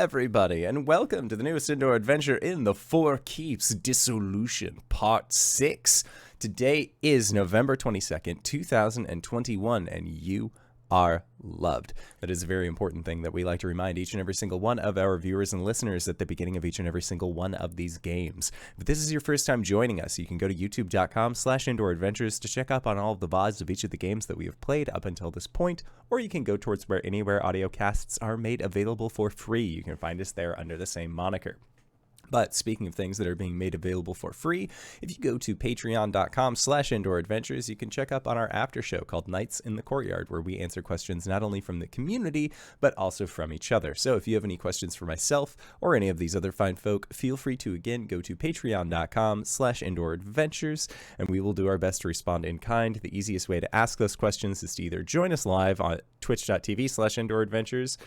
everybody, and welcome to the newest indoor adventure in the Four Keeps, Dissolution, Part 6. Today is November 22nd, 2021, and you are loved. That is a very important thing that we like to remind each and every single one of our viewers and listeners at the beginning of each and every single one of these games. If this is your first time joining us, you can go to youtube.com/indooradventures to check up on all of the VODs of each of the games that we have played up until this point, or you can go towards where anywhere audio casts are made available for free. You can find us there under the same moniker. But speaking of things that are being made available for free, if you go to patreon.com/indooradventures, you can check up on our after show called Nights in the Courtyard, where we answer questions not only from the community, but also from each other. So if you have any questions for myself or any of these other fine folk, feel free to, again, go to patreon.com/indooradventures, and we will do our best to respond in kind. The easiest way to ask those questions is to either join us live on twitch.tv/indooradventures,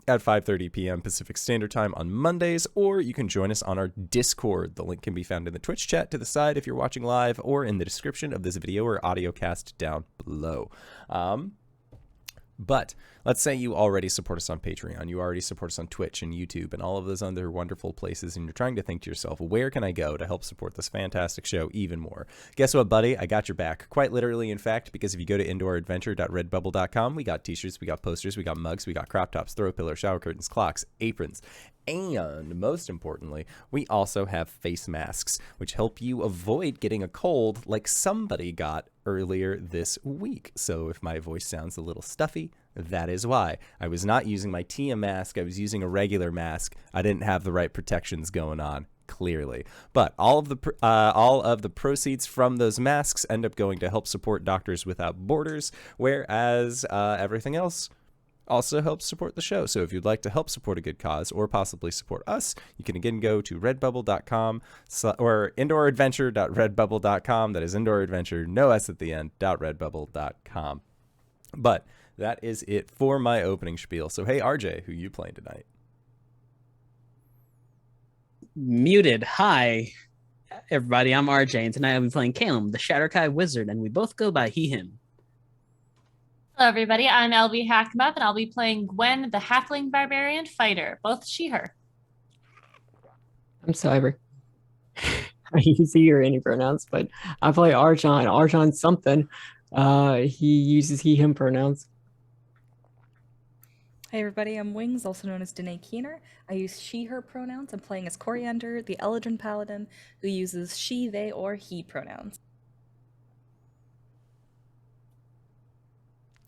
at 5:30 p.m. Pacific Standard Time on Mondays, or you can join us on our Discord. The link can be found in the Twitch chat to the side if you're watching live, or in the description of this video or audio cast down below. But let's say you already support us on Patreon, you already support us on Twitch and YouTube and all of those other wonderful places, and you're trying to think to yourself, where can I go to help support this fantastic show even more? Guess what, buddy? I got your back. Quite literally, in fact, because if you go to indooradventure.redbubble.com, we got t-shirts, we got posters, we got mugs, we got crop tops, throw pillows, shower curtains, clocks, aprons, and most importantly, we also have face masks, which help you avoid getting a cold like somebody got earlier this week. So if my voice sounds a little stuffy, that is why. I was not using my TIA mask, I was using a regular mask. I didn't have the right protections going on, clearly. But all of the proceeds from those masks end up going to help support Doctors Without Borders, whereas everything else also helps support the show. So if you'd like to help support a good cause or possibly support us, you can again go to redbubble.com or indooradventure.redbubble.com. That is indooradventure, no S at the end, .redbubble.com. But that is it for my opening spiel. So hey, RJ, who you playing tonight? Muted. Hi, everybody. I'm RJ, and tonight I'll be playing Caelum, the Shatterkai Wizard, and we both go by he, him. Hello, everybody. I'm LBHackEmUp, and I'll be playing Gwen, the Halfling Barbarian Fighter, both she, her. I'm Cyber. I use he or any pronouns, but I play Arjhan. Arjhan something. He uses he, him pronouns. Hey everybody, I'm Wings, also known as Danae Keener. I use she, her pronouns. I'm playing as Coriander, the Eldrin Paladin, who uses she, they, or he pronouns.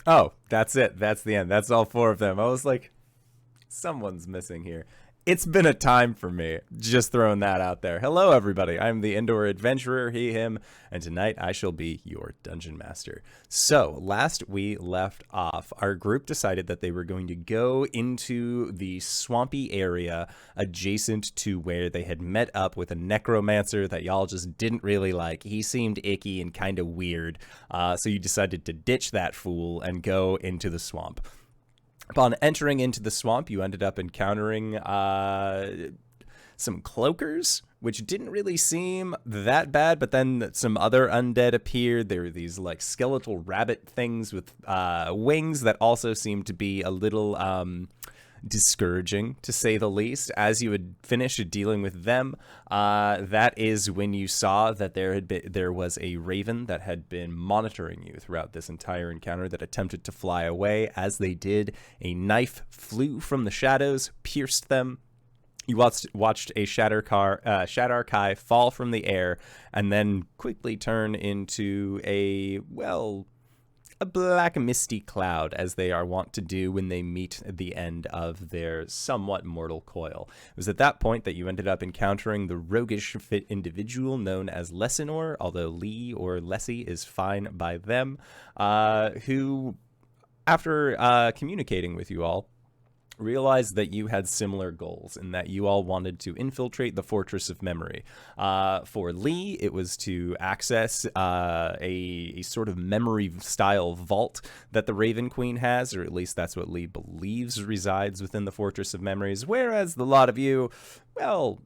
Oh, that's it. That's the end. That's all four of them. I was like, someone's missing here. It's been a time for me. Just throwing that out there. Hello, everybody. I'm the Indoor Adventurer, he, him, and tonight I shall be your Dungeon Master. So, last we left off, our group decided that they were going to go into the swampy area adjacent to where they had met up with a necromancer that y'all just didn't really like. He seemed icky and kind of weird, so you decided to ditch that fool and go into the swamp. Upon entering into the swamp, you ended up encountering some cloakers, which didn't really seem that bad, but then some other undead appeared. There were these like skeletal rabbit things with wings that also seemed to be a little discouraging, to say the least. As you had finished dealing with them, that is when you saw that there was a raven that had been monitoring you throughout this entire encounter that attempted to fly away. As they did, a knife flew from the shadows, pierced them. You watched a Shatterkai fall from the air and then quickly turn into a black misty cloud, as they are wont to do when they meet the end of their somewhat mortal coil. It was at that point that you ended up encountering the roguish fit individual known as Lessinor, although Lee or Lessie is fine by them, who, after communicating with you all, realized that you had similar goals and that you all wanted to infiltrate the Fortress of Memory. For Lee, it was to access a sort of memory-style vault that the Raven Queen has, or at least that's what Lee believes resides within the Fortress of Memories, whereas the lot of you, well,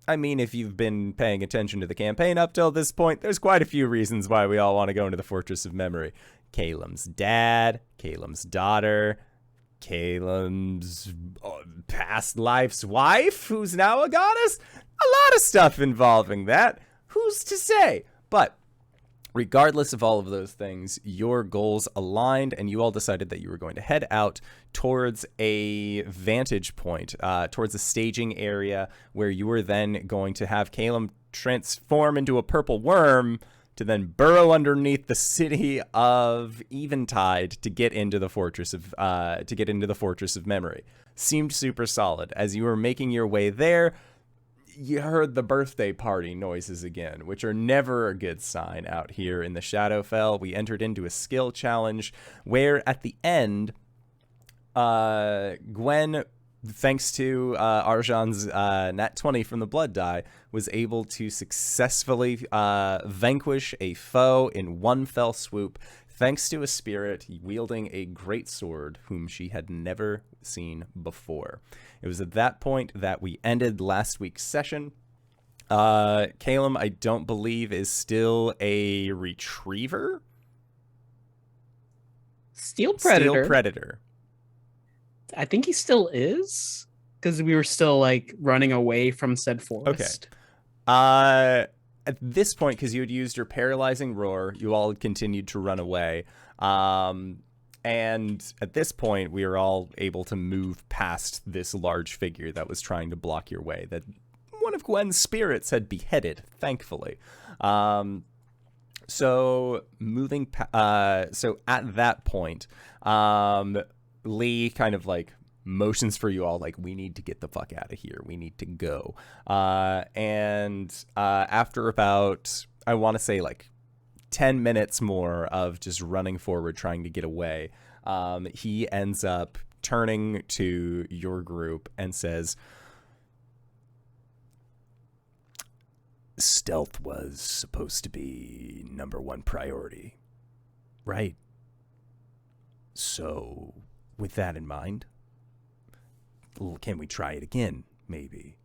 I mean, if you've been paying attention to the campaign up till this point, there's quite a few reasons why we all want to go into the Fortress of Memory. Caelum's dad, Caelum's daughter, Caelum's past life's wife, who's now a goddess. A lot of stuff involving that. Who's to say? But regardless of all of those things, your goals aligned, and you all decided that you were going to head out towards a vantage point, towards a staging area where you were then going to have Caelum transform into a purple worm to then burrow underneath the city of Eventide to get into the fortress of memory. Seemed super solid. As you were making your way there, you heard the birthday party noises again, which are never a good sign out here in the Shadowfell. We entered into a skill challenge where at the end, Gwen, thanks to Arjhan's nat 20 from the blood die, was able to successfully vanquish a foe in one fell swoop, thanks to a spirit wielding a great sword whom she had never seen before. It was at that point that we ended last week's session. Caelum, I don't believe, is still a retriever. Steel Predator. Steel Predator. I think he still is, because we were still like running away from said forest. Okay. At this point, because you had used your paralyzing roar, you all had continued to run away. And at this point, we were all able to move past this large figure that was trying to block your way, that one of Gwen's spirits had beheaded, thankfully. So at that point, Lee kind of like motions for you all, like, we need to get the fuck out of here. We need to go. And after about, I want to say like 10 minutes more of just running forward, trying to get away, he ends up turning to your group and says, stealth was supposed to be #1 priority, right? So with that in mind, can we try it again, maybe?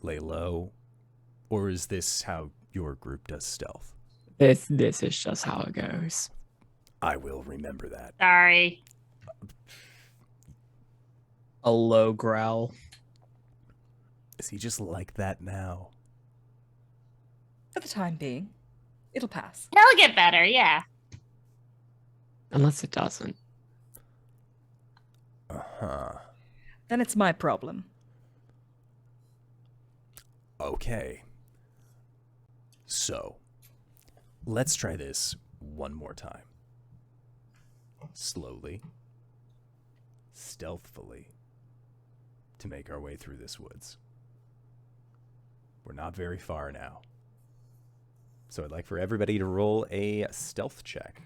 Lay low? Or is this how your group does stealth? This is just how it goes. I will remember that. Sorry. A low growl. Is he just like that now? For the time being, it'll pass. It'll get better, yeah. Unless it doesn't. Uh-huh. Then it's my problem. Okay. So, let's try this one more time. Slowly, stealthfully, to make our way through this woods. We're not very far now. So I'd like for everybody to roll a stealth check.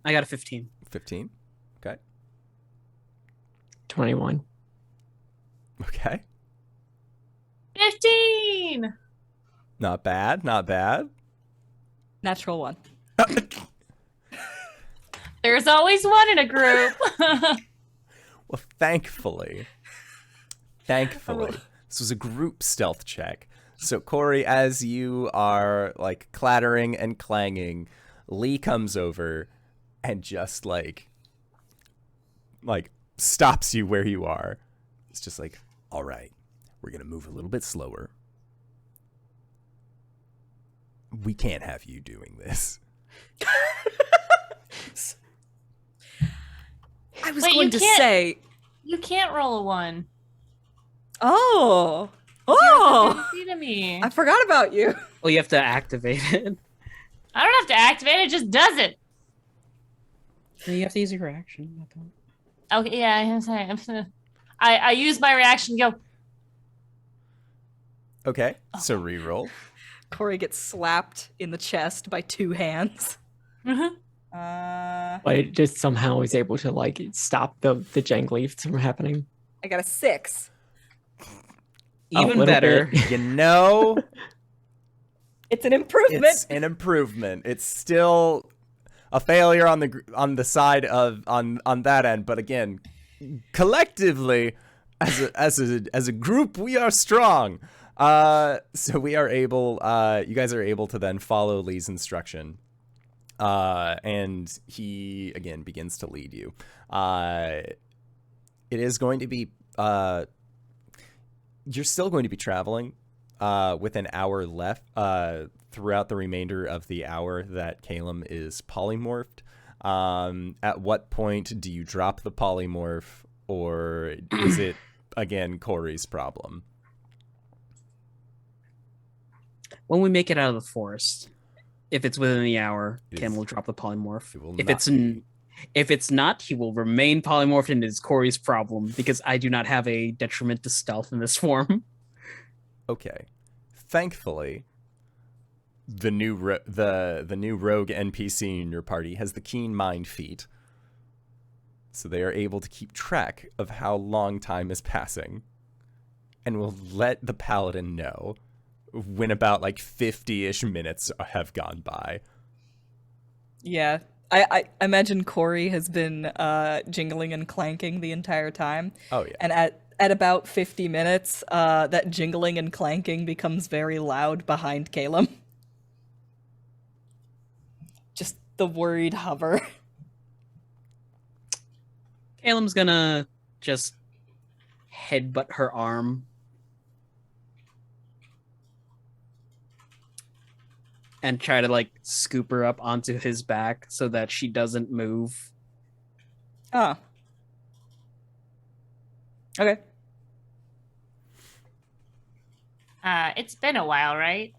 I got a 15. 15. Okay. 21. Okay. 15! Not bad. Not bad. Natural 1. There's always one in a group. Well, thankfully, this was a group stealth check. So, Cori, as you are like clattering and clanging, Lee comes over and just like stops you where you are. It's just like, all right, we're gonna move a little bit slower. We can't have you doing this. I was Wait, going to say. You can't roll a 1. Oh. You Oh. see to me. I forgot about you. Well, you have to activate it. I don't have to activate it, just does it. You have to use your reaction. Okay, yeah, I'm sorry. I use my reaction to go. Okay, so reroll. Cori gets slapped in the chest by 2 hands. But it just somehow is able to like stop the jangly from happening. I got a 6. Even little better. bit. You know, It's an improvement. It's an improvement. It's still a failure on the side of on that end, but again, collectively, as a group, we are strong. So we are able. You guys are able to then follow Lee's instruction, and he again begins to lead you. It is going to be. You're still going to be traveling with an hour left throughout the remainder of the hour that Caelum is polymorphed. At what point do you drop the polymorph, or is it, again, Cori's problem? When we make it out of the forest, if it's within the hour, Caelum will drop the polymorph. If it's not, he will remain polymorphed, and it is Cori's problem, because I do not have a detriment to stealth in this form. Okay. Thankfully, the new rogue NPC in your party has the keen mind feat, so they are able to keep track of how long time is passing, and will let the paladin know when about like 50-ish minutes have gone by. Yeah. I imagine Cori has been jingling and clanking the entire time. Oh yeah. And at about 50 minutes, that jingling and clanking becomes very loud behind Caelum. Just the worried hover. Caelum's gonna just headbutt her arm. And try to, like, scoop her up onto his back so that she doesn't move. Ah. Okay. It's been a while, right?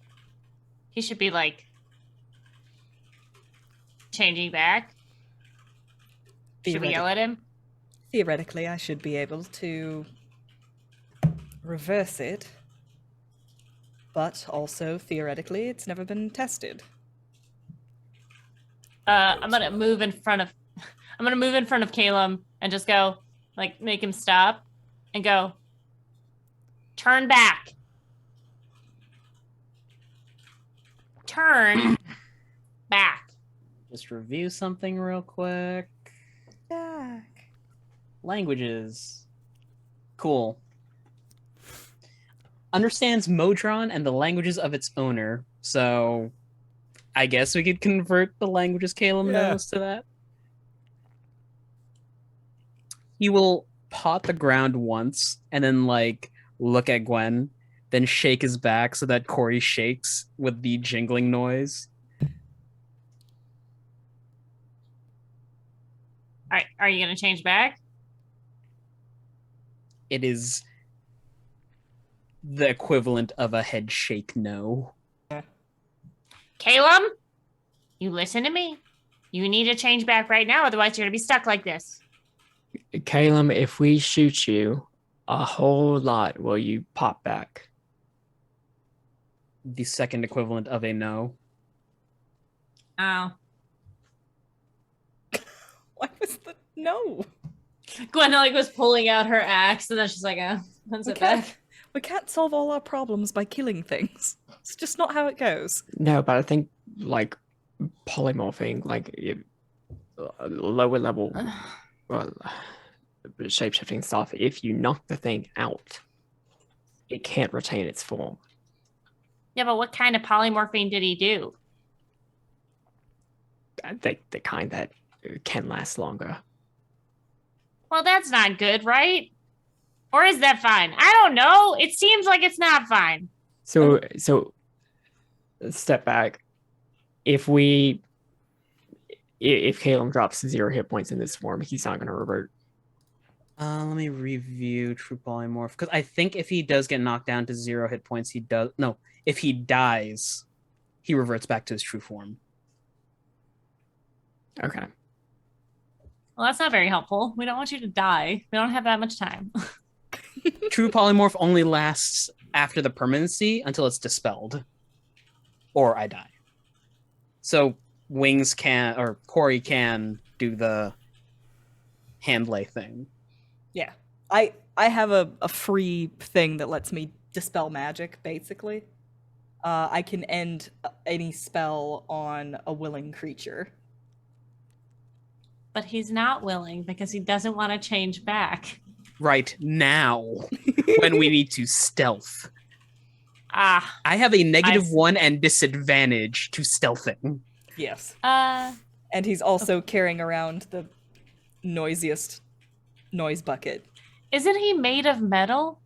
He should be, like, changing back. Should we yell at him? Theoretically, I should be able to reverse it. But also, theoretically, it's never been tested. I'm gonna move in front of Caelum and just go, like, make him stop and go, turn back. Turn back. Just review something real quick. Jack. Languages. Cool. Understands Modron and the languages of its owner, so I guess we could convert the languages Caelum knows to that. He will paw the ground once and then, like, look at Gwen, then shake his back so that Cori shakes with the jingling noise. Are you gonna change back? It is the equivalent of a head shake no. Caelum, you listen to me. You need to change back right now, otherwise you're gonna be stuck like this. Caelum, if we shoot you a whole lot, will you pop back? The second equivalent of a no. Oh. Why was the no? Gwen, like, was pulling out her axe, and then she's like, let's it back. We can't solve all our problems by killing things. It's just not how it goes. No, but I think, like, polymorphing, like, lower level shape-shifting stuff, if you knock the thing out, it can't retain its form. Yeah, but what kind of polymorphing did he do? The kind that can last longer. Well, that's not good, right? Or is that fine? I don't know. It seems like it's not fine. So step back. If Caelum drops 0 hit points in this form, he's not going to revert. Let me review True Polymorph, because I think if he does get knocked down to 0 hit points, he does. No, if he dies, he reverts back to his true form. Okay. Well, that's not very helpful. We don't want you to die. We don't have that much time. True Polymorph only lasts after the permanency until it's dispelled, or I die. So Wings can, or Cori can do the hand lay thing. Yeah. I have a free thing that lets me dispel magic, basically. I can end any spell on a willing creature. But he's not willing because he doesn't want to change back. Right now, when we need to stealth. Ah. I have a I- -1 and disadvantage to stealthing. Yes. Uh. And he's also carrying around the noisiest noise bucket. Isn't he made of metal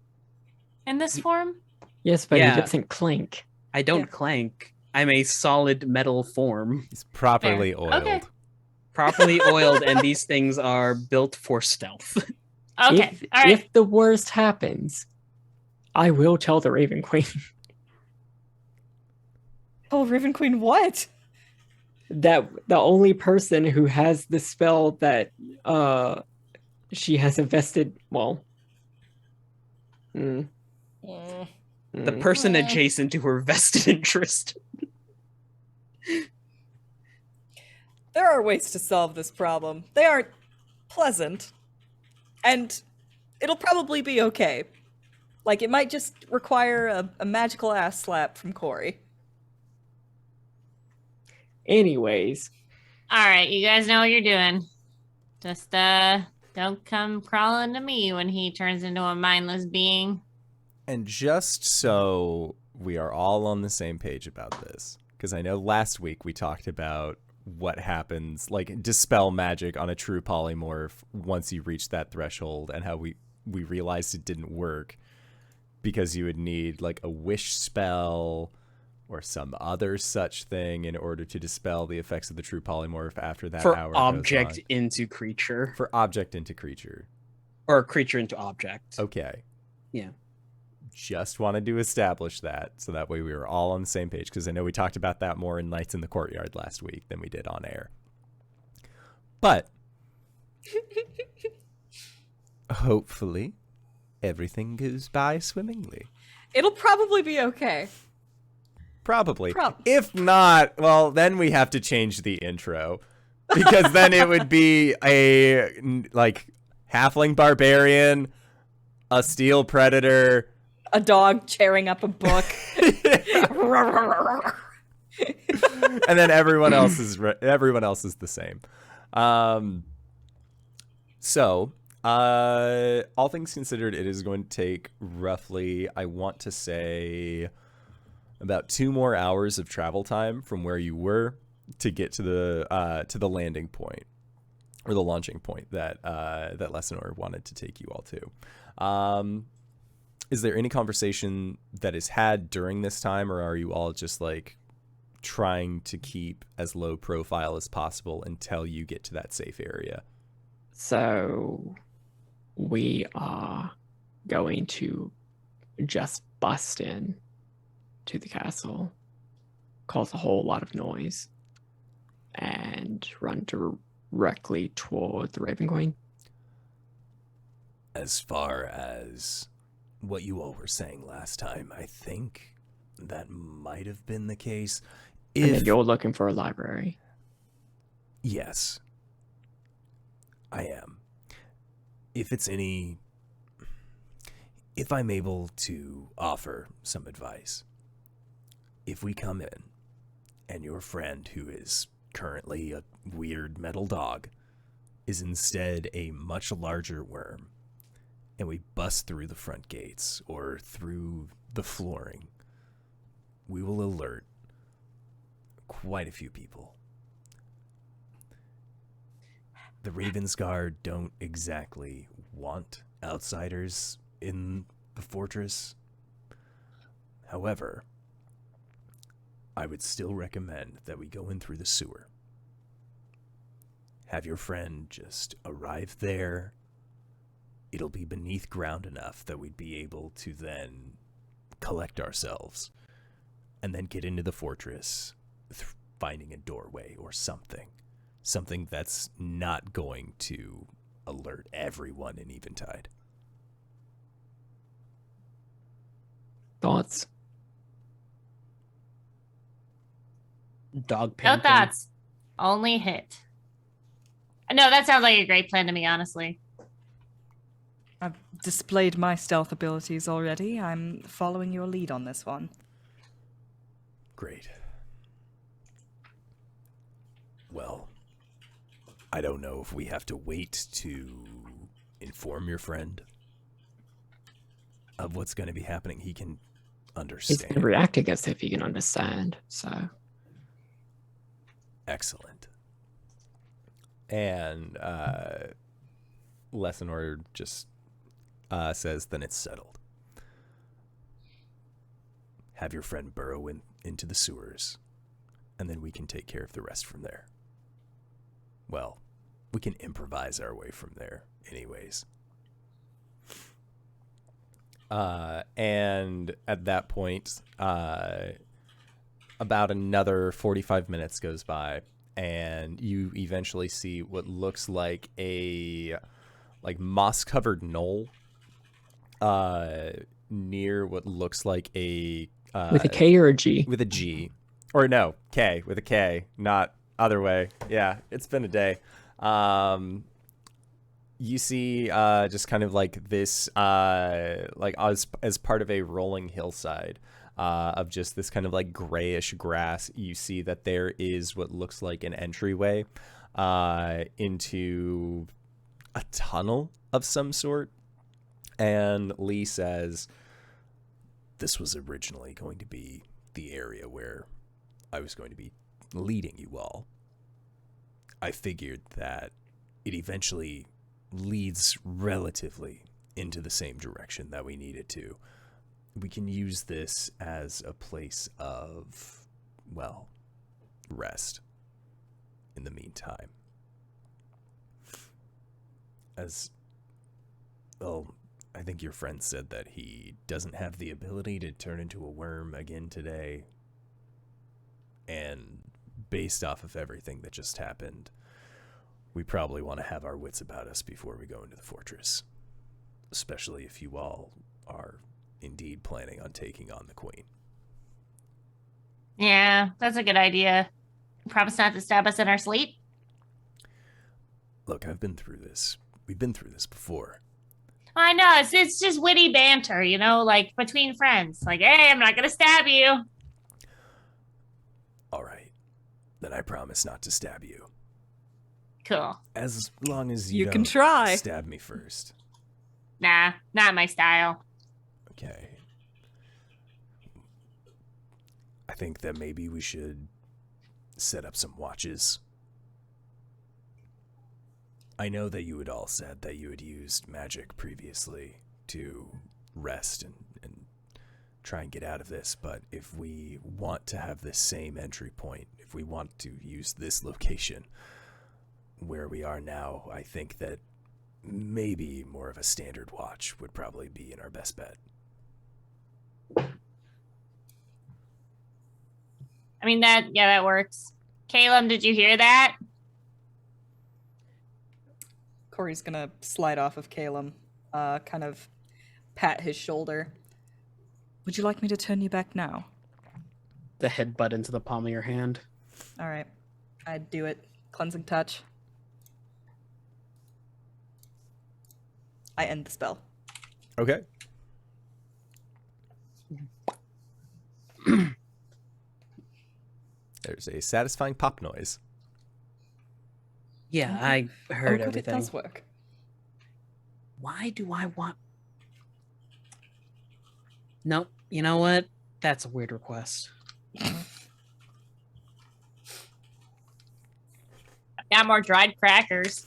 in this form? Yes, but Yeah. he doesn't clink. I don't Yeah. clank. I'm a solid metal form, He's properly oiled. Okay. properly oiled, and these things are built for stealth. Okay. All right. If the worst happens, I will tell the Raven Queen Oh, Raven Queen, what? that the only person who has the spell that she has invested, well, Mm. The person adjacent to her vested interest. There are ways to solve this problem. They aren't pleasant. And it'll probably be okay. Like, it might just require a magical ass slap from Cori. Anyways, All right. You guys know what you're doing. Just don't come crawling to me when he turns into a mindless being. And just so we are all on the same page about this, because I know last week we talked about what happens, like dispel magic on a true polymorph once you reach that threshold, and how we realized it didn't work because you would need like a wish spell or some other such thing in order to dispel the effects of the true polymorph after that For hour object goes on. into creature. For object into creature. Or creature into object. Okay. Yeah. Just wanted to establish that so that way we were all on the same page, because I know we talked about that more in Nights in the Courtyard last week than we did on air. But hopefully everything goes by swimmingly. It'll probably be okay. Probably. If not, well, then we have to change the intro, because then it would be a like halfling barbarian, a steel predator, A dog tearing up a book. and then everyone else is the same. So, all things considered, it is going to take roughly, I want to say, about 2 more hours of travel time from where you were to get to the landing point, or the launching point that Lessinor wanted to take you all to. Is there any conversation that is had during this time, or are you all just like trying to keep as low profile as possible until you get to that safe area? so we are going to just bust in to the castle, cause a whole lot of noise, and run directly toward the Raven Queen. As far as what you all were saying last time, I think that might have been the case. And then you're looking for a library. Yes, I am. If I'm able to offer some advice, if we come in and your friend, who is currently a weird metal dog, is instead a much larger worm, and we bust through the front gates or through the flooring, we will alert quite a few people. The Ravensguard don't exactly want outsiders in the fortress. However, I would still recommend that we go in through the sewer. Have your friend just arrive there. It'll be beneath ground enough that we'd be able to then collect ourselves and then get into the fortress, finding a doorway or something. Something that's not going to alert everyone in Eventide. Thoughts? Dog No painting. thoughts. Only hit. No, that sounds like a great plan to me, honestly. I've displayed my stealth abilities already. I'm following your lead on this one. Great. Well, I don't know if we have to wait to inform your friend of what's going to be happening. He can He's understand. been reacting as if he can understand. So Excellent. And Lessinor just says, then it's settled. Have your friend burrow into the sewers, and then we can take care of the rest from there. Well, we can improvise our way from there anyways. And at that point, about another 45 minutes goes by, and you eventually see what looks like a moss-covered knoll near what looks like a with a K or a G? with a G, or no, K with a K, not other way. Yeah, it's been a day. You see just kind of like this, like as part of a rolling hillside of just this kind of like grayish grass, you see that there is what looks like an entryway into a tunnel of some sort. And Lee says, this was originally going to be the area where I was going to be leading you all. I figured that it eventually leads relatively into the same direction that we needed to. We can use this as a place of, well, rest in the meantime. As, well, I think your friend said that he doesn't have the ability to turn into a worm again today. And based off of everything that just happened, we probably want to have our wits about us before we go into the fortress. Especially if you all are indeed planning on taking on the queen. Yeah, that's a good idea. Promise not to stab us in our sleep. Look, I've been through this. We've been through this before. I know, it's just witty banter, you know, like between friends. Like, hey, I'm not going to stab you. All right. Then I promise not to stab you. Cool. As long as You don't can try. stab me first. Nah, not my style. Okay. I think that maybe we should set up some watches. I know that you had all said that you had used magic previously to rest and try and get out of this, but if we want to have this same entry point, if we want to use this location where we are now, I think that maybe more of a standard watch would probably be in our best bet. I mean, that works. Caelum, did you hear that? Cori's gonna slide off of Caelum, kind of pat his shoulder. Would you like me to turn you back now? The headbutt into the palm of your hand. All right, I'd do it. Cleansing touch. I end the spell. Okay. There's a satisfying pop noise. Yeah, I heard good, everything. It does work. Why do I want... Nope, you know what? That's a weird request. Got more dried crackers.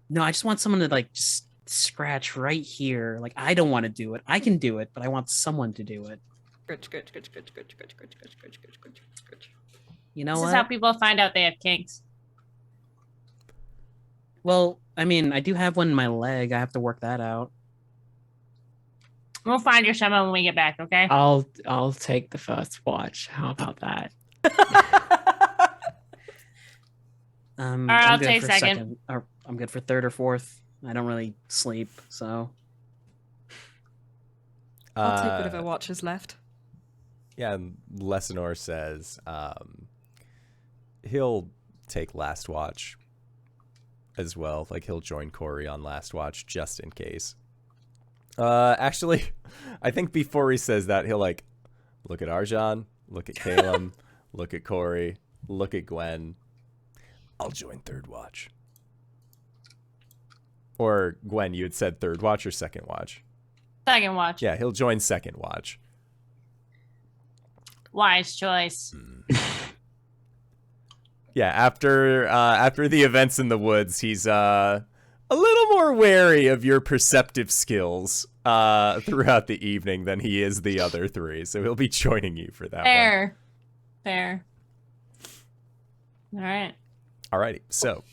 No, I just want someone to, like, just scratch right here. Like, I don't want to do it. I can do it, but I want someone to do it. Scratch. You know This what? is how people find out they have kinks. Well, I mean, I do have one in my leg. I have to work that out. We'll find your shaman when we get back, okay? I'll take the first watch. How about that? I'm I'll good take for second. Or I'm good for third or fourth. I don't really sleep, so. I'll take whatever watch is left. Yeah, and Lessinor says he'll take last watch as well. Like, he'll join Cori on last watch just in case. Actually, I think before he says that, he'll, like, look at Arjhan look at Caelum, look at Cori, look at Gwen. I'll join third watch. Or Gwen, you had said third watch or second watch? Second watch. Yeah, he'll join second watch. Wise choice. Yeah, after the events in the woods, he's a little more wary of your perceptive skills throughout the evening than he is the other three. So he'll be joining you for that Fair. All right. one. Alrighty, so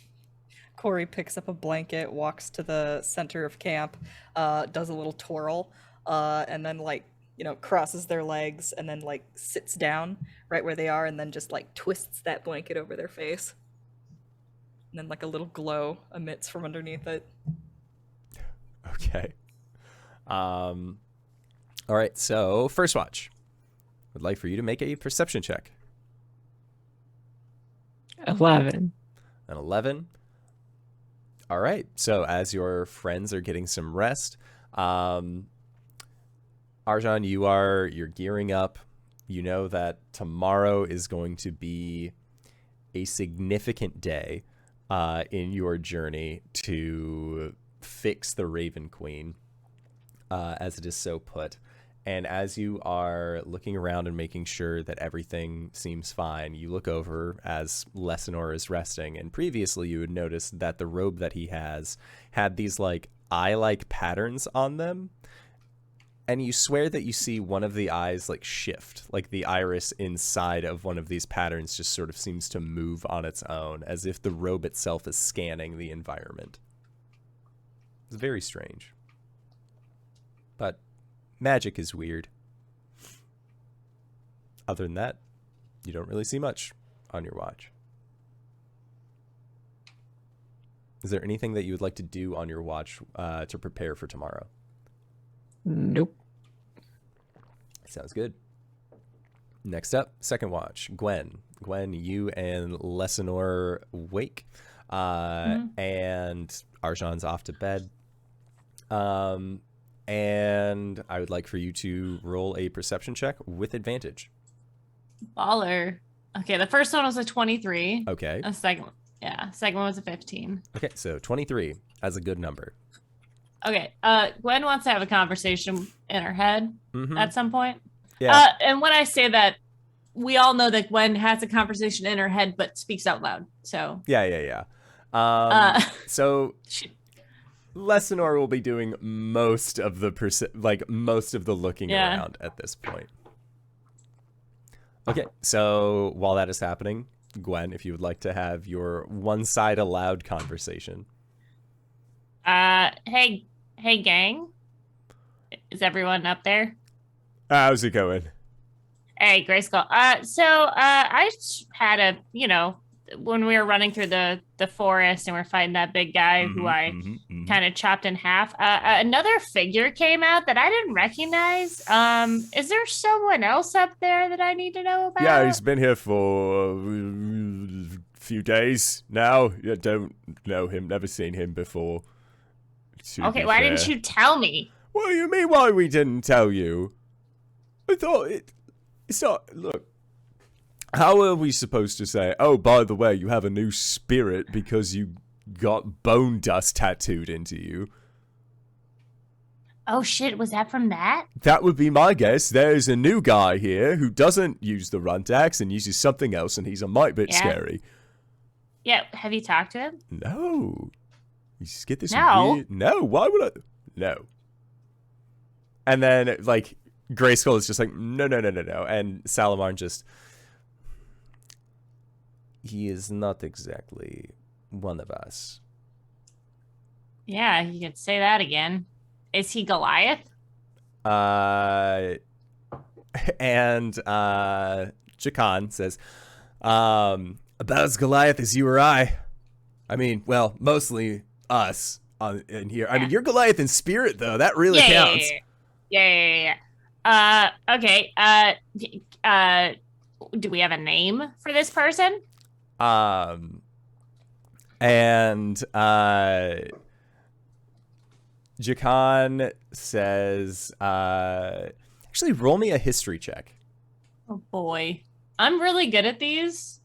Cori picks up a blanket, walks to the center of camp, does a little twirl, and then crosses their legs and then sits down right where they are and then just twists that blanket over their face. And then a little glow emits from underneath it. okay. All right, so first watch. Would like for you to make a perception check. 11. An 11. All right. So as your friends are getting some rest, Arjhan, you're gearing up. You know that tomorrow is going to be a significant day in your journey to fix the Raven Queen, as it is so put. And as you are looking around and making sure that everything seems fine, you look over as Lesanor is resting. And previously you had noticed that the robe that he has had these eye-like patterns on them. And you swear that you see one of the eyes shift, the iris inside of one of these patterns just sort of seems to move on its own, as if the robe itself is scanning the environment. It's very strange. But magic is weird. Other than that, you don't really see much on your watch. Is there anything that you would like to do on your watch to prepare for tomorrow? Nope. Sounds good. Next up, second watch. Gwen. Gwen, you and Lesanor wake. And Arjhan's off to bed. And I would like for you to roll a perception check with advantage. Baller. Okay, the first one was a 23. Okay. The second one was a 15. Okay, so 23 as a good number. Okay, Gwen wants to have a conversation in her head at some point. Yeah. And when I say that, we all know that Gwen has a conversation in her head but speaks out loud. So Yeah. So Lesanor will be doing most of the looking around at this point. Okay, so while that is happening, Gwen, if you would like to have your one-side aloud conversation. Hey gang. Is everyone up there? How's it going? Hey, Grayskull. I just had when we were running through the forest and we're fighting that big guy who I kind of chopped in half, another figure came out that I didn't recognize. Is there someone else up there that I need to know about? Yeah, he's been here for a few days now. I don't know him, never seen him before. Okay, why didn't you tell me? What do you mean why we didn't tell you? I thought it's not, look, how are we supposed to say, oh, by the way, you have a new spirit because you got bone dust tattooed into you? Oh shit, was that from that? That would be my guess. There's a new guy here who doesn't use the runt axe and uses something else, and he's a mite bit scary. Yeah, have you talked to him? No. You just get this No. No, why would I? No. And then, Grayskull is just no. And Salamar just... He is not exactly one of us. Yeah, you could say that again. Is he Goliath? And Jakan says, about as Goliath as you or I. I mean, well, mostly us in here. Yeah. I mean, you're Goliath in spirit, though. That really counts. Yeah. Okay. Do we have a name for this person? And Jakan says, actually, roll me a history check. Oh boy. I'm really good at these.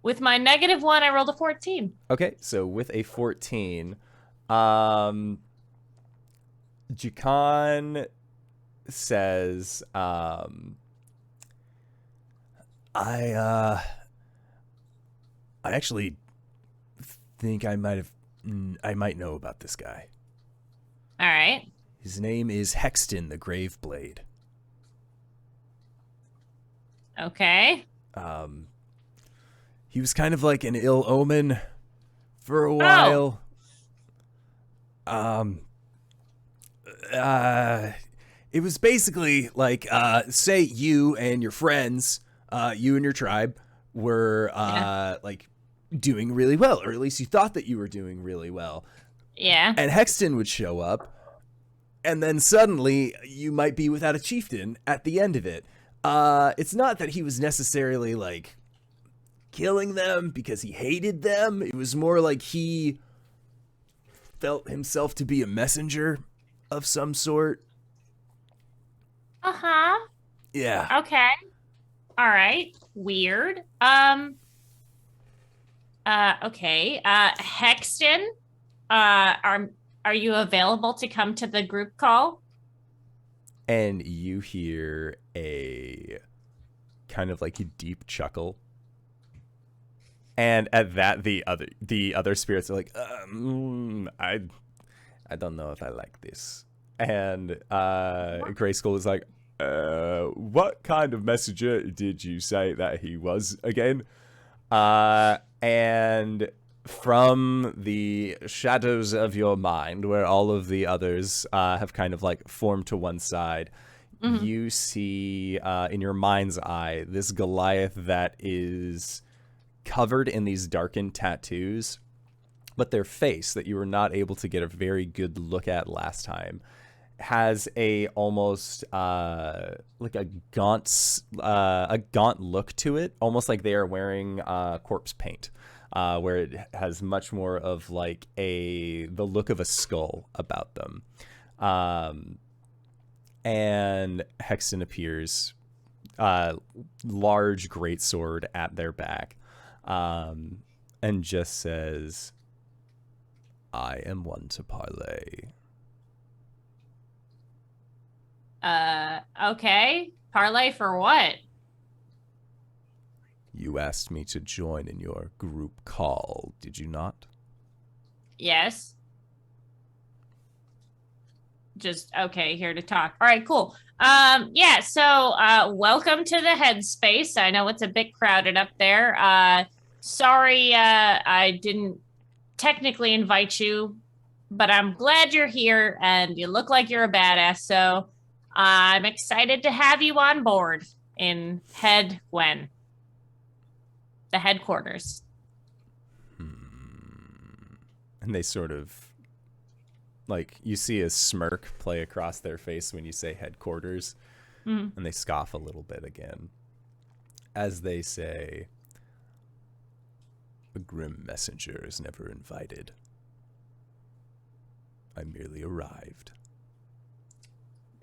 With my -1, I rolled a 14. Okay, so with a 14, Jukan says, I actually think I might know about this guy. All right. His name is Hexton the Graveblade. Okay. He was kind of like an ill omen for a while. It was basically like, say you and your friends, you and your tribe were like doing really well, or at least you thought that you were doing really well. Yeah. And Hexton would show up, and then suddenly you might be without a chieftain at the end of it. It's not that he was necessarily like killing them because he hated them. It was more like he felt himself to be a messenger of some sort. Uh-huh. Yeah. Okay. All right. Weird. Okay. Hexton, are you available to come to the group call? And you hear a kind of like a deep chuckle. And at that, the other spirits are like, I don't know if I like this. And Grayskull is like, what kind of messenger did you say that he was again? And from the shadows of your mind, where all of the others have kind of like formed to one side, you see in your mind's eye this Goliath that is covered in these darkened tattoos, but their face that you were not able to get a very good look at last time has a almost like a gaunt look to it, almost like they are wearing corpse paint, where it has much more of like the look of a skull about them. And Hexton appears, large greatsword at their back, and just says, I am one to parley. Okay. Parlay for what? You asked me to join in your group call, did you not? Yes. Just okay, here to talk. All right, cool. Yeah, so welcome to the headspace. I know it's a bit crowded up there. Sorry, I didn't technically invite you, but I'm glad you're here and you look like you're a badass, so I'm excited to have you on board in Gwen, the headquarters. And they sort of, like, you see a smirk play across their face when you say headquarters, and they scoff a little bit again as they say, a grim messenger is never invited. I merely arrived.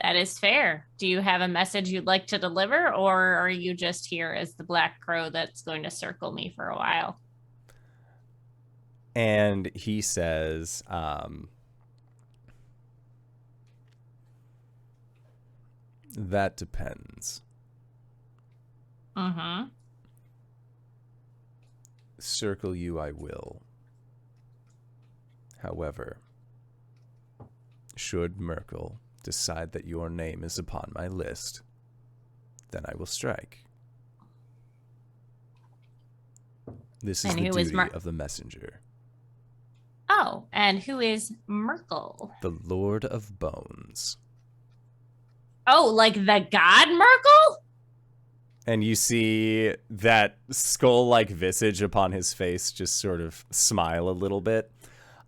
That is fair. Do you have a message you'd like to deliver, or are you just here as the black crow that's going to circle me for a while? And he says, that depends. Circle you I will. However, should Merkel decide that your name is upon my list, then I will strike. This is And the who is duty of the messenger. Oh, and who is Merkel? The Lord of Bones. Oh, like the god Merkel? And you see that skull-like visage upon his face just sort of smile a little bit.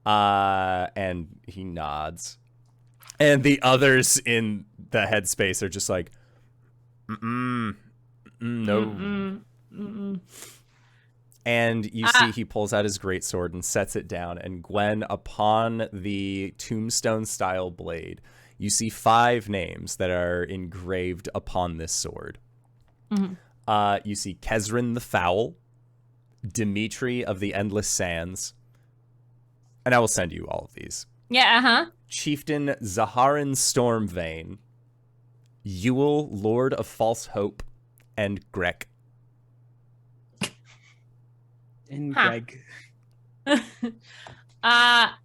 And he nods. And the others in the headspace are just like, no. And you see he pulls out his greatsword and sets it down. And Gwen, upon the tombstone-style blade, you see 5 names that are engraved upon this sword. You see Kezrin the Foul, Dimitri of the Endless Sands, and I will send you all of these. Yeah, uh-huh. Chieftain Zaharan Stormvane, Yule, Lord of False Hope, and Grek. And Huh. Greg. Are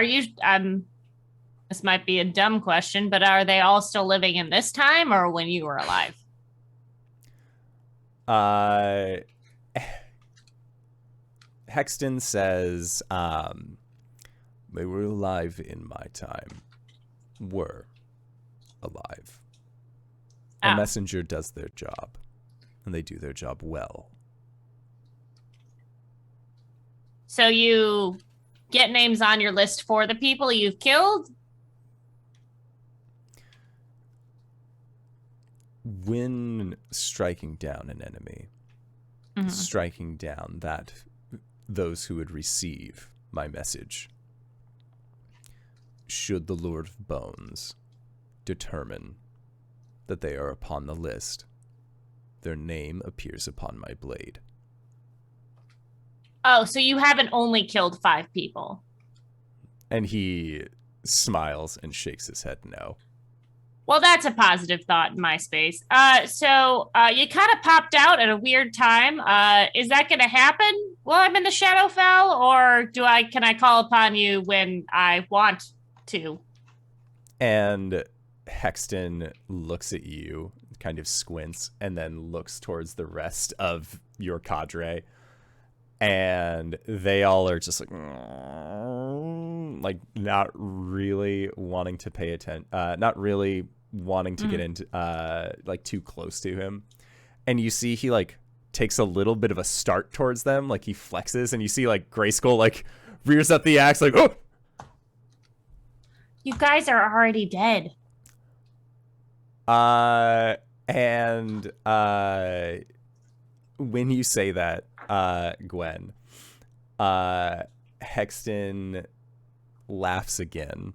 you this might be a dumb question, but are they all still living in this time or when you were alive? Hexton says, they were alive in my time. Were alive. A messenger does their job, and they do their job well. So you get names on your list for the people you've killed? When striking down an enemy, striking down those who would receive my message, should the Lord of Bones determine that they are upon the list, their name appears upon my blade. Oh, so you haven't only killed 5 people. And he smiles and shakes his head no. Well, that's a positive thought in my space. So you kind of popped out at a weird time. Is that going to happen while I'm in the Shadowfell, or can I call upon you when I want to? And Hexton looks at you, kind of squints, and then looks towards the rest of your cadre. And they all are just like not really wanting to pay attention, not really wanting to get into too close to him. And you see he takes a little bit of a start towards them, he flexes, and you see Grayskull rears up the axe oh. You guys are already dead. And when you say that, Gwen, Hexton laughs again.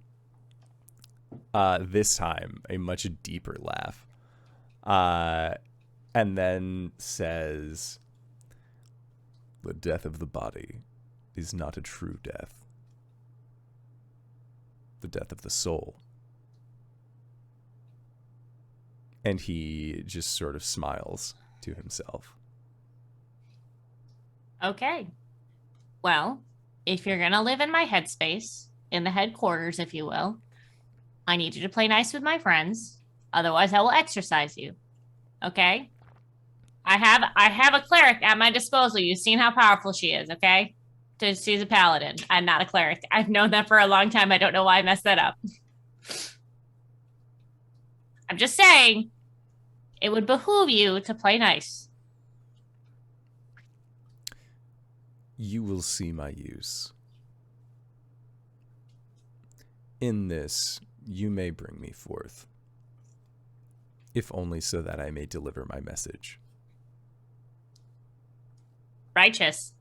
This time, a much deeper laugh. And then says, "The death of the body is not a true death. The death of the soul." And he just sort of smiles to himself. Okay. Well, if you're going to live in my headspace, in the headquarters, if you will, I need you to play nice with my friends. Otherwise, I will exercise you. Okay? I have a cleric at my disposal. You've seen how powerful she is, okay? She's a paladin. I'm not a cleric. I've known that for a long time. I don't know why I messed that up. I'm just saying, it would behoove you to play nice. You will see my use. In this, you may bring me forth, if only so that I may deliver my message. Righteous.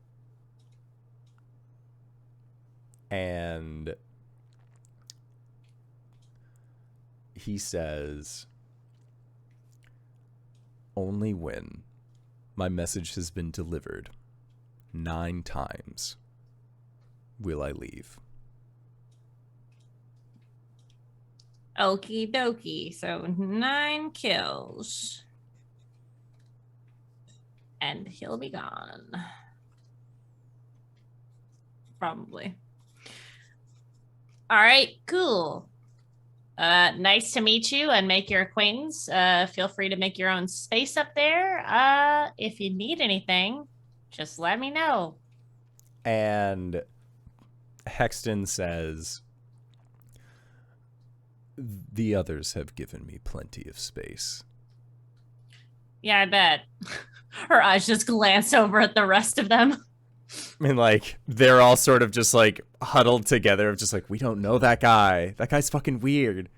And he says, only when my message has been delivered 9 times will I leave. Okie dokie. So 9 kills. And he'll be gone. Probably. All right, cool. Nice to meet you and make your acquaintance. Feel free to make your own space up there. If you need anything, just let me know. And Hexton says, the others have given me plenty of space. Yeah, I bet. Her eyes just glance over at the rest of them. I mean, they're all sort of just, huddled together of just, we don't know that guy. That guy's fucking weird.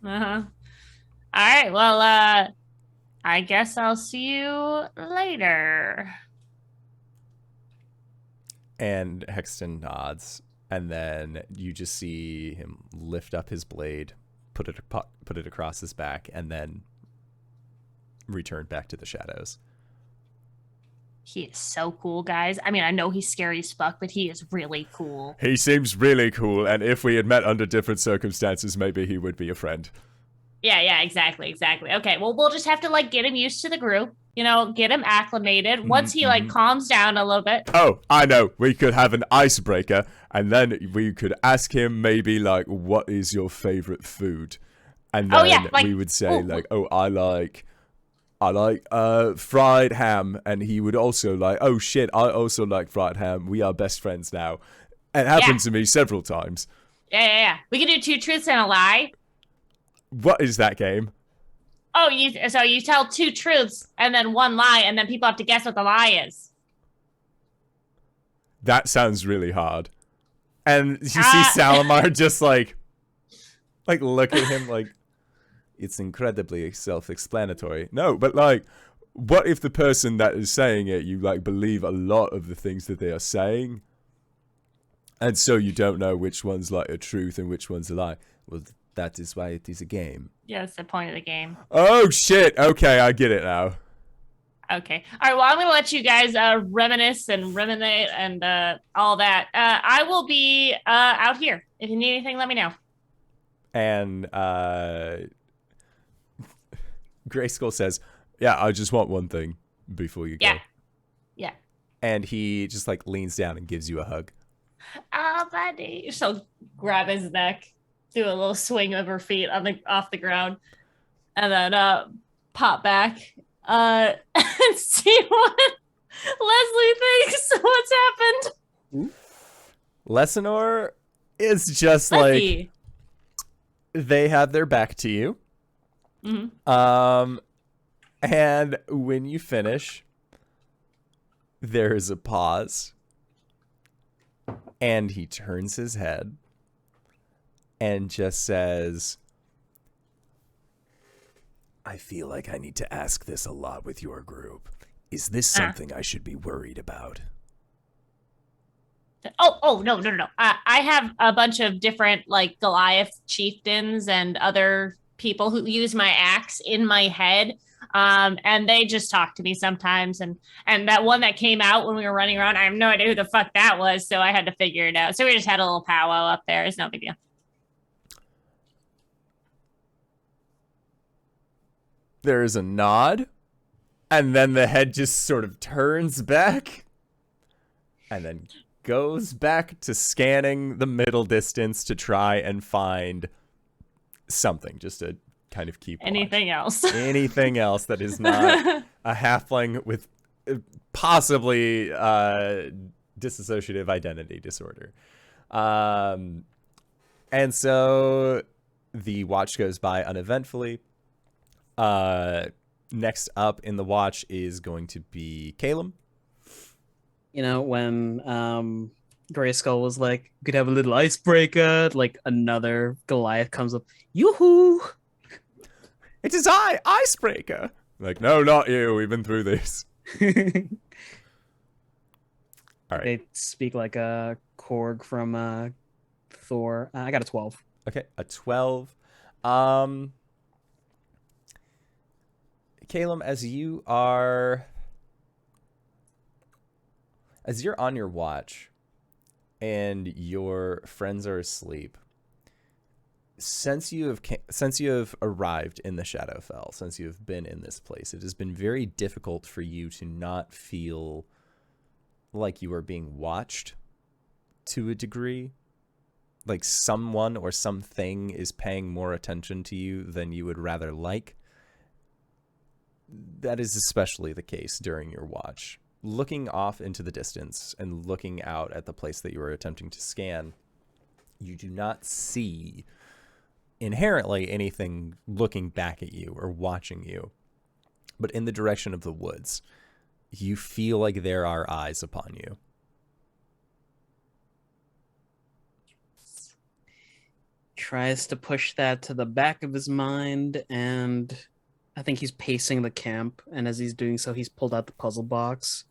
Uh-huh. All right, well, I guess I'll see you later. And Hexton nods, and then you just see him lift up his blade, put it across his back, and then return back to the shadows. He is so cool, guys. I mean, I know he's scary as fuck, but he is really cool. He seems really cool, and if we had met under different circumstances, maybe he would be a friend. Yeah, exactly. Okay, well, we'll just have to, like, get him used to the group, you know, get him acclimated. Once he, like, calms down a little bit. Oh, I know. We could have an icebreaker, and then we could ask him maybe, like, what is your favorite food? And then we would say, I like fried ham, and he would also like, oh shit, I also like fried ham. We are best friends now. It happened to me several times. Yeah. We can do 2 truths and a lie. What is that game? Oh, so you tell 2 truths and then 1 lie, and then people have to guess what the lie is. That sounds really hard. And you see Salamar just like look at him like, it's incredibly self-explanatory. No, but like, what if the person that is saying it, you like believe a lot of the things that they are saying, and so you don't know which one's like a truth and which one's a lie? Well, that is why it is a game. Yeah, that's the point of the game. Oh shit! Okay, I get it now. Okay. All right. Well, I'm gonna let you guys reminisce and ruminate and all that. I will be out here. If you need anything, let me know. And Grayskull says, yeah, I just want one thing before you go. Yeah. And he just like leans down and gives you a hug. Oh, buddy. She'll grab his neck, do a little swing of her feet off the ground, and then pop back and see what Leslie thinks. What's happened? Lessinor is just Leslie. like, they have their back to you. Mm-hmm. And when you finish, there is a pause, and he turns his head and just says, I feel like I need to ask this a lot with your group. Is this something I should be worried about? Oh, no. I have a bunch of different, like, Goliath chieftains and other people who use my axe in my head, and they just talk to me sometimes, and that one that came out when we were running around, I have no idea who the fuck that was, so I had to figure it out. So we just had a little powwow up there. It's no big deal. There is a nod, and then the head just sort of turns back and then goes back to scanning the middle distance to try and find something, just to kind of keep anything else. Anything else that is not a halfling with possibly dissociative identity disorder. And so the watch goes by uneventfully. Next up in the watch is going to be Caelum. You know, when Grayskull was like, could have a little icebreaker, like another Goliath comes up, yoo-hoo! It is I, Icebreaker! Like, no, not you, we've been through this. All right. They speak like a Korg from Thor. I got a 12. Okay, a 12. Caelum, as you're on your watch and your friends are asleep, since you have arrived in the Shadowfell, since you have been in this place, it has been very difficult for you to not feel like you are being watched to a degree. Like someone or something is paying more attention to you than you would rather like. That is especially the case during your watch. Looking off into the distance and looking out at the place that you are attempting to scan, you do not see inherently anything looking back at you or watching you. But in the direction of the woods, you feel like there are eyes upon you. Tries to push that to the back of his mind, and I think he's pacing the camp, and as he's doing so, he's pulled out the puzzle box.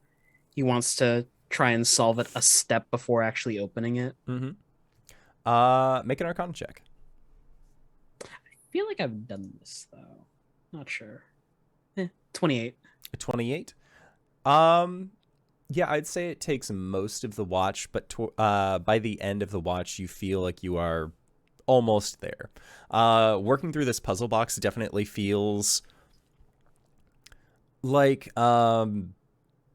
He wants to try and solve it a step before actually opening it. Mm-hmm. Make an Arcana check. I feel like I've done this, though. Not sure. 28. A 28. Yeah, I'd say it takes most of the watch, but by the end of the watch, you feel like you are almost there. Working through this puzzle box definitely feels like when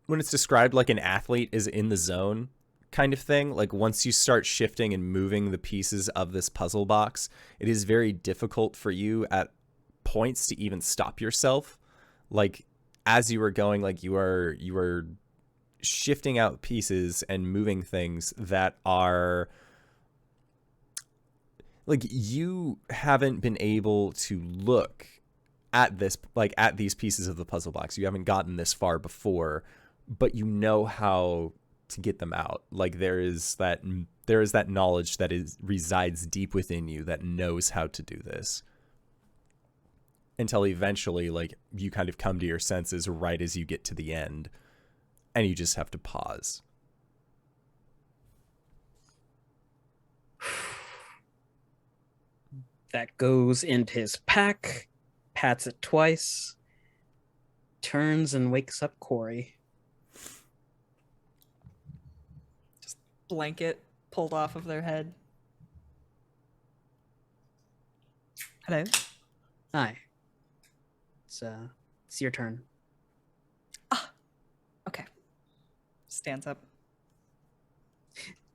it's described like an athlete is in the zone kind of thing. Like once you start shifting and moving the pieces of this puzzle box, it is very difficult for you at points to even stop yourself. Like as you were going, like you are shifting out pieces and moving things that are like you haven't been able to look at this, like at these pieces of the puzzle box. You haven't gotten this far before, but you know how to get them out. Like there is that knowledge that resides deep within you that knows how to do this. Until eventually, like you kind of come to your senses right as you get to the end, and you just have to pause. That goes into his pack, pats it twice, turns and wakes up Cori. Just blanket pulled off of their head. Hello? Hi. It's your turn. Okay. Stands up.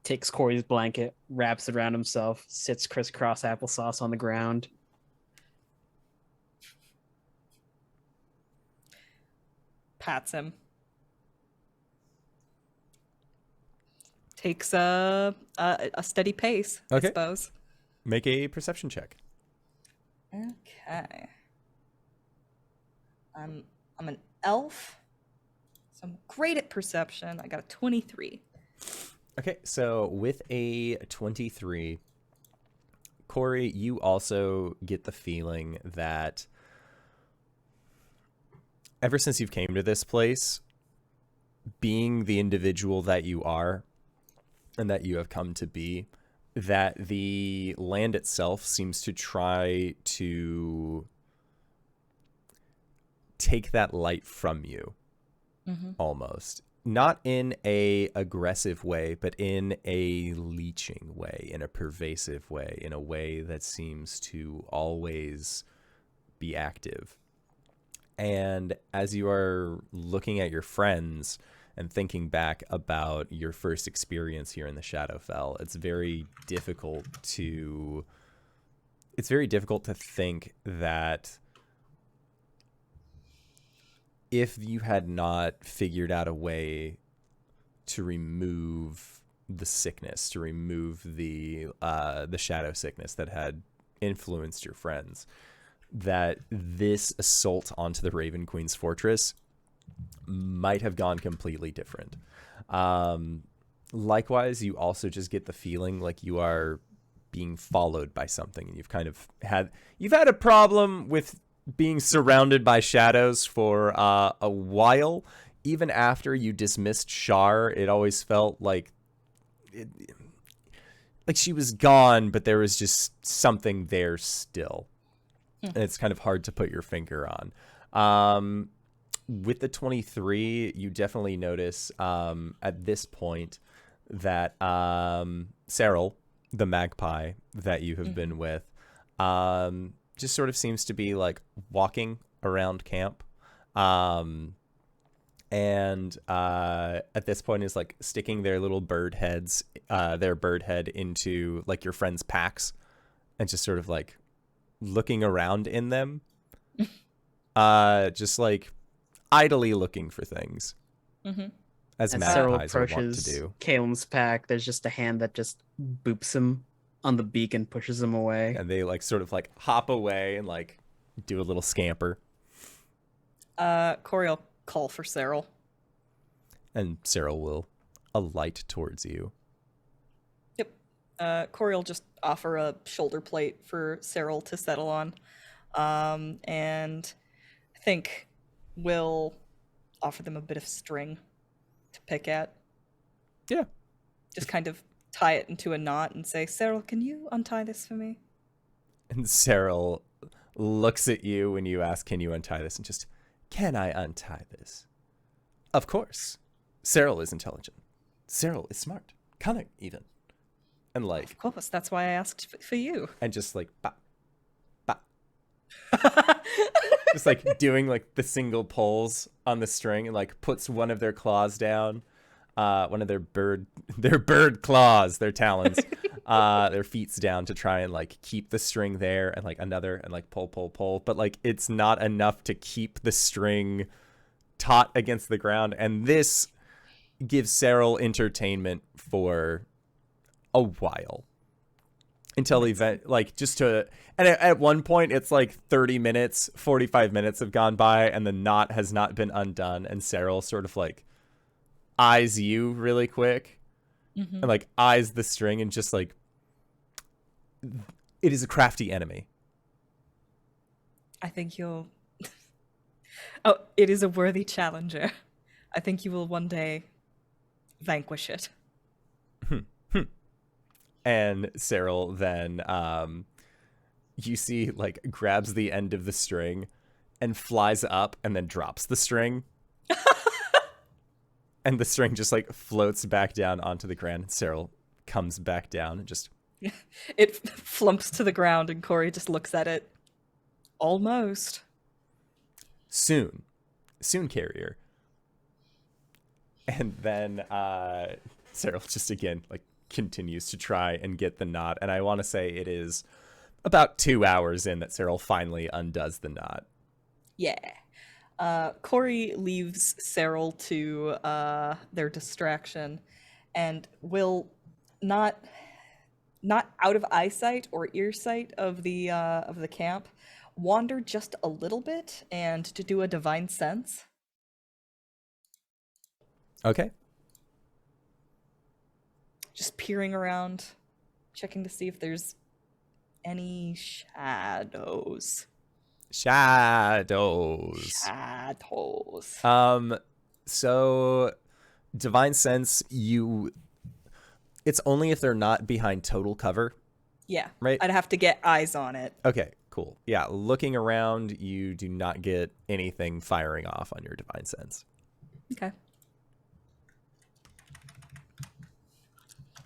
Takes Cori's blanket, wraps it around himself, sits crisscross applesauce on the ground. Pats him. Takes a steady pace, Okay. I suppose. Make a perception check. Okay. I'm an elf, so I'm great at perception. I got a 23. Okay, so with a 23, Cori, you also get the feeling that ever since you've came to this place, being the individual that you are and that you have come to be, that the land itself seems to try to take that light from you, almost. Not in a aggressive way, but in a leeching way, in a pervasive way, in a way that seems to always be active. And as you are looking at your friends and thinking back about your first experience here in the Shadowfell, it's very difficult to think that if you had not figured out a way to remove the sickness, to remove the shadow sickness that had influenced your friends, that this assault onto the Raven Queen's fortress might have gone completely different. Likewise, you also just get the feeling like you are being followed by something, and you've had a problem with being surrounded by shadows for a while. Even after you dismissed Shar, it always felt like she was gone, but there was just something there still. And it's kind of hard to put your finger on. With the 23, you definitely notice at this point that Cyril, the magpie that you have been with, just sort of seems to be like walking around camp. And at this point is like sticking their little bird heads, their bird head into like your friends' packs and just sort of like looking around in them. Just like idly looking for things. As Cyril magpies are wont approaches to do. Caelum's pack, there's just a hand that just boops him on the beak and pushes him away. And they like sort of like hop away and like do a little scamper. Cori will call for Cyril. And Cyril will alight towards you. Yep. Cori will just offer a shoulder plate for Cyril to settle on. And I think we'll offer them a bit of string to pick at. Yeah. Just kind of tie it into a knot and say, Cyril, can you untie this for me? And Cyril looks at you when you ask, can you untie this? And just Can I untie this? Of course. Cyril is intelligent. Cyril is smart. Cunning, even. And like... Of course, that's why I asked for you. And just like... Bop, bop. Just like doing like the single pulls on the string and like puts one of their claws down. One of their bird claws, their talons, their feet's down to try and like keep the string there, and like another, and like pull, but like it's not enough to keep the string taut against the ground. And this gives Cyril entertainment for a while until and at one point it's like 30 minutes, 45 minutes have gone by and the knot has not been undone, and Cyril sort of like eyes you really quick and like eyes the string and just like, it is a crafty enemy. I think you'll... Oh, it is a worthy challenger. I think you will one day vanquish it. And Cyril then, you see, like, grabs the end of the string and flies up and then drops the string. And the string just, like, floats back down onto the ground. And Cyril comes back down and just... It flumps to the ground and Cori just looks at it. Almost. Soon, carrier. And then Cyril just, again, like, continues to try and get the knot. And I want to say it is about 2 hours in that Cyril finally undoes the knot. Yeah. Cori leaves Cyril to their distraction and will not out of eyesight or earsight of the camp, wander just a little bit and to do a divine sense. Okay. Just peering around, checking to see if there's any shadows. Shadows. So divine sense, it's only if they're not behind total cover. Yeah. Right? I'd have to get eyes on it. Okay, cool. Yeah, looking around, you do not get anything firing off on your divine sense. Okay.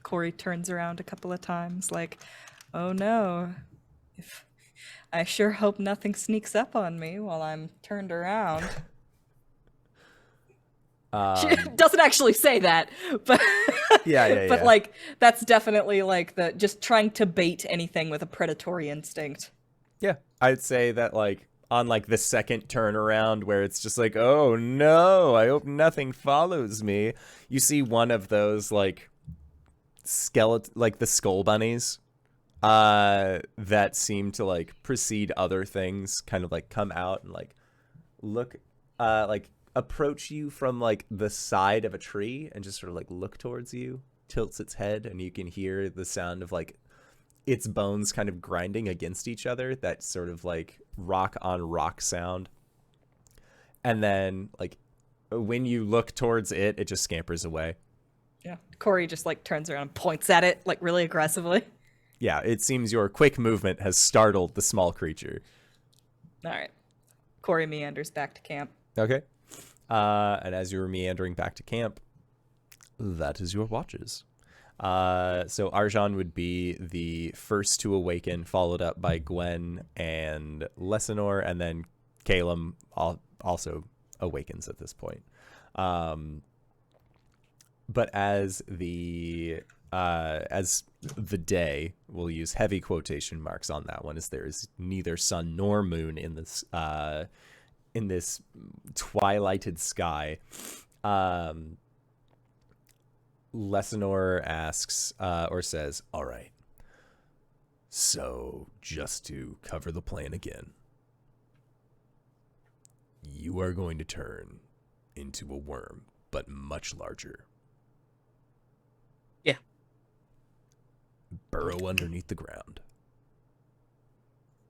Cori turns around a couple of times like, oh no, I sure hope nothing sneaks up on me while I'm turned around. She doesn't actually say that, but but like that's definitely like the just trying to bait anything with a predatory instinct. Yeah, I'd say that like on like the second turnaround where it's just like, oh no, I hope nothing follows me. You see one of those like skeleton, like the skull bunnies that seem to like precede other things, kind of like come out and like look like approach you from like the side of a tree and just sort of like look towards you, tilts its head, and you can hear the sound of like its bones kind of grinding against each other, that sort of like rock on rock sound. And then like when you look towards it, it just scampers away. Yeah. Cori just like turns around and points at it like really aggressively. Yeah, it seems your quick movement has startled the small creature. All right. Cori meanders back to camp. Okay. And as you're meandering back to camp, that is your watches. So Arjhan would be the first to awaken, followed up by Gwen and Lesanor, and then Caelum also awakens at this point. But as the day, we'll use heavy quotation marks on that one, as there is neither sun nor moon in this twilighted sky. Lesanor asks or says, all right, so just to cover the plan again, you are going to turn into a worm, but much larger. Yeah. Burrow underneath the ground.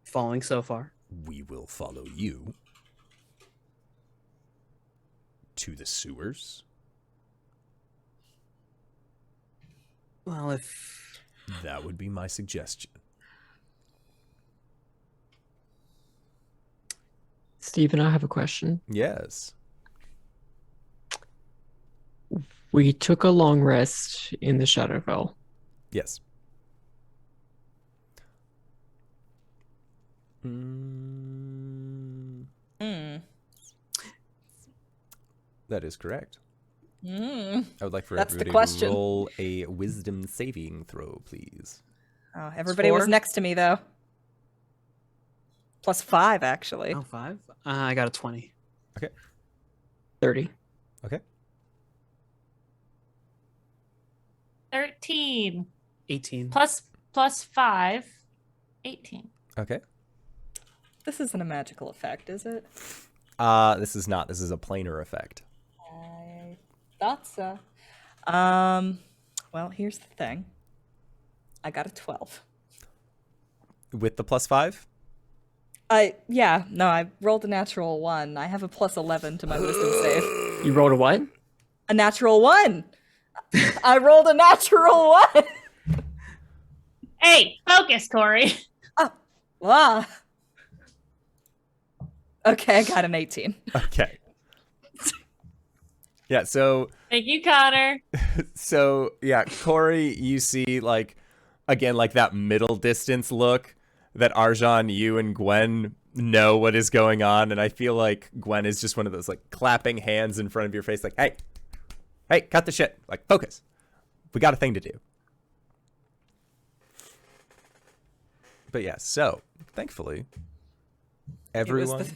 Following so far. We will follow you to the sewers. Well, if... That would be my suggestion. Stephen, I have a question. Yes. We took a long rest in the Shadowfell. Yes. That is correct. I would like for That's the everybody question. to roll a wisdom saving throw, please. Oh, everybody was 4. next to me, though. +5, actually. Oh, 5. I got a 20. Okay. 30. Okay. 13 18. plus 5, 18. Okay. This isn't a magical effect, is it? This is not. This is a planar effect. I thought so. Well, here's the thing. I got a 12. With the +5? I rolled a natural 1. I have a +11 to my wisdom save. You rolled a what? A natural 1. I rolled a natural 1. Hey, focus, Cori. Wow. Okay, I got an 18. Okay. Yeah, so Thank you, Connor. yeah, Cori, you see like again like that middle distance look that Arjhan, you and Gwen know what is going on, and I feel like Gwen is just one of those like clapping hands in front of your face like, "Hey, cut the shit. Like focus. We got a thing to do." But yeah, so thankfully everyone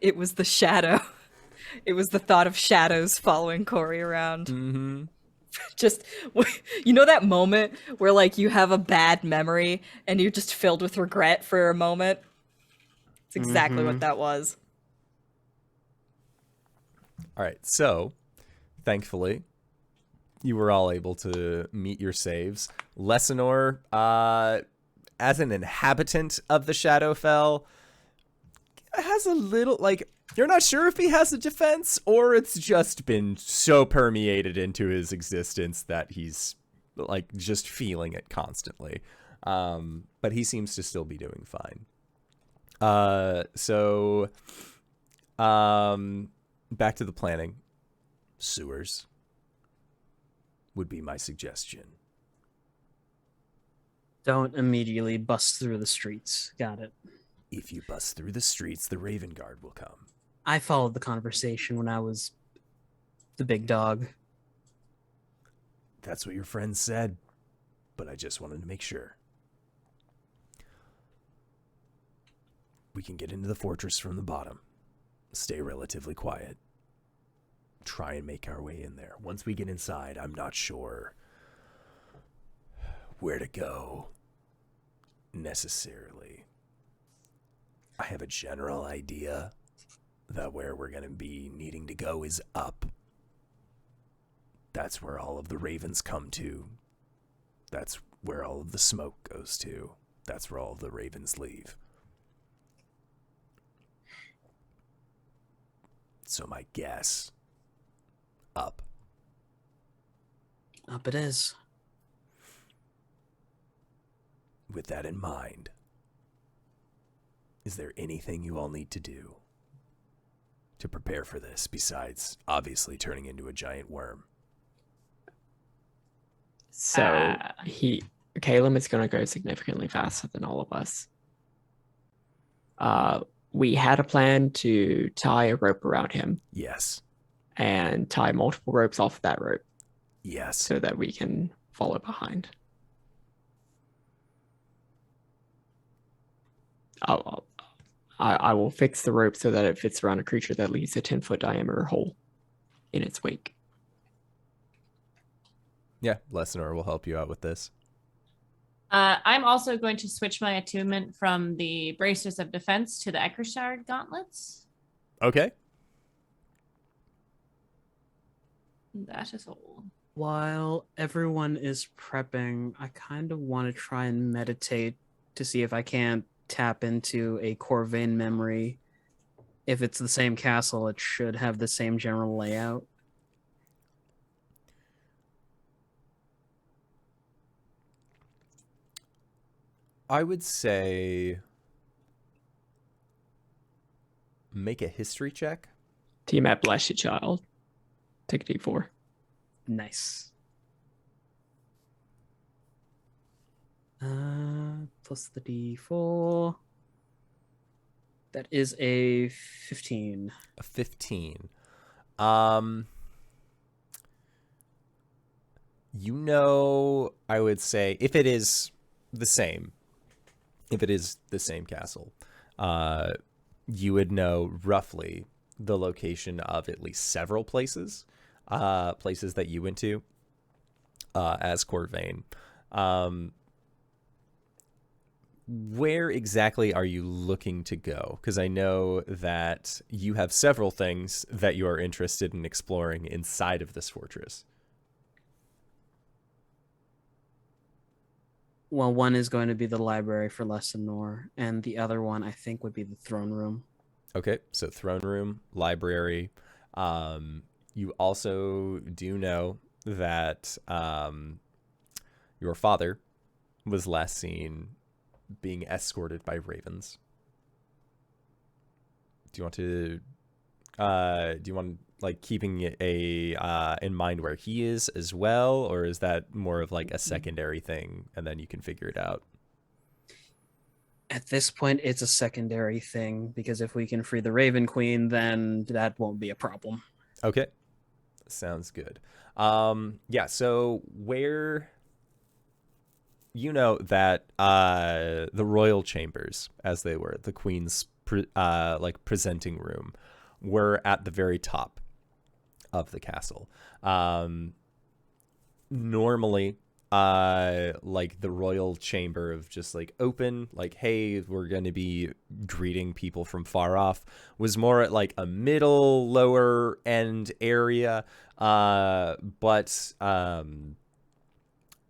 It was the shadow. It was the thought of shadows following Cori around. Mm-hmm. Just, you know that moment where like you have a bad memory and you're just filled with regret for a moment? It's exactly what that was. All right, so thankfully you were all able to meet your saves. Lessinor, as an inhabitant of the Shadowfell, has a little, like, you're not sure if he has a defense or it's just been so permeated into his existence that he's, like, just feeling it constantly. But he seems to still be doing fine. So, back to the planning. Sewers would be my suggestion. Don't immediately bust through the streets. Got it. If you bust through the streets, the Raven Guard will come. I followed the conversation when I was the big dog. That's what your friend said, but I just wanted to make sure. We can get into the fortress from the bottom. Stay relatively quiet. Try and make our way in there. Once we get inside, I'm not sure where to go necessarily. I have a general idea that where we're going to be needing to go is up. That's where all of the ravens come to. That's where all of the smoke goes to. That's where all of the ravens leave. So my guess, up. Up it is. With that in mind, is there anything you all need to do to prepare for this besides obviously turning into a giant worm? So Caelum is going to go significantly faster than all of us. We had a plan to tie a rope around him Yes. and tie multiple ropes off that rope Yes. so that we can follow behind. I will fix the rope so that it fits around a creature that leaves a 10-foot diameter hole in its wake. Yeah, Lessinor will help you out with this. I'm also going to switch my attunement from the Bracers of Defense to the Eckershard Gauntlets. Okay. That is all. While everyone is prepping, I kind of want to try and meditate to see if I can't tap into a Corvain memory. If it's the same castle, it should have the same general layout. I would say make a history check. Tiamat, bless you, child. Take a D4. Nice. Plus the D4. That is a 15. A 15. I would say if it is the same castle, you would know roughly the location of at least several places that you went to as Corvain. Where exactly are you looking to go? Because I know that you have several things that you are interested in exploring inside of this fortress. Well, one is going to be the library for Lessenor, and the other one I think would be the throne room. Okay, so throne room, library. You also do know that your father was last seen being escorted by ravens. Do you want like keeping in mind where he is as well, or is that more of like a secondary thing and then you can figure it out? At this point, it's a secondary thing, because if we can free the Raven Queen, then that won't be a problem. Okay, sounds good. Yeah, so where you know that the royal chambers, as they were, the queen's presenting room, were at the very top of the castle. Normally, like the royal chamber of just like open, like, hey, we're going to be greeting people from far off, was more at like a middle, lower end area. But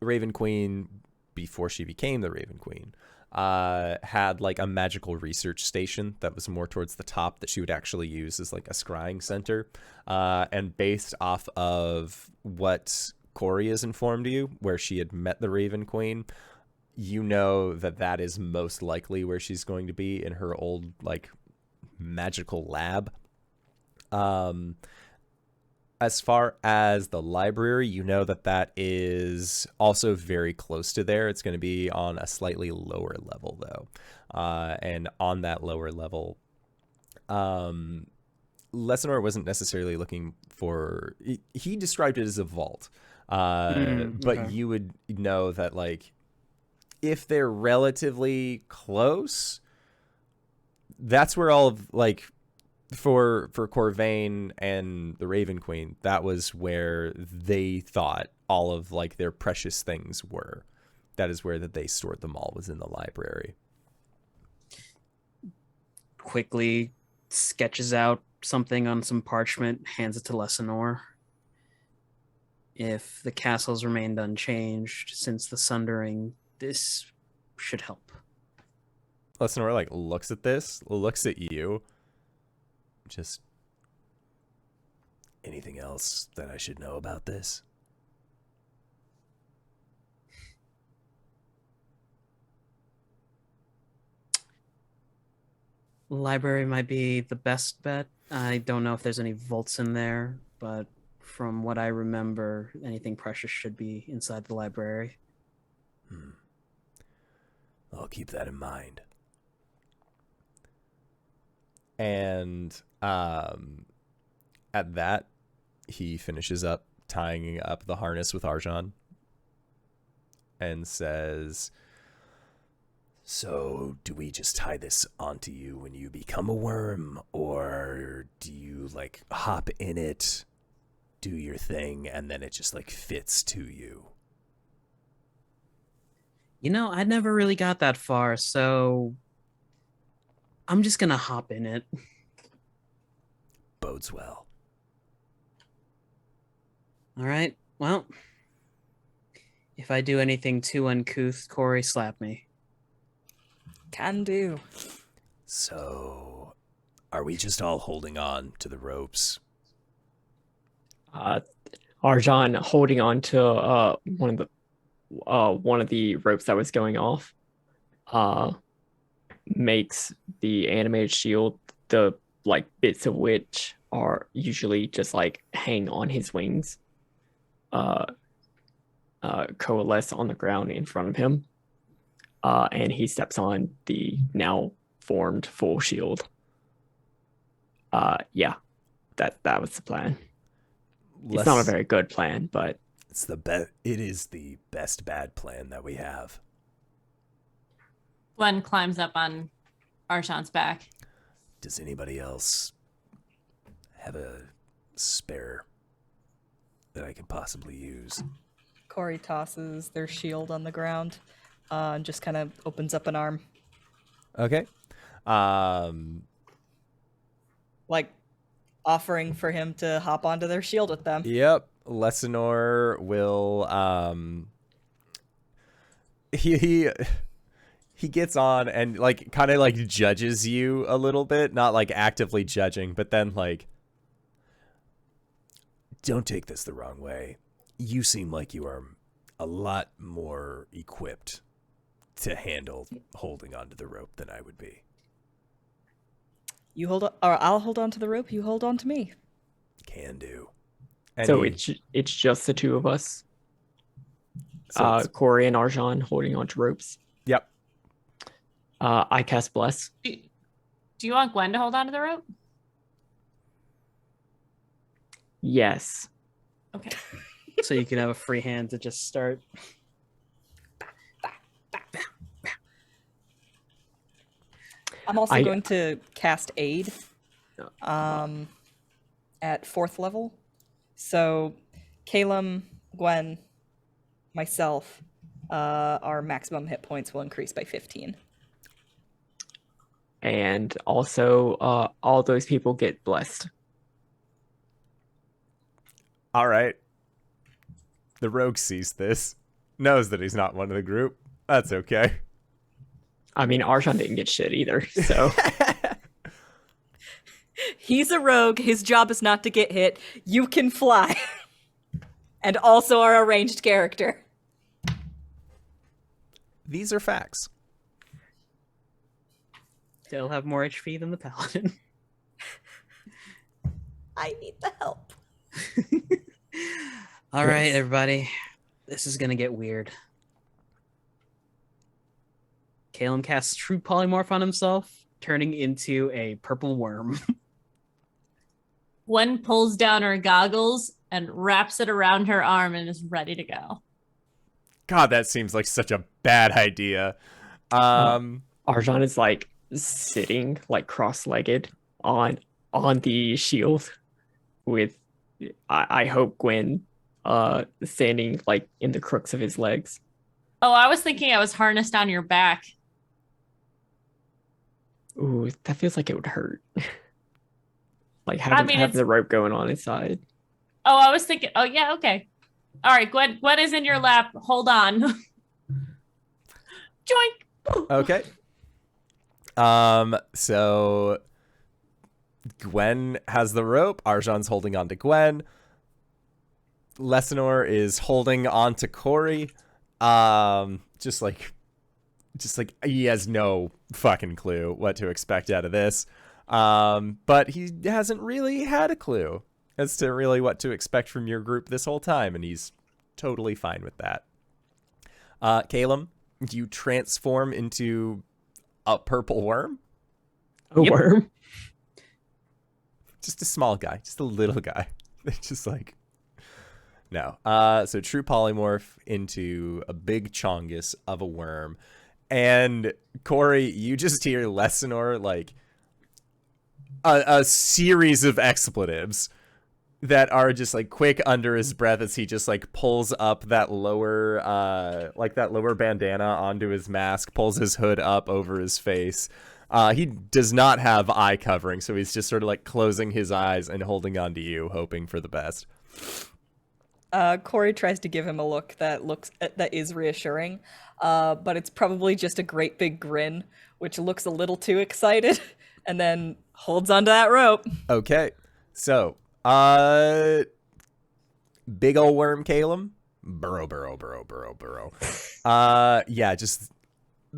Raven Queen, before she became the Raven Queen, had like a magical research station that was more towards the top that she would actually use as like a scrying center. And based off of what Cori has informed you, where she had met the Raven Queen, you know that that is most likely where she's going to be, in her old like magical lab. As far as the library, you know that that is also very close to there. It's going to be on a slightly lower level, though. And on that lower level, Lessenor wasn't necessarily looking for... He described it as a vault. But you would know that, like, if they're relatively close, that's where all of, like... For Corvain and the Raven Queen, that was where they thought all of like their precious things were. That is where that they stored them all, was in the library. Quickly sketches out something on some parchment, hands it to Lessenor. If the castle's remained unchanged since the sundering, this should help. Lessenor like looks at this, looks at you. Just anything else that I should know about this? Library might be the best bet. I don't know if there's any vaults in there, but from what I remember, anything precious should be inside the library. I'll keep that in mind. And at that, he finishes up tying up the harness with Arjhan and says, so do we just tie this onto you when you become a worm, or do you like hop in it, do your thing, and then it just like fits to you? You know, I never really got that far, so I'm just gonna hop in it. Bodes well. All right. Well, if I do anything too uncouth, Cori, slap me. Can do. So, are we just all holding on to the ropes? Arjhan, holding on to one of the ropes that was going off, makes the animated shield, the like bits of which are usually just like hang on his wings, coalesce on the ground in front of him, and he steps on the now formed full shield. Yeah, that was the plan. It's not a very good plan, but it is the best bad plan that we have. Gwen climbs up on Arjhan's back. Does anybody else have a spare that I could possibly use? Cori tosses their shield on the ground and just kind of opens up an arm. Okay. Like offering for him to hop onto their shield with them. Yep. Lessinor will he gets on and like kind of like judges you a little bit, not like actively judging, but then like, don't take this the wrong way. You seem like you are a lot more equipped to handle holding onto the rope than I would be. You hold on, or I'll hold on to the rope. You hold on to me. Can do. And so it's just the two of us. So Cori and Arjhan holding onto ropes. Yep. I cast Bless. Do you want Gwen to hold on to the rope? Yes. Okay. So you can have a free hand to just start. I'm also going to cast Aid at 4th level. So Caelum, Gwen, myself, our maximum hit points will increase by 15. And also, all those people get blessed. all right. The rogue sees this, knows that he's not one of the group. That's okay. I mean, Arjhan didn't get shit either, so... He's a rogue. His job is not to get hit. You can fly. And also are a ranged character. These are facts. They'll have more HP than the paladin. I need the help. All right, everybody. This is going to get weird. Caelum casts True Polymorph on himself, turning into a purple worm. Gwen pulls down her goggles and wraps it around her arm and is ready to go. God, that seems like such a bad idea. Arjhan is like sitting like cross-legged on the shield with I hope Gwen standing like in the crooks of his legs. Oh, I was thinking I was harnessed on your back. Ooh, that feels like it would hurt. Like having the rope going on his side. Oh, I was thinking, oh yeah, okay. All right, Gwen is in your lap. Hold on. Joink. Okay. So Gwen has the rope. Arjhan's holding on to Gwen. Lessinor is holding on to Cori. Just like he has no fucking clue what to expect out of this. But he hasn't really had a clue as to really what to expect from your group this whole time, and he's totally fine with that. Caelum, you transform into a purple worm? A worm? Just a small guy, just a little guy. Just like... No. So true polymorph into a big chongus of a worm. And Cori, you just hear Lessinor like a series of expletives that are just like quick under his breath as he just like pulls up that lower bandana onto his mask, pulls his hood up over his face. He does not have eye covering, so he's just sort of like closing his eyes and holding on to you, hoping for the best. Cori tries to give him a look that is reassuring, but it's probably just a great big grin, which looks a little too excited, and then holds onto that rope. Okay, so big ol' worm Caelum, burrow. Yeah, just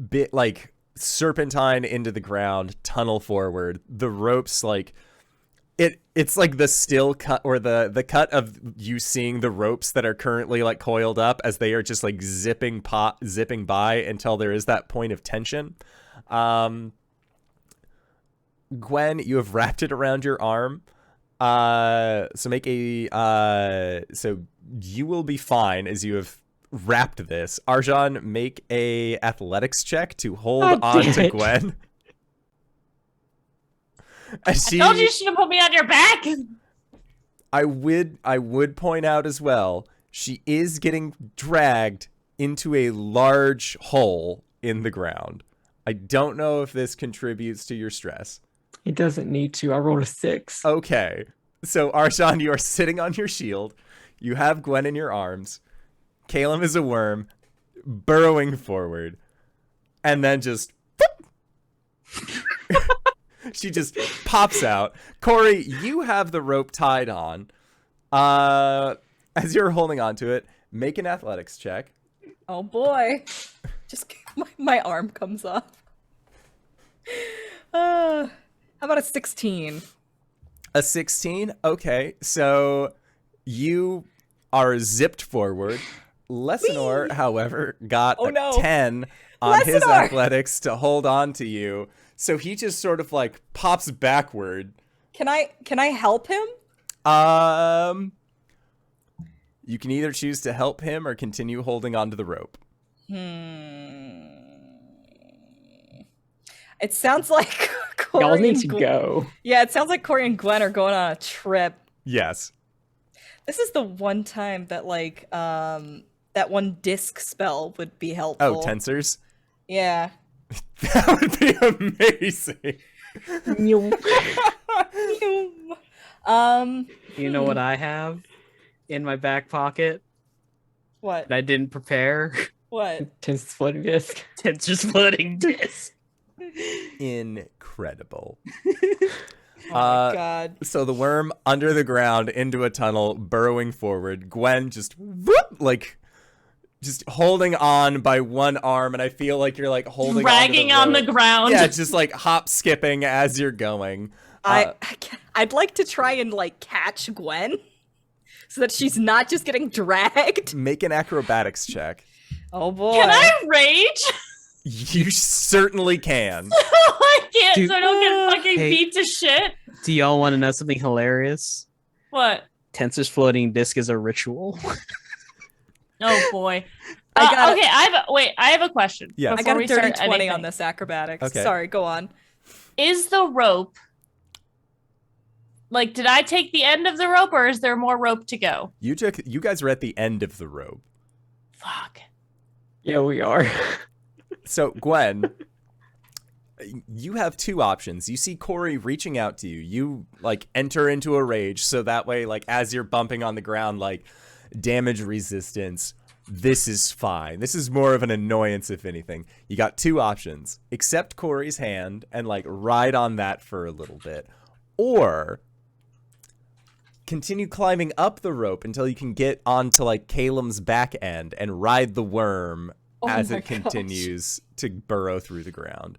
bit like serpentine into the ground, tunnel forward. The ropes like it's like the still cut or the cut of you seeing the ropes that are currently like coiled up as they are just like zipping by until there is that point of tension. Gwen, you have wrapped it around your arm. So make so you will be fine as you have wrapped this. Arjhan, make a athletics check to hold on to Gwen. I told you should have put me on your back. I would point out as well, she is getting dragged into a large hole in the ground. I don't know if this contributes to your stress. It doesn't need to. I rolled a 6. Okay. So, Arjhan, you are sitting on your shield. You have Gwen in your arms. Caelum is a worm, burrowing forward. And then just... she just pops out. Cori, you have the rope tied on. As you're holding on to it, make an athletics check. Oh boy. Just my arm comes off. How about a 16? A 16? Okay, so you are zipped forward. Lessinor, however, got a 10 on his athletics to hold on to you. So he just sort of like pops backward. Can I help him? You can either choose to help him or continue holding onto the rope. It sounds like Cori y'all need to go. Yeah, it sounds like Cori and Gwen are going on a trip. Yes. This is the one time that like that one disc spell would be helpful. Oh, tensors? Yeah. That would be amazing. You know what I have in my back pocket What? that I didn't prepare? What? Tensor splitting disc. Tensor splitting disc. Incredible. Oh my god. So the worm under the ground into a tunnel, burrowing forward. Gwen just whoop, like just holding on by one arm, and I feel like you're like holding dragging on the ground. Yeah, just like hop skipping as you're going. I'd like to try and like catch Gwen so that she's not just getting dragged. Make an acrobatics check. Oh boy. Can I rage? You certainly can. I can't, Dude. so I don't get fucking Hey. beat to shit. Do y'all want to know something hilarious? What? Tensor's floating disc is a ritual. Oh boy. I got okay, I have a question. Yeah. I before got a we dirty start 20 anything. on this acrobatics. Okay. Sorry, go on. Is the rope like, did I take the end of the rope, or is there more rope to go? You guys are at the end of the rope. Fuck. Yeah, we are. So, Gwen, you have two options. You see Cori reaching out to you. You, like, enter into a rage, so that way, like, as you're bumping on the ground, like, damage resistance, this is fine. This is more of an annoyance, if anything. You got two options. Accept Cori's hand and, like, ride on that for a little bit. Or continue climbing up the rope until you can get onto, like, Caelum's back end and ride the worm as my it continues to burrow through the ground.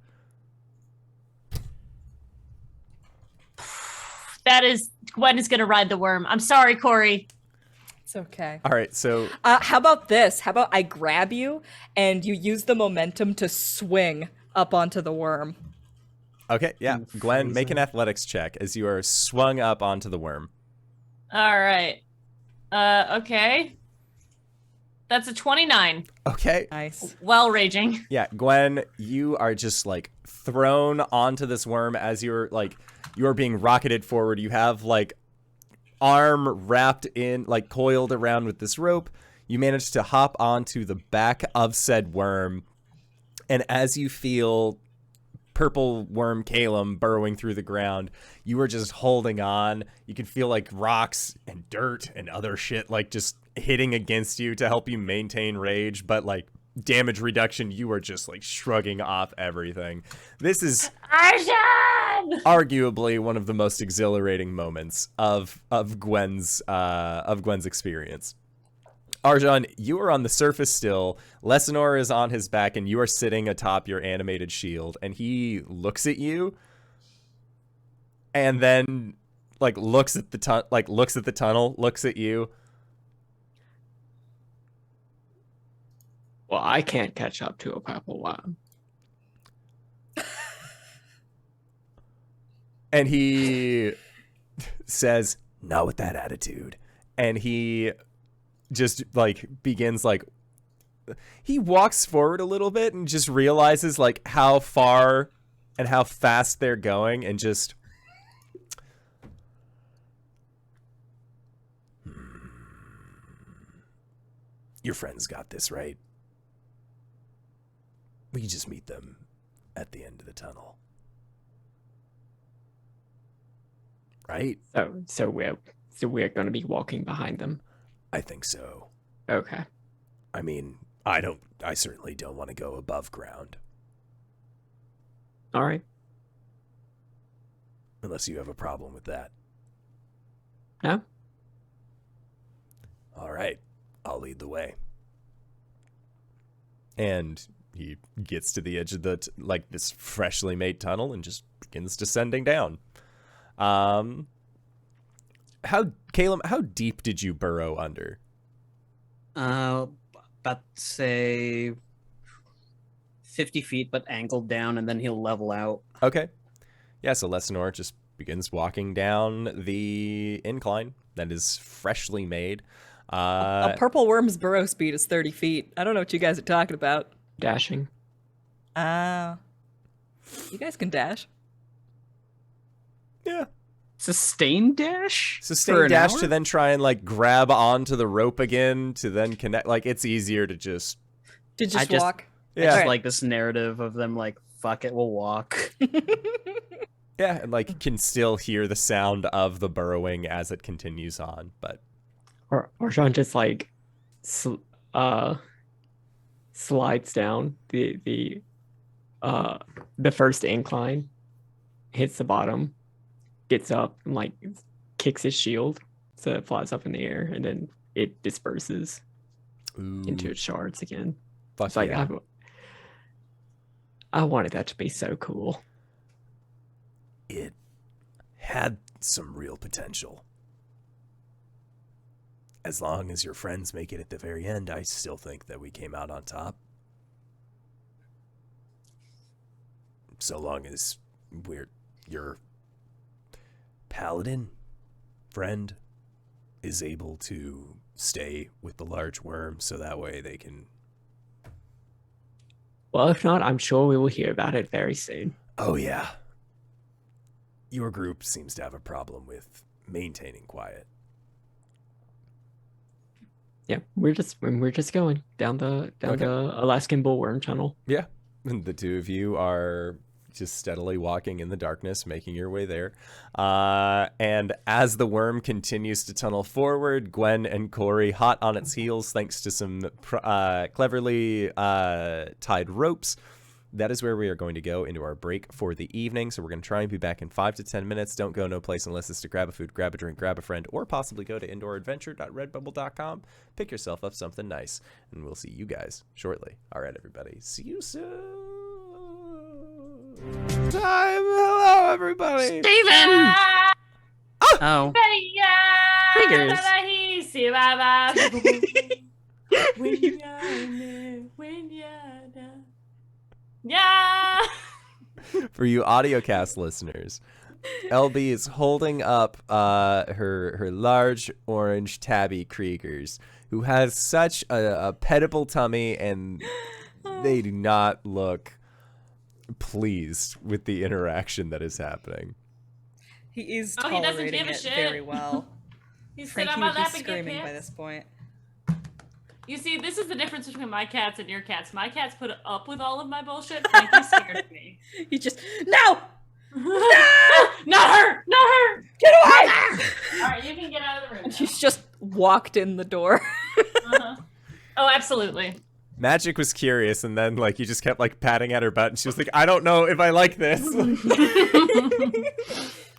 Gwen is gonna ride the worm. I'm sorry, Cori. It's okay. All right, so How about this? How about I grab you and you use the momentum to swing up onto the worm? okay, yeah, Gwen, make an athletics check as you are swung up onto the worm. All right. Okay. That's a 29. Okay, Nice. Well, raging. yeah, Gwen, you are just like thrown onto this worm as you're being rocketed forward. You have like arm wrapped in, like coiled around with this rope. You manage to hop onto the back of said worm, and as you feel purple worm Caelum burrowing through the ground, you are just holding on. You can feel like rocks and dirt and other shit like just hitting against you to help you maintain rage, but like damage reduction, you are just like shrugging off everything. This is Arjhan! arguably one of the most exhilarating moments of Gwen's experience. Arjhan, you are on the surface still. Lesinor is on his back, and you are sitting atop your animated shield. And he looks at you, and then looks at the tunnel, looks at you. Well, I can't catch up to a purple worm. And he says, "Not with that attitude." And he just begins he walks forward a little bit and just realizes how far and how fast they're going, and just your friends got this, right? We can just meet them at the end of the tunnel. Right? So we're going to be walking behind them. I think so. Okay. I mean, I certainly don't want to go above ground. All right. Unless you have a problem with that. No? All right. I'll lead the way. And he gets to the edge of the this freshly made tunnel and just begins descending down. Caelum, how deep did you burrow under? About say 50 feet, but angled down, and then he'll level out. Okay. Yeah, so Lesinor just begins walking down the incline that is freshly made. A purple worm's burrow speed is 30 feet. I don't know what you guys are talking about. Dashing. You guys can dash. Yeah. Sustain dash? Sustain dash to then try and grab onto the rope again to then connect. It's easier to just walk. I just like this narrative of them fuck it, we'll walk. Yeah, and can still hear the sound of the burrowing as it continues on, but Arjhan just slides down the first incline, hits the bottom, gets up and kicks his shield so it flies up in the air, and then it disperses into its shards again. Fuck It's yeah. I wanted that to be so cool. It had some real potential. As long as your friends make it at the very end, I still think that we came out on top. So long as your paladin friend is able to stay with the large worm, so that way they can... Well, if not, I'm sure we will hear about it very soon. Oh yeah. Your group seems to have a problem with maintaining quiet. Yeah, we're just going down the Alaskan bullworm tunnel. Yeah, and the two of you are just steadily walking in the darkness, making your way there. And as the worm continues to tunnel forward, Gwen and Cori, hot on its heels thanks to some cleverly tied ropes, that is where we are going to go into our break for the evening. So we're going to try and be back in 5 to 10 minutes. Don't go no place unless it's to grab a food, grab a drink, grab a friend, or possibly go to indooradventure.redbubble.com. Pick yourself up something nice, and we'll see you guys shortly. All right, everybody. See you soon. Hello, everybody. Steven! Oh. Figures. Yeah. For you audiocast listeners, LB is holding up her large orange tabby Kriegers, who has such a pedible tummy, and they do not look pleased with the interaction that is happening. He is Oh, he doesn't tolerating give a it shit. very well. He's Frankie sitting on my would be lap and get screaming by pissed. this point. You see, this is the difference between my cats and your cats. My cats put up with all of my bullshit. Frankie's scared of me. He just no, Not her! Not her! get away! All right, you can get out of the room. And now. she's just walked in the door. Uh-huh. Oh, absolutely. Magic was curious, and then you just kept patting at her butt, and she was like, I don't know if I like this.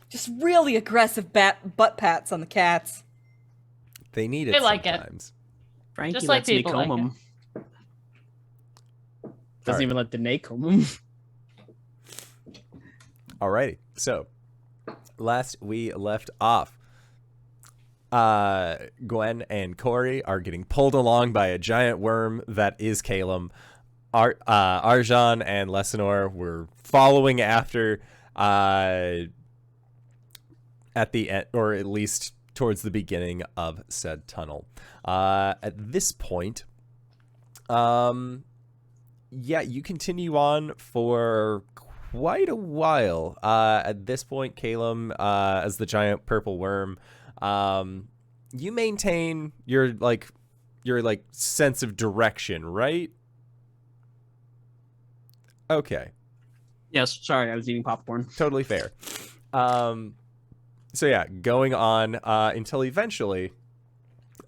Just really aggressive butt pats on the cats. They need it They like it. sometimes. Frankie Just like lets me people comb like him. Doesn't Alright. even let Danae comb him. Alrighty. So, last we left off, Gwen and Cori are getting pulled along by a giant worm that is Caelum. Arjhan and Lesanor were following after at the end, or at least towards the beginning of said tunnel. At this point, yeah, you continue on for quite a while. At this point, Caelum, as the giant purple worm, you maintain your sense of direction, right? Okay. Yes, sorry, I was eating popcorn. Totally fair. So yeah, going on until eventually,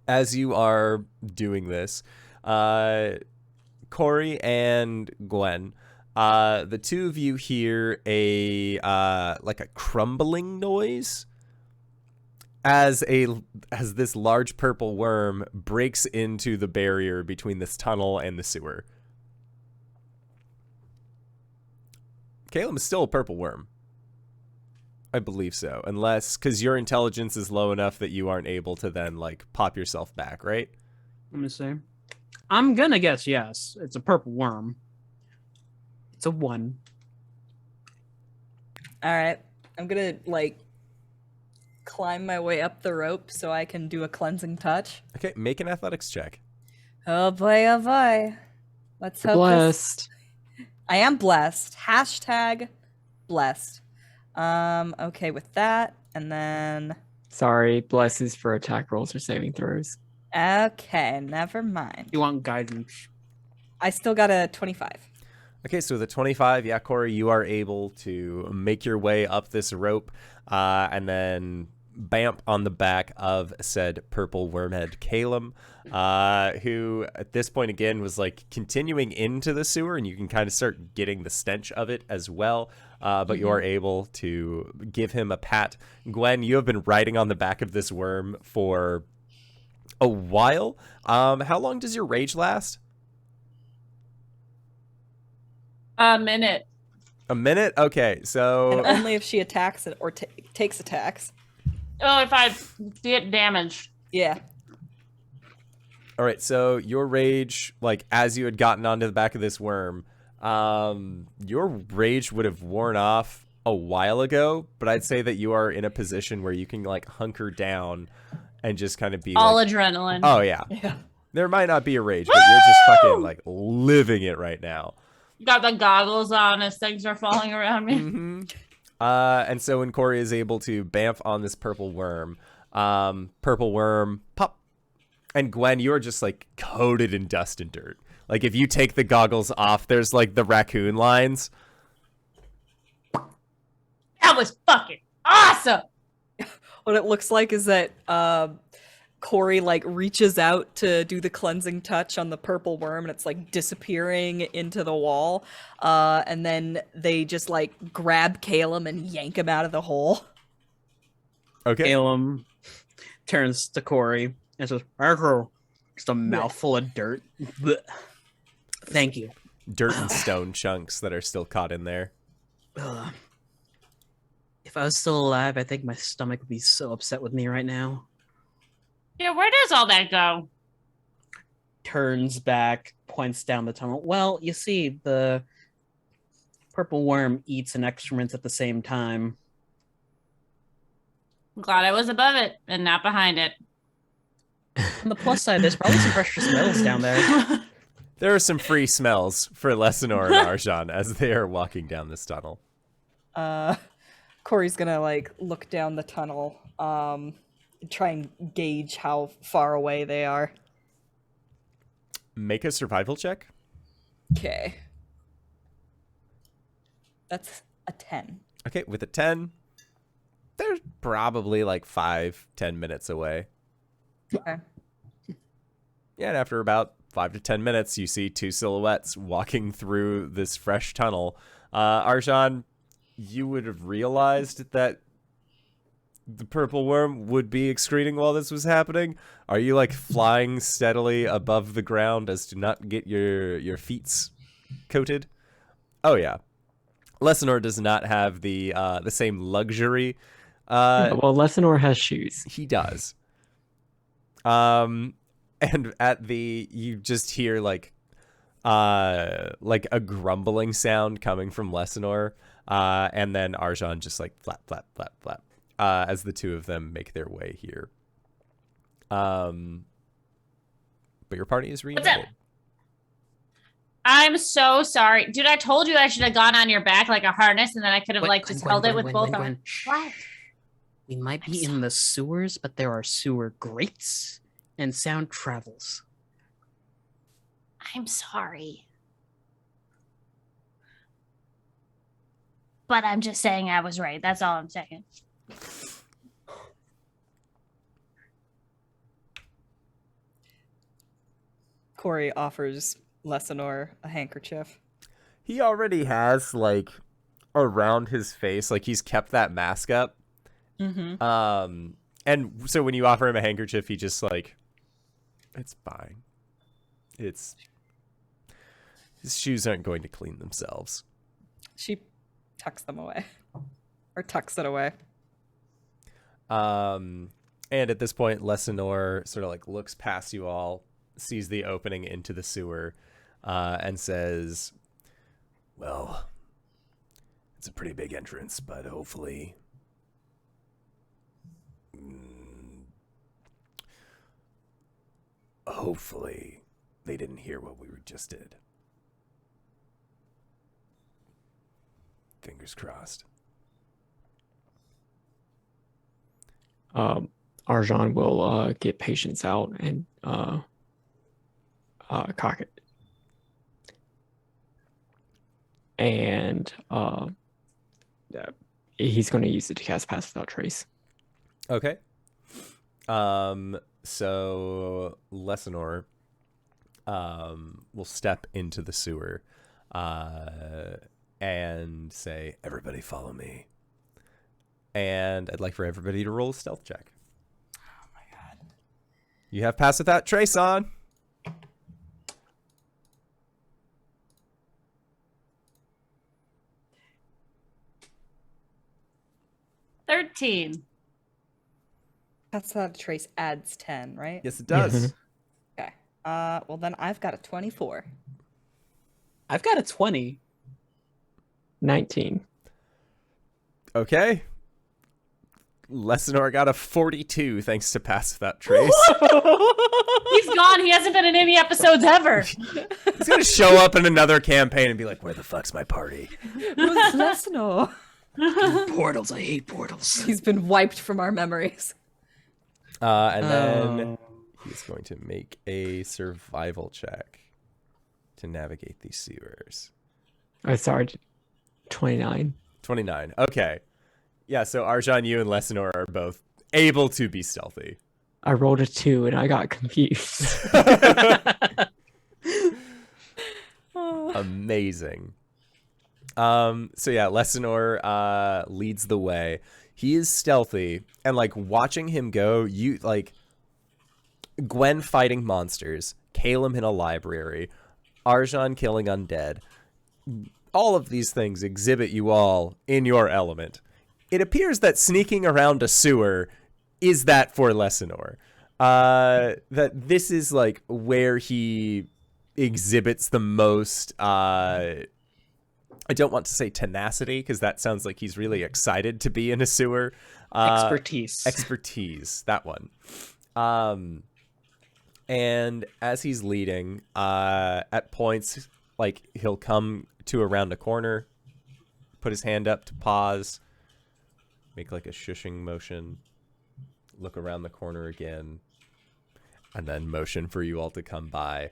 as you are doing this, Cori and Gwen, the two of you hear a crumbling noise as this large purple worm breaks into the barrier between this tunnel and the sewer. Caelum is still a purple worm. I believe so. Unless, because your intelligence is low enough that you aren't able to then, like, pop yourself back, right? Let me see. I'm gonna guess yes. It's a purple worm. It's a 1. All right. I'm gonna climb my way up the rope so I can do a cleansing touch. Okay, make an athletics check. Oh boy, oh boy. Let's hope Blessed. I am blessed. Hashtag blessed. Okay with that. And then Sorry, blesses for attack rolls or saving throws. okay, never mind. You want guidance? I still got a 25. Okay, so the 25, yeah, Cori, you are able to make your way up this rope and then bamp on the back of said purple wormhead Caelum, who at this point again was like continuing into the sewer, and you can kind of start getting the stench of it as well. But you are able to give him a pat. Gwen, you have been riding on the back of this worm for a while. How long does your rage last? A minute. A minute? Okay, so And only if she attacks it or takes attacks. Oh, if I get damaged. Yeah. all right, so your rage, like as you had gotten onto the back of this worm, your rage would have worn off a while ago, but I'd say that you are in a position where you can like hunker down and just kind of be All like, adrenaline. oh yeah. Yeah. There might not be a rage, but you're just fucking like living it right now. Got the goggles on as things are falling around me. Mm-hmm. And so when Cori is able to bamf on this purple worm, pop. And Gwen, you're just like coated in dust and dirt. Like if you take the goggles off, there's like the raccoon lines. That was fucking awesome. What it looks like is that Cori like reaches out to do the cleansing touch on the purple worm, and it's like disappearing into the wall. And then they just like grab Caelum and yank him out of the hole. Okay. Caelum turns to Cori and says, "Arr, just a mouthful of dirt." Blech. Thank you. Dirt and stone chunks that are still caught in there. Ugh. If I was still alive, I think my stomach would be so upset with me right now. Yeah, where does all that go? Turns back, points down the tunnel. Well, you see, the purple worm eats and excrements at the same time. I'm glad I was above it and not behind it. On the plus side, there's probably some precious metals down there. There are some free smells for Lesanor and Arjhan as they are walking down this tunnel. Cori's gonna like look down the tunnel, try and gauge how far away they are. Make a survival check. Okay. That's a 10. Okay, with a 10, they're probably like 5-10 minutes away. Okay. Yeah, and after about 5 to 10 minutes, you see two silhouettes walking through this fresh tunnel. Arjhan, you would have realized that the purple worm would be excreting while this was happening? Are you like flying steadily above the ground as to not get your feet coated? Oh yeah. Lessinor does not have the same luxury. Well, Lessinor has shoes. He does. And you just hear like a grumbling sound coming from Lessinor, and then Arjhan just like flap, flap, flap, flap, as the two of them make their way here. But your party is reunited. I'm so sorry. Dude, I told you I should have gone on your back like a harness, and then I could have just held it with both arms. What? We might be in the sewers, but there are sewer grates and sound travels. I'm sorry. But I'm just saying I was right. That's all I'm saying. Cori offers Lessinor a handkerchief. He already has like around his face, like he's kept that mask up. Mm-hmm. And so when you offer him a handkerchief, he just like, it's fine. His shoes aren't going to clean themselves. She tucks them away, or tucks it away. And at this point, Lessinor sort of like looks past you all, sees the opening into the sewer, and says, well, it's a pretty big entrance, but hopefully they didn't hear what we just did. Fingers crossed. Arjhan will get Patience out and cock it. And he's going to use it to cast Pass Without Trace. Okay. So Lessinor will step into the sewer and say, everybody follow me. And I'd like for everybody to roll a stealth check. Oh my god. You have Pass Without Trace on. $13. Pass Without Trace adds 10, right? Yes, it does. Okay. Well then I've got a 24. I've got a 20. 19. Okay. Lessinor got a 42 thanks to Pass Without Trace. He's gone. He hasn't been in any episodes ever. He's going to show up in another campaign and be like, where the fuck's my party? Who's Lessinor? Portals. I hate portals. He's been wiped from our memories. And then he's going to make a survival check to navigate these sewers. Oh, sorry. 29. 29. Okay. Yeah, so Arjhan, you and Lessinor are both able to be stealthy. I rolled a 2 and I got confused. Amazing. So yeah, Lessinor leads the way. He is stealthy, and like watching him go, you like Gwen fighting monsters, Caelum in a library, Arjhan killing undead. All of these things exhibit you all in your element. It appears that sneaking around a sewer is that for Lessinor. That this is like where he exhibits the most I don't want to say tenacity, because that sounds like he's really excited to be in a sewer. Expertise. Expertise, that one. And as he's leading, at points, like he'll come to around a corner, put his hand up to pause, make like a shushing motion, look around the corner again, and then motion for you all to come by.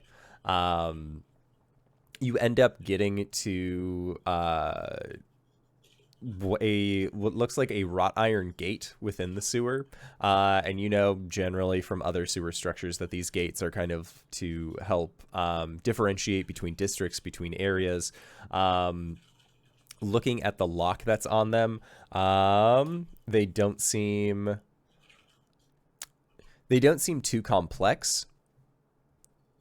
You end up getting to what looks like a wrought iron gate within the sewer. And you know generally from other sewer structures that these gates are kind of to help differentiate between districts, between areas. looking at the lock that's on them, they don't seem too complex.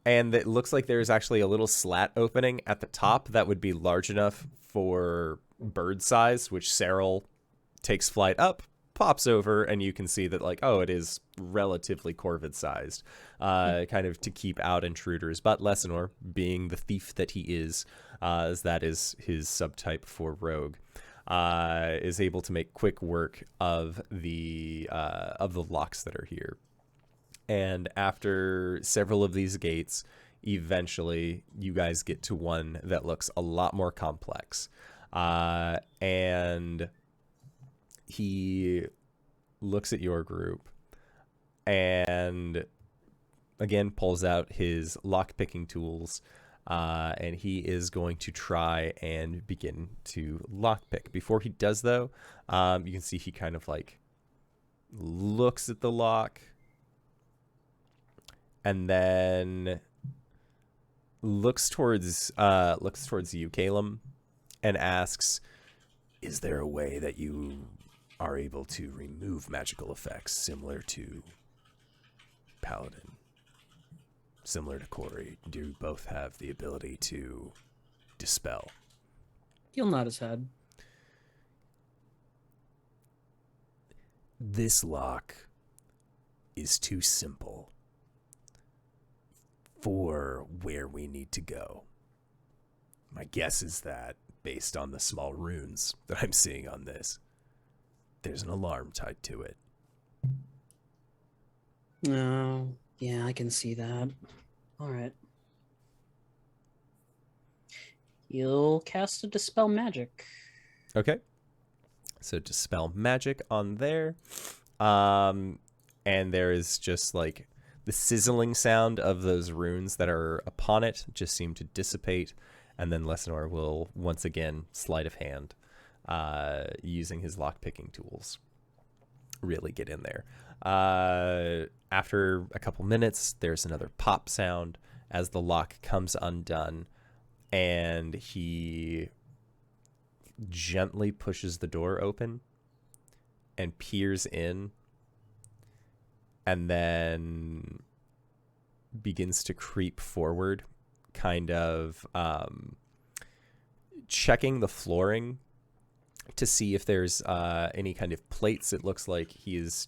And it looks like there's actually a little slat opening at the top that would be large enough for bird size, which Cyril takes flight up, pops over, and you can see that, like, oh, it is relatively corvid sized, kind of to keep out intruders. But Lesanor, being the thief that he is, as that is his subtype for rogue, is able to make quick work of the locks that are here. And after several of these gates, eventually you guys get to one that looks a lot more complex. And he looks at your group and again pulls out his lock-picking tools, and he is going to try and begin to lockpick. Before he does, though, you can see he kind of like looks at the lock and then looks towards you, Caelum, and asks, "Is there a way that you are able to remove magical effects similar to Paladin? Similar to Cori? Do you both have the ability to dispel?" He'll nod his head. This lock is too simple for where we need to go. My guess is that, based on the small runes that I'm seeing on this, there's an alarm tied to it. No, yeah, I can see that. All right. You'll cast a Dispel Magic. Okay. So Dispel Magic on there. And there is just like the sizzling sound of those runes that are upon it just seem to dissipate. And then Lesanor will once again sleight of hand, using his lock-picking tools, really get in there. After a couple minutes, there's another pop sound as the lock comes undone, and he gently pushes the door open and peers in, and then begins to creep forward, kind of checking the flooring to see if there's any kind of plates. It looks like he is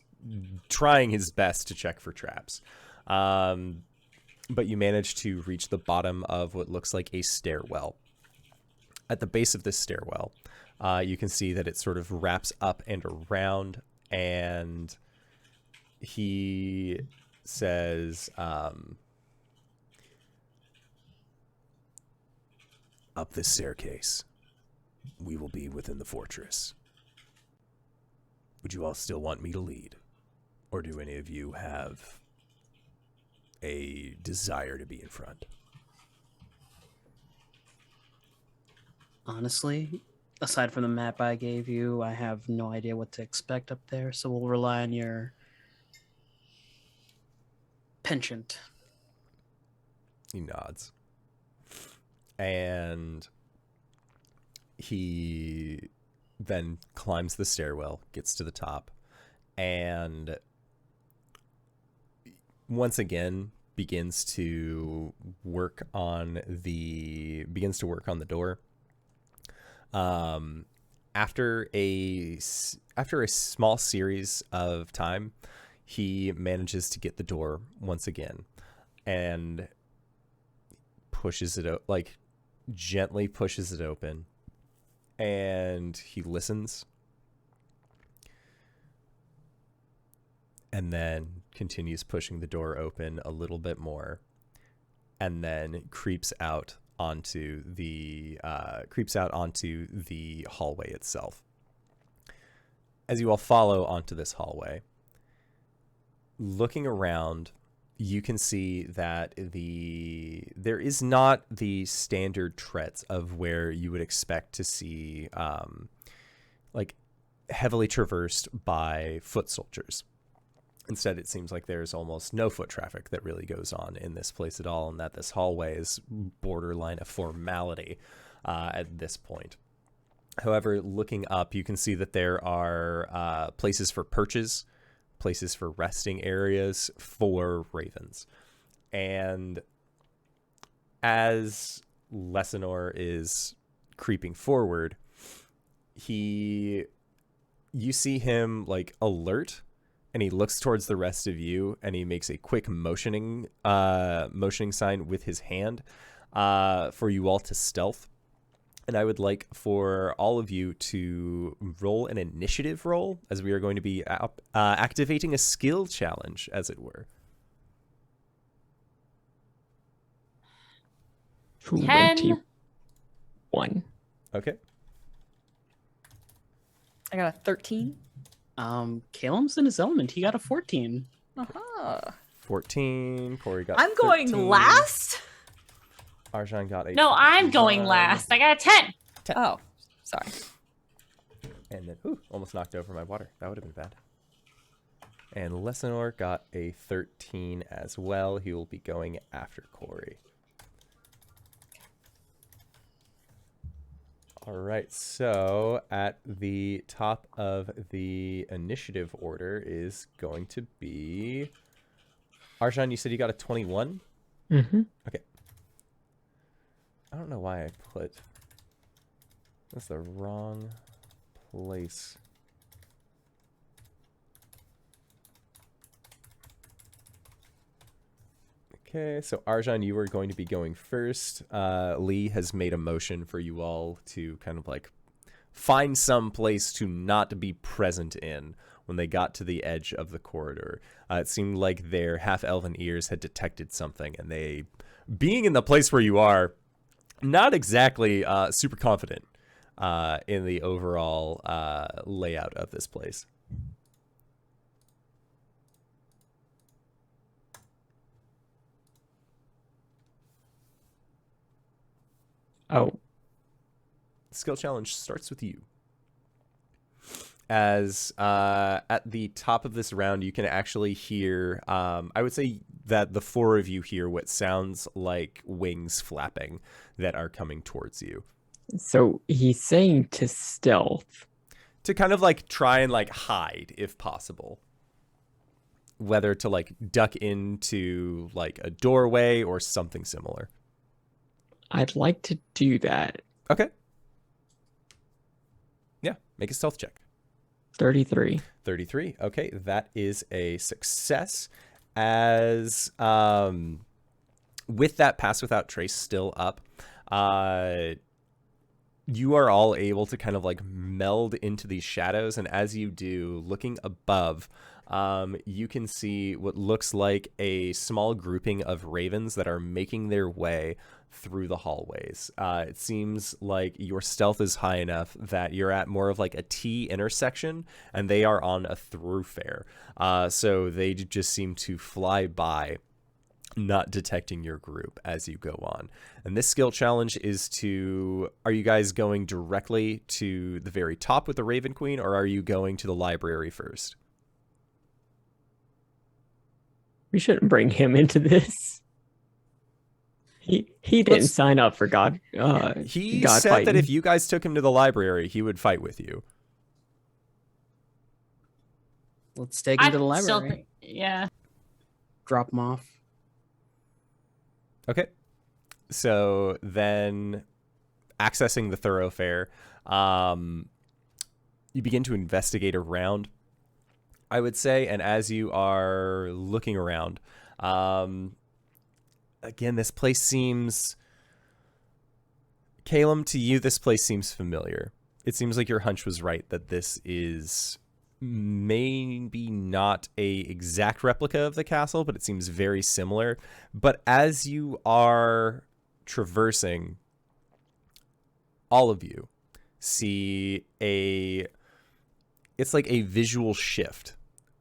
trying his best to check for traps. But you manage to reach the bottom of what looks like a stairwell. At the base of this stairwell, you can see that it sort of wraps up and around, and he says, "Up this staircase, we will be within the fortress. Would you all still want me to lead? Or do any of you have a desire to be in front?" Honestly, aside from the map I gave you, I have no idea what to expect up there, so we'll rely on your penchant. He nods. And he then climbs the stairwell, gets to the top, and once again begins to work on the door. After a small series of time, he manages to get the door once again and pushes it gently pushes it open, and he listens and then continues pushing the door open a little bit more, and then creeps out onto the hallway itself. As you all follow onto this hallway, looking around, you can see that there is not the standard treads of where you would expect to see like heavily traversed by foot soldiers. Instead, it seems like there's almost no foot traffic that really goes on in this place at all, and that this hallway is borderline a formality at this point. However, looking up, you can see that there are places for perches, places for resting areas for ravens. And as Lesanor is creeping forward, you see him like alert, and he looks towards the rest of you, and he makes a quick motioning sign with his hand for you all to stealth. And I would like for all of you to roll an initiative roll, as we are going to be activating a skill challenge, as it were. 10. 21. Okay. I got a 13. Caelum's in his element. He got a 14. Uh-huh. 14. Corey got I'm going 13. last? Arjhan got a No, I'm 21. going last. I got a 10. Oh, sorry. And then, almost knocked over my water. That would have been bad. And Lesanor got a 13 as well. He will be going after Cori. All right, so at the top of the initiative order is going to be... Arjhan, you said you got a 21? Mm-hmm. Okay. I don't know why I put... That's the wrong place. Okay, so Arjhan, you are going to be going first. Lee has made a motion for you all to kind of like find some place to not be present in when they got to the edge of the corridor. It seemed like their half-elven ears had detected something, and they, being in the place where you are, not exactly super confident in the overall layout of this place. Oh, Skill challenge starts with you. As at the top of this round, you can actually hear, I would say that the four of you hear what sounds like wings flapping that are coming towards you. so he's saying to stealth. To kind of like try and like hide if possible. Whether to like duck into like a doorway or something similar. I'd like to do that. Okay. Yeah, make a stealth check. 33. 33. Okay, that is a success. As with that pass without trace still up, you are all able to kind of like meld into these shadows, and as you do, looking above, you can see what looks like a small grouping of ravens that are making their way through the hallways. It seems like your stealth is high enough that you're at more of like a T intersection, and they are on a thoroughfare. So they just seem to fly by, not detecting your group as you go on. And this skill challenge is to, are you guys going directly to the very top with the Raven Queen, or are you going to the library first? We shouldn't bring him into this. He didn't sign up for God. He God said fighting. that if you guys took him to the library, he would fight with you. Let's take him to the I still library. yeah. Drop him off. Okay. So then, accessing the thoroughfare, you begin to investigate around, I would say, and as you are looking around, again, this place seems... Caelum, to you, this place seems familiar. It seems like your hunch was right, that this is maybe not a exact replica of the castle, but it seems very similar. But as you are traversing, all of you see it's like a visual shift.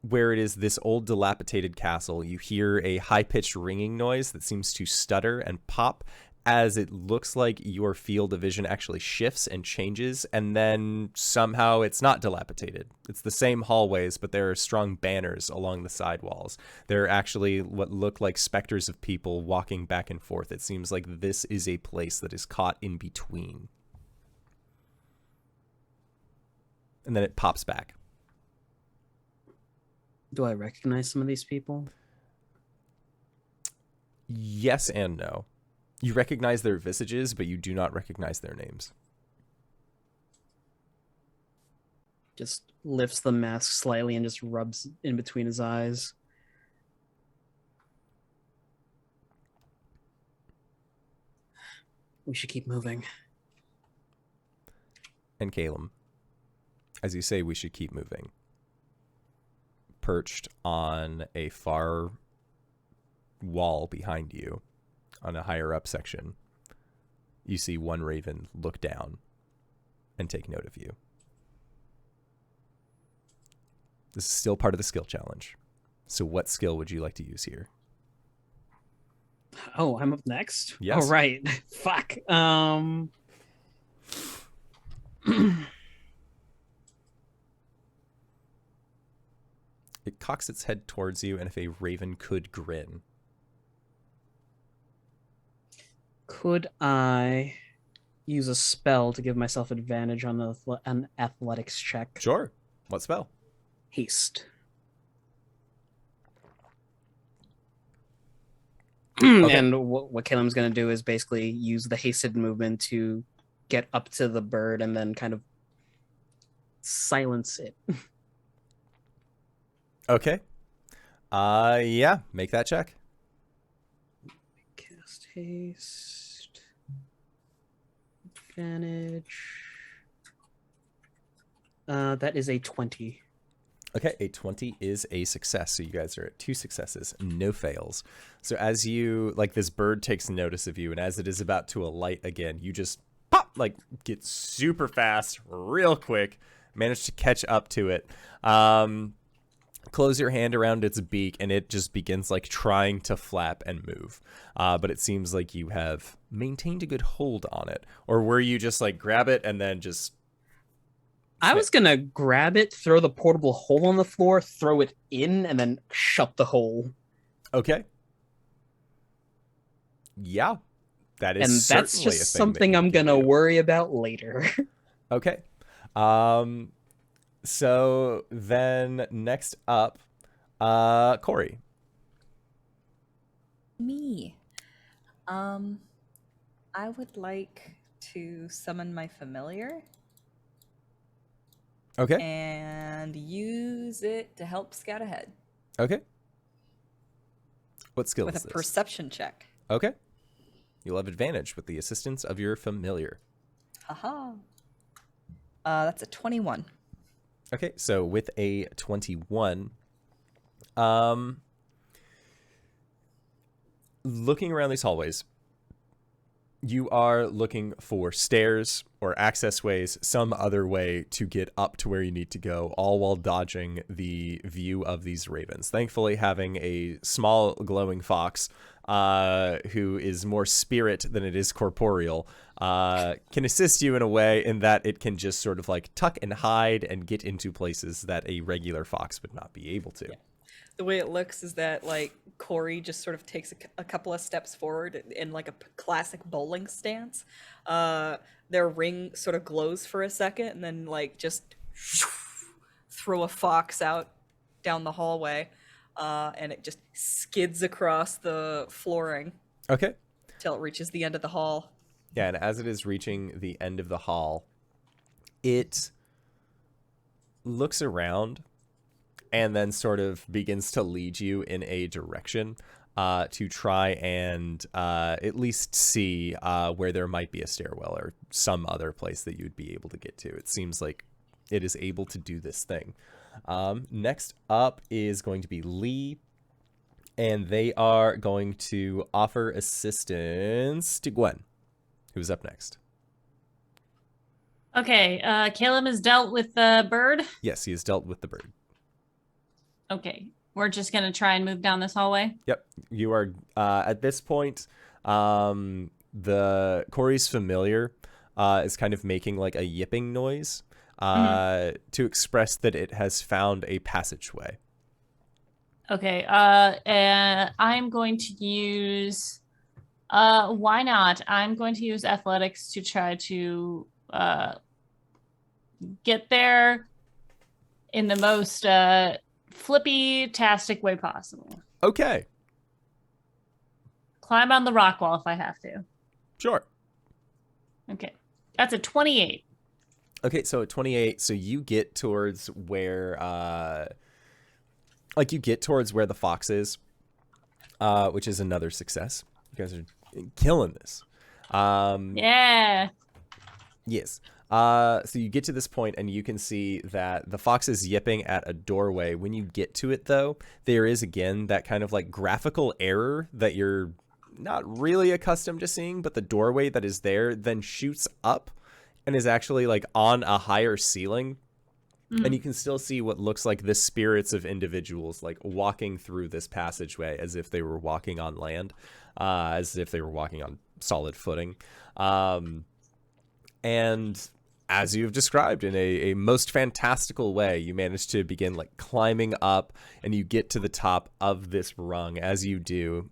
Where it is this old dilapidated castle, you hear a high-pitched ringing noise that seems to stutter and pop as it looks like your field of vision actually shifts and changes, and then somehow it's not dilapidated. It's the same hallways, but there are strong banners along the side walls. There are actually what look like specters of people walking back and forth. It seems like this is a place that is caught in between. and then it pops back. Do I recognize some of these people? Yes and no. You recognize their visages, but you do not recognize their names. Just lifts the mask slightly and just rubs in between his eyes. We should keep moving. And Caelum, as you say, we should keep moving. Perched on a far wall behind you, on a higher up section, you see one raven look down and take note of you. This is still part of the skill challenge. So what skill would you like to use here? Oh, I'm up next? Yes. Oh, right. Fuck. It cocks its head towards you, and if a raven could grin. Could I use a spell to give myself advantage on an athletics check? Sure. What spell? Haste. Okay. And what Caelum's going to do is basically use the hasted movement to get up to the bird and then kind of silence it. Okay. Yeah, make that check. Cast haste. Advantage. That is a 20. Okay, a 20 is a success. So you guys are at 2 successes, no fails. So as you, like, this bird takes notice of you, and as it is about to alight again, you just pop, like, get super fast, real quick, manage to catch up to it. Close your hand around its beak, and it just begins, like, trying to flap and move. But it seems like you have maintained a good hold on it. Or were you just, like, grab it and then just... I was going to grab it, throw the portable hole on the floor, throw it in, and then shut the hole. Okay. Yeah. That is and that's certainly just a thing something that you I'm can going to do. worry about later. Okay. So then next up, Cori. Me. I would like to summon my familiar Okay. and use it to help scout ahead Okay. What skill with is a this? perception check. Okay. You'll have advantage with the assistance of your familiar. Haha. That's a 21. Okay, so with a 21, looking around these hallways, you are looking for stairs or access ways, some other way to get up to where you need to go, all while dodging the view of these ravens. Thankfully, having a small glowing fox who is more spirit than it is corporeal can assist you in a way in that it can just sort of like tuck and hide and get into places that a regular fox would not be able to. Yeah. The way it looks is that, like, Cori just sort of takes a couple of steps forward in like a classic bowling stance. Their ring sort of glows for a second and then, like, just throw a fox out down the hallway, and it just skids across the flooring Okay. till it reaches the end of the hall. Yeah, and as it is reaching the end of the hall, it looks around and then sort of begins to lead you in a direction to try and at least see where there might be a stairwell or some other place that you'd be able to get to. It seems like it is able to do this thing. Next up is going to be Lee, and they are going to offer assistance to Gwen, who's up next. Okay, Caelum has dealt with the bird. Yes, he has dealt with the bird. Okay, we're just gonna try and move down this hallway. Yep, you are at this point. The Cori's familiar is kind of making like a yipping noise to express that it has found a passageway. Okay, and I'm going to use. Why not? I'm going to use athletics to try to get there. in the most flippy-tastic way possible. Okay. Climb on the rock wall if I have to. Sure. Okay. That's a 28. Okay, so at 28, so you get towards where you get towards where the fox is, which is another success. You guys are killing this. Yeah. Yes. So you get to this point and you can see that the fox is yipping at a doorway. When you get to it, though, there is, again, that kind of like graphical error that you're not really accustomed to seeing, but the doorway that is there then shoots up and is actually like on a higher ceiling. And you can still see what looks like the spirits of individuals like walking through this passageway as if they were walking on land, as if they were walking on solid footing. And as you've described in a most fantastical way, you manage to begin like climbing up and you get to the top of this rung. As you do,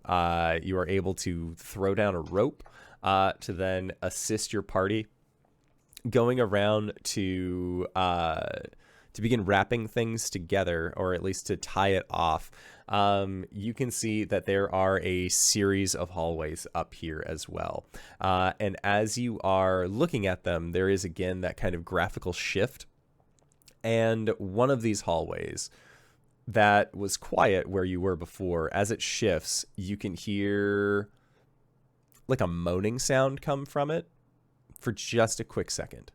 you are able to throw down a rope to then assist your party going around to begin wrapping things together, or at least to tie it off. You can see that there are a series of hallways up here as well. And as you are looking at them, there is again that kind of graphical shift. And one of these hallways that was quiet where you were before, as it shifts, you can hear like a moaning sound come from it for just a quick second.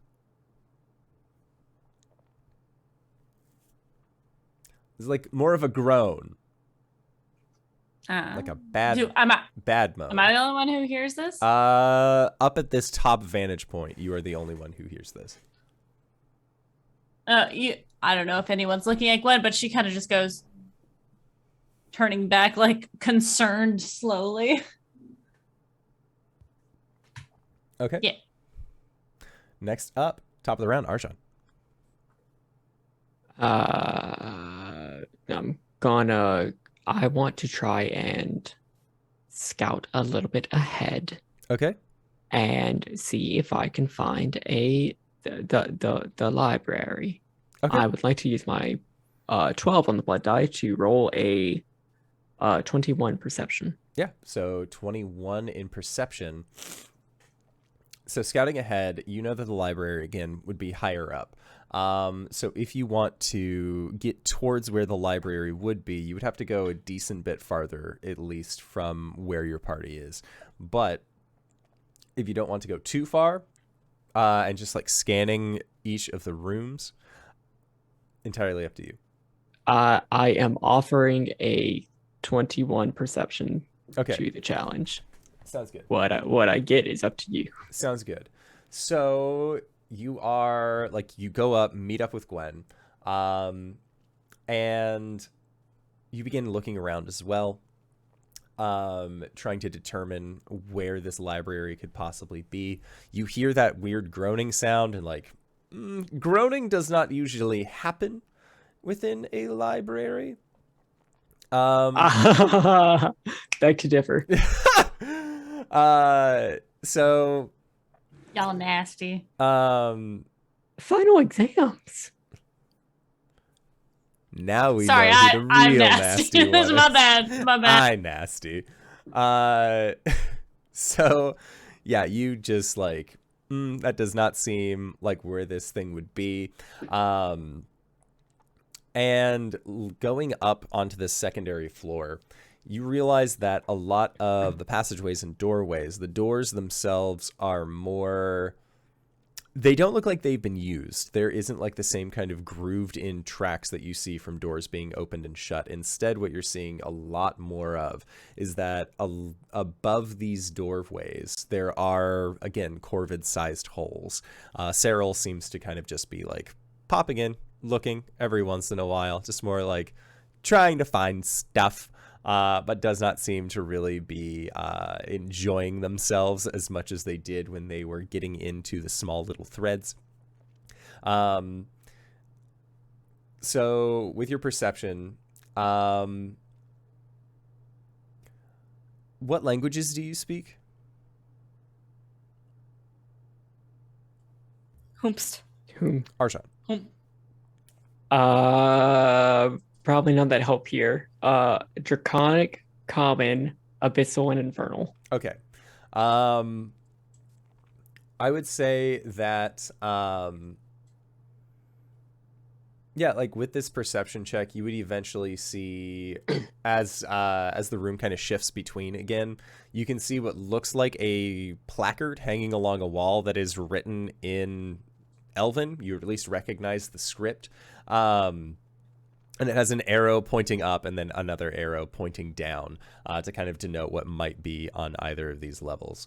It's like more of a groan. Like a bad moan. Am I the only one who hears this? Up at this top vantage point, you are the only one who hears this. I don't know if anyone's looking at Gwen, but she kind of just goes, turning back, like concerned slowly. Okay. Yeah. Next up, top of the round, Arjhan. I want to try and scout a little bit ahead. Okay. And see if I can find the library. Okay. I would like to use my 12 on the blood die to roll a 21 perception. Yeah, so 21 in perception. So scouting ahead, you know that the library, again, would be higher up. So if you want to get towards where the library would be, you would have to go a decent bit farther, at least from where your party is. But if you don't want to go too far, and just like scanning each of the rooms, entirely up to you. I am offering a 21 perception Okay. to the challenge. Sounds good. What I get is up to you. Sounds good. So you are like, you go up, meet up with Gwen, and you begin looking around as well, trying to determine where this library could possibly be. You hear that weird groaning sound, and like, groaning does not usually happen within a library. Beg to differ. So Y'all nasty. Final exams. Now we Sorry, know who the I'm real nasty. nasty This is was. my bad. My bad. I'm nasty. So yeah, you just like, that does not seem like where this thing would be. And going up onto the secondary floor, you realize that a lot of the passageways and doorways, the doors themselves are more, they don't look like they've been used. There isn't like the same kind of grooved in tracks that you see from doors being opened and shut. Instead, what you're seeing a lot more of is that above these doorways, there are, again, corvid-sized holes. Cyril seems to kind of just be like popping in, looking every once in a while, just more like trying to find stuff, but does not seem to really be enjoying themselves as much as they did when they were getting into the small little threads. So with your perception, what languages do you speak? Hoomst. Whom? Arjhan. Probably none that help here. Draconic, Common, Abyssal, and Infernal. Okay. I would say that yeah, like with this perception check, you would eventually see as the room kind of shifts between again, you can see what looks like a placard hanging along a wall that is written in Elven. You at least recognize the script. And it has an arrow pointing up and then another arrow pointing down to kind of denote what might be on either of these levels.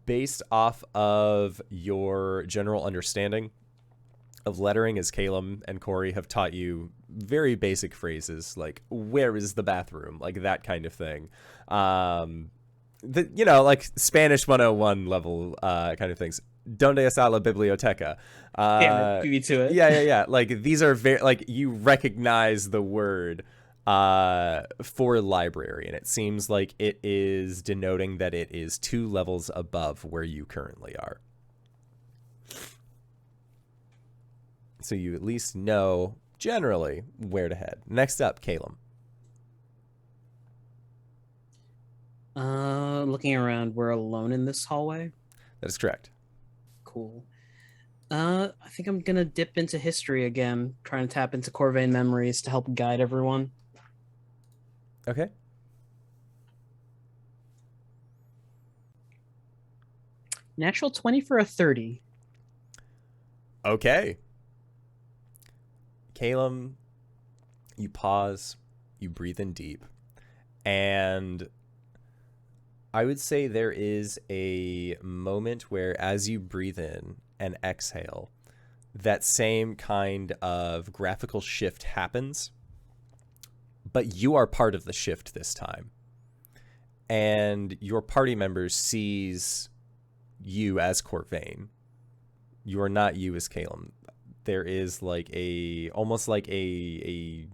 Based off of your general understanding of lettering, as Caelum and Cori have taught you very basic phrases like "where is the bathroom," like that kind of thing. Like Spanish 101 level kind of things. Donde está la biblioteca? Damn it, beat me to it. Yeah. Like these are very like you recognize the word for library, and it seems like it is denoting that it is 2 levels above where you currently are. So you at least know generally where to head. Next up, Caelum. Looking around, we're alone in this hallway. That is correct. Cool. I think I'm gonna dip into history again, trying to tap into Corvain memories to help guide everyone. Okay. Natural 20 for a 30. Okay. Caelum, you pause, you breathe in deep, and I would say there is a moment where as you breathe in and exhale, that same kind of graphical shift happens, but you are part of the shift this time. And your party members sees you as Corvain. You are not you as Caelum. There is like almost like a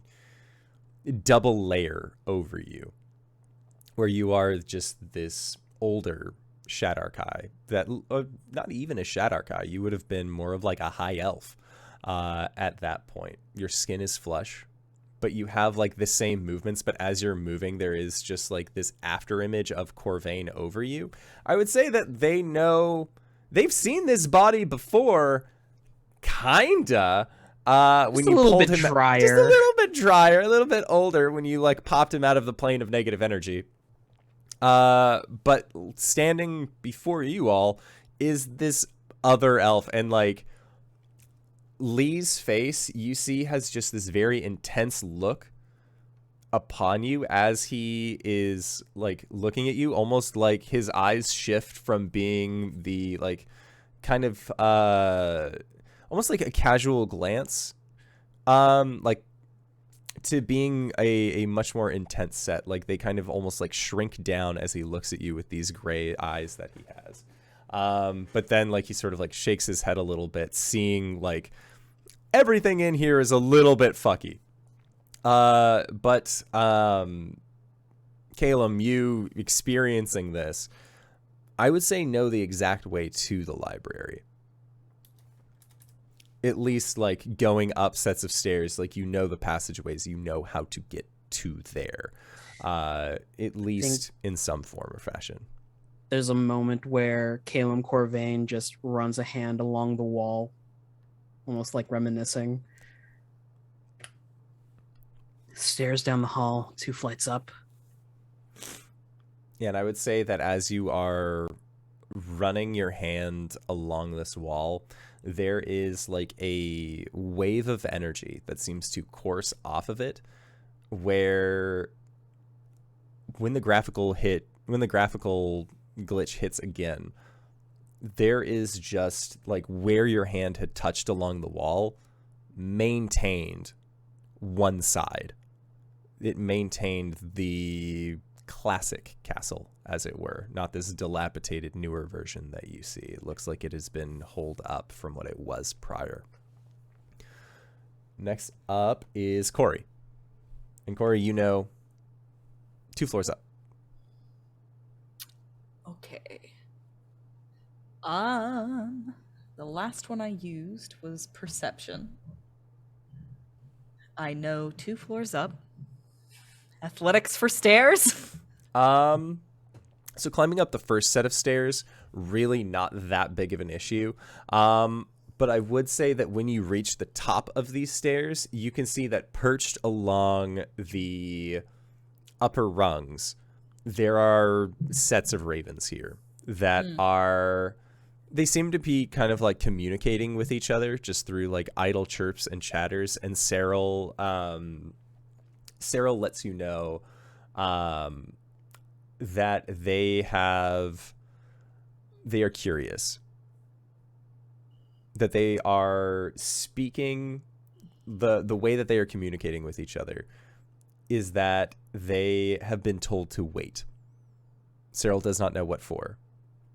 double layer over you, where you are just this older Shadarkai that not even a Shadarkai. You would have been more of like a high elf at that point. Your skin is flush, but you have like the same movements, but as you're moving, there is just like this after image of Corvain over you. I would say that they've seen this body before, kinda. When you pulled him drier. just a little bit drier, a little bit older when you like popped him out of the plane of negative energy. But standing before you all is this other elf, and like Lee's face, you see, has just this very intense look upon you as he is like looking at you, almost like his eyes shift from being the like kind of almost like a casual glance like to being a much more intense set. Like they kind of almost like shrink down as he looks at you with these gray eyes that he has. But then like he sort of like shakes his head a little bit, seeing like everything in here is a little bit fucky. But Caelum, you experiencing this, I would say know the exact way to the library. At least like going up sets of stairs, like you know the passageways, you know how to get to there, at least in some form or fashion. There's a moment where Caelum Corvain just runs a hand along the wall, almost like reminiscing. Stairs down the hall, 2 flights up. Yeah, and I would say that as you are running your hand along this wall, there is like a wave of energy that seems to course off of it, where when the graphical glitch hits again, there is just like where your hand had touched along the wall maintained one side. It maintained the classic castle, as it were, not this dilapidated newer version that you see. It looks like it has been holed up from what it was prior. Next up is Cori. And Cori, you know, 2 floors up. Okay. The last one I used was perception. I know 2 floors up. Athletics for stairs. So climbing up the first set of stairs, really not that big of an issue. But I would say that when you reach the top of these stairs, you can see that perched along the upper rungs, there are sets of ravens here that they seem to be kind of like communicating with each other just through like idle chirps and chatters. And Cyril lets you know that they are curious, that they are speaking, the way that they are communicating with each other is that they have been told to wait. Cyril does not know what for,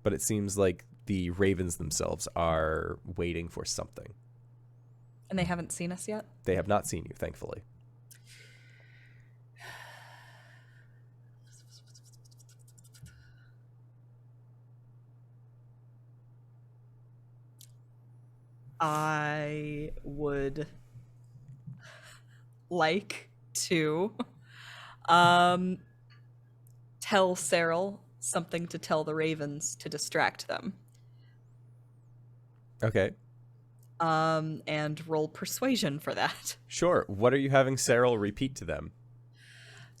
but it seems like the ravens themselves are waiting for something. And they haven't seen us yet? They have not seen you, thankfully. I would like to tell Cyril something to tell the ravens to distract them. Okay. And roll persuasion for that. Sure. What are you having Cyril repeat to them?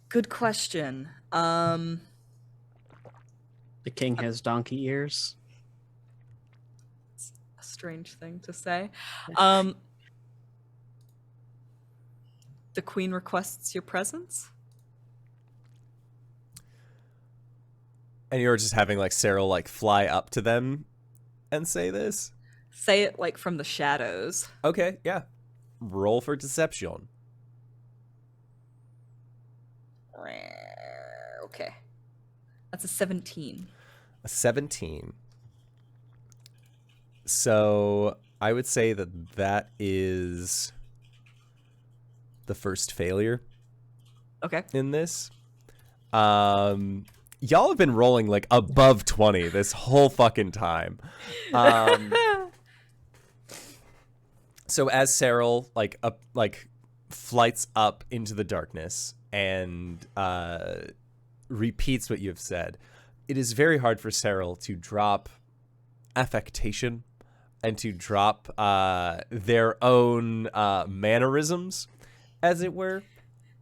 Good question. The king has donkey ears. A strange thing to say. The queen requests your presence. And you're just having like Cyril like fly up to them and say this? Say it like from the shadows. Okay, yeah. Roll for deception. Okay. That's a 17. A 17. So I would say that is the first failure. Okay. In this. Y'all have been rolling like above 20 this whole fucking time. So as Cyril flights up into the darkness and repeats what you have said, it is very hard for Cyril to drop affectation and to drop their own mannerisms, as it were.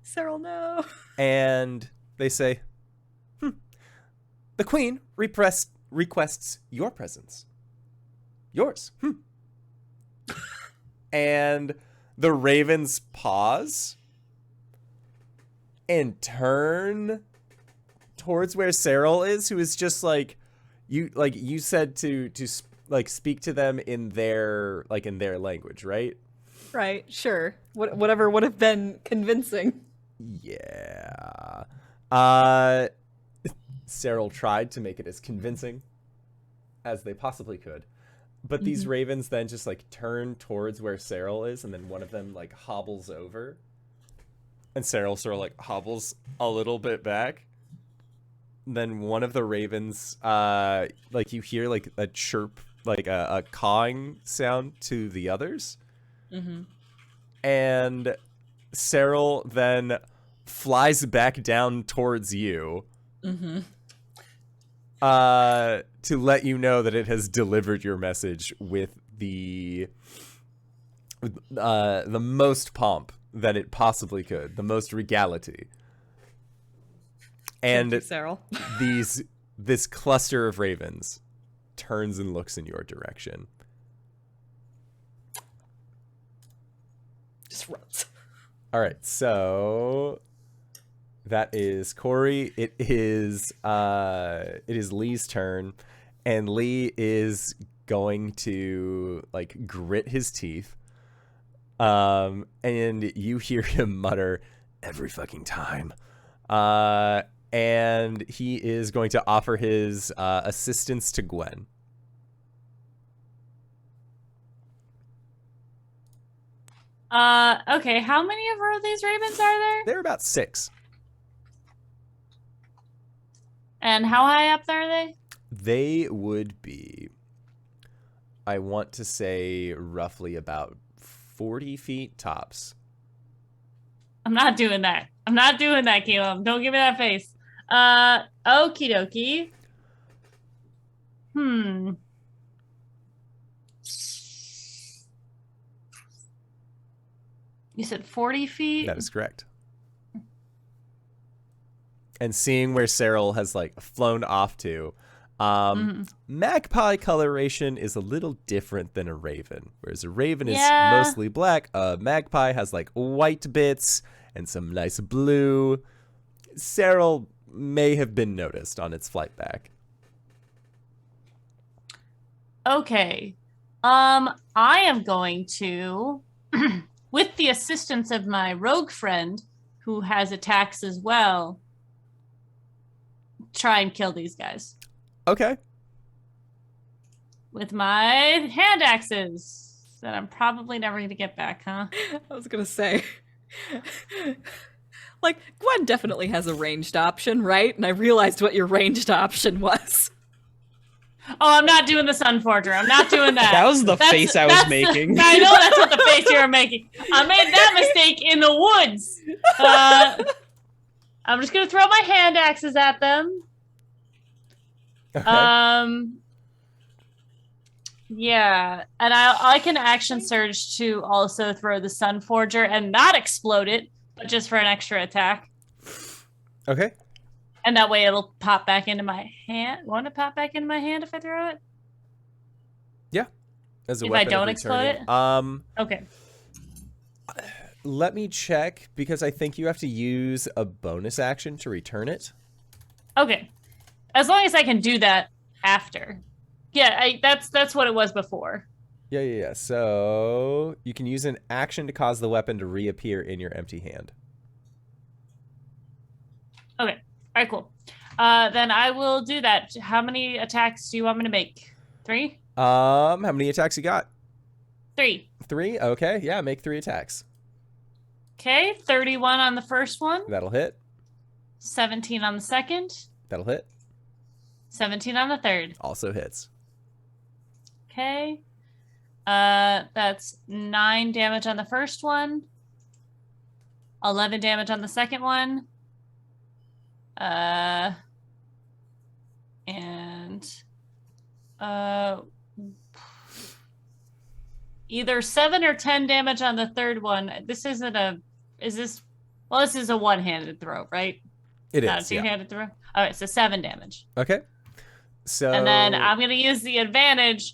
Cyril, no. And they say, the queen requests your presence. Yours. And the ravens pause and turn towards where Cyril is, who is just like you said to speak to them in their language, right? Right, sure. Whatever would have been convincing. Yeah. Cyril tried to make it as convincing as they possibly could. But these ravens then just like turn towards where Cyril is, and then one of them like hobbles over. And Cyril sort of like hobbles a little bit back. Then one of the ravens, like you hear like a chirp, like a cawing sound to the others. Mm-hmm. And Cyril then flies back down towards you. Mm-hmm. To let you know that it has delivered your message with the most pomp that it possibly could, the most regality. And Thank you, Cyril. this cluster of ravens turns and looks in your direction. Just runs. All right, so that is Cori. It is Lee's turn, and Lee is going to like grit his teeth. And you hear him mutter every fucking time. And he is going to offer his assistance to Gwen. Okay, how many of these ravens are there? They're about 6. And how high up are they? They would be I want to say roughly about 40 feet tops. I'm not doing that. I'm not doing that, Caelum. Don't give me that face. Okie dokie. You said 40 feet? That is correct. And seeing where Cyril has like flown off to, magpie coloration is a little different than a raven. Whereas a raven is mostly black, a magpie has like white bits and some nice blue. Cyril may have been noticed on its flight back. Okay. I am going to, with the assistance of my rogue friend, who has attacks as well, try and kill these guys. Okay. With my hand axes that I'm probably never going to get back, huh? I was gonna say, like, Gwen definitely has a ranged option, right? And I realized what your ranged option was. Oh, I'm not doing the Sunforger. I'm not doing that. That was the face I was making. I know that's what the face you were making. I made that mistake in the woods. I'm just going to throw my hand axes at them. Okay. Yeah, and I can action surge to also throw the Sunforger and not explode it, but just for an extra attack. Okay. And that way it'll pop back into my hand. Want to pop back into my hand if I throw it? Yeah. As a if weapon I don't of explode it? returning. Okay. Let me check because I think you have to use a bonus action to return it. Okay. As long as I can do that after. Yeah, that's what it was before. Yeah. So you can use an action to cause the weapon to reappear in your empty hand. Okay. All right, cool. Then I will do that. How many attacks do you want me to make? 3? How many attacks you got? 3. 3? Okay, yeah, make 3 attacks. Okay, 31 on the first one. That'll hit. 17 on the second. That'll hit. 17 on the third. Also hits. Okay. That's 9 damage on the first one. 11 damage on the second one. Either 7 or 10 damage on the third one. This is a one-handed throw, right? It Not is, a two-handed throw? All right, so 7 damage. Okay. So. And then I'm going to use the advantage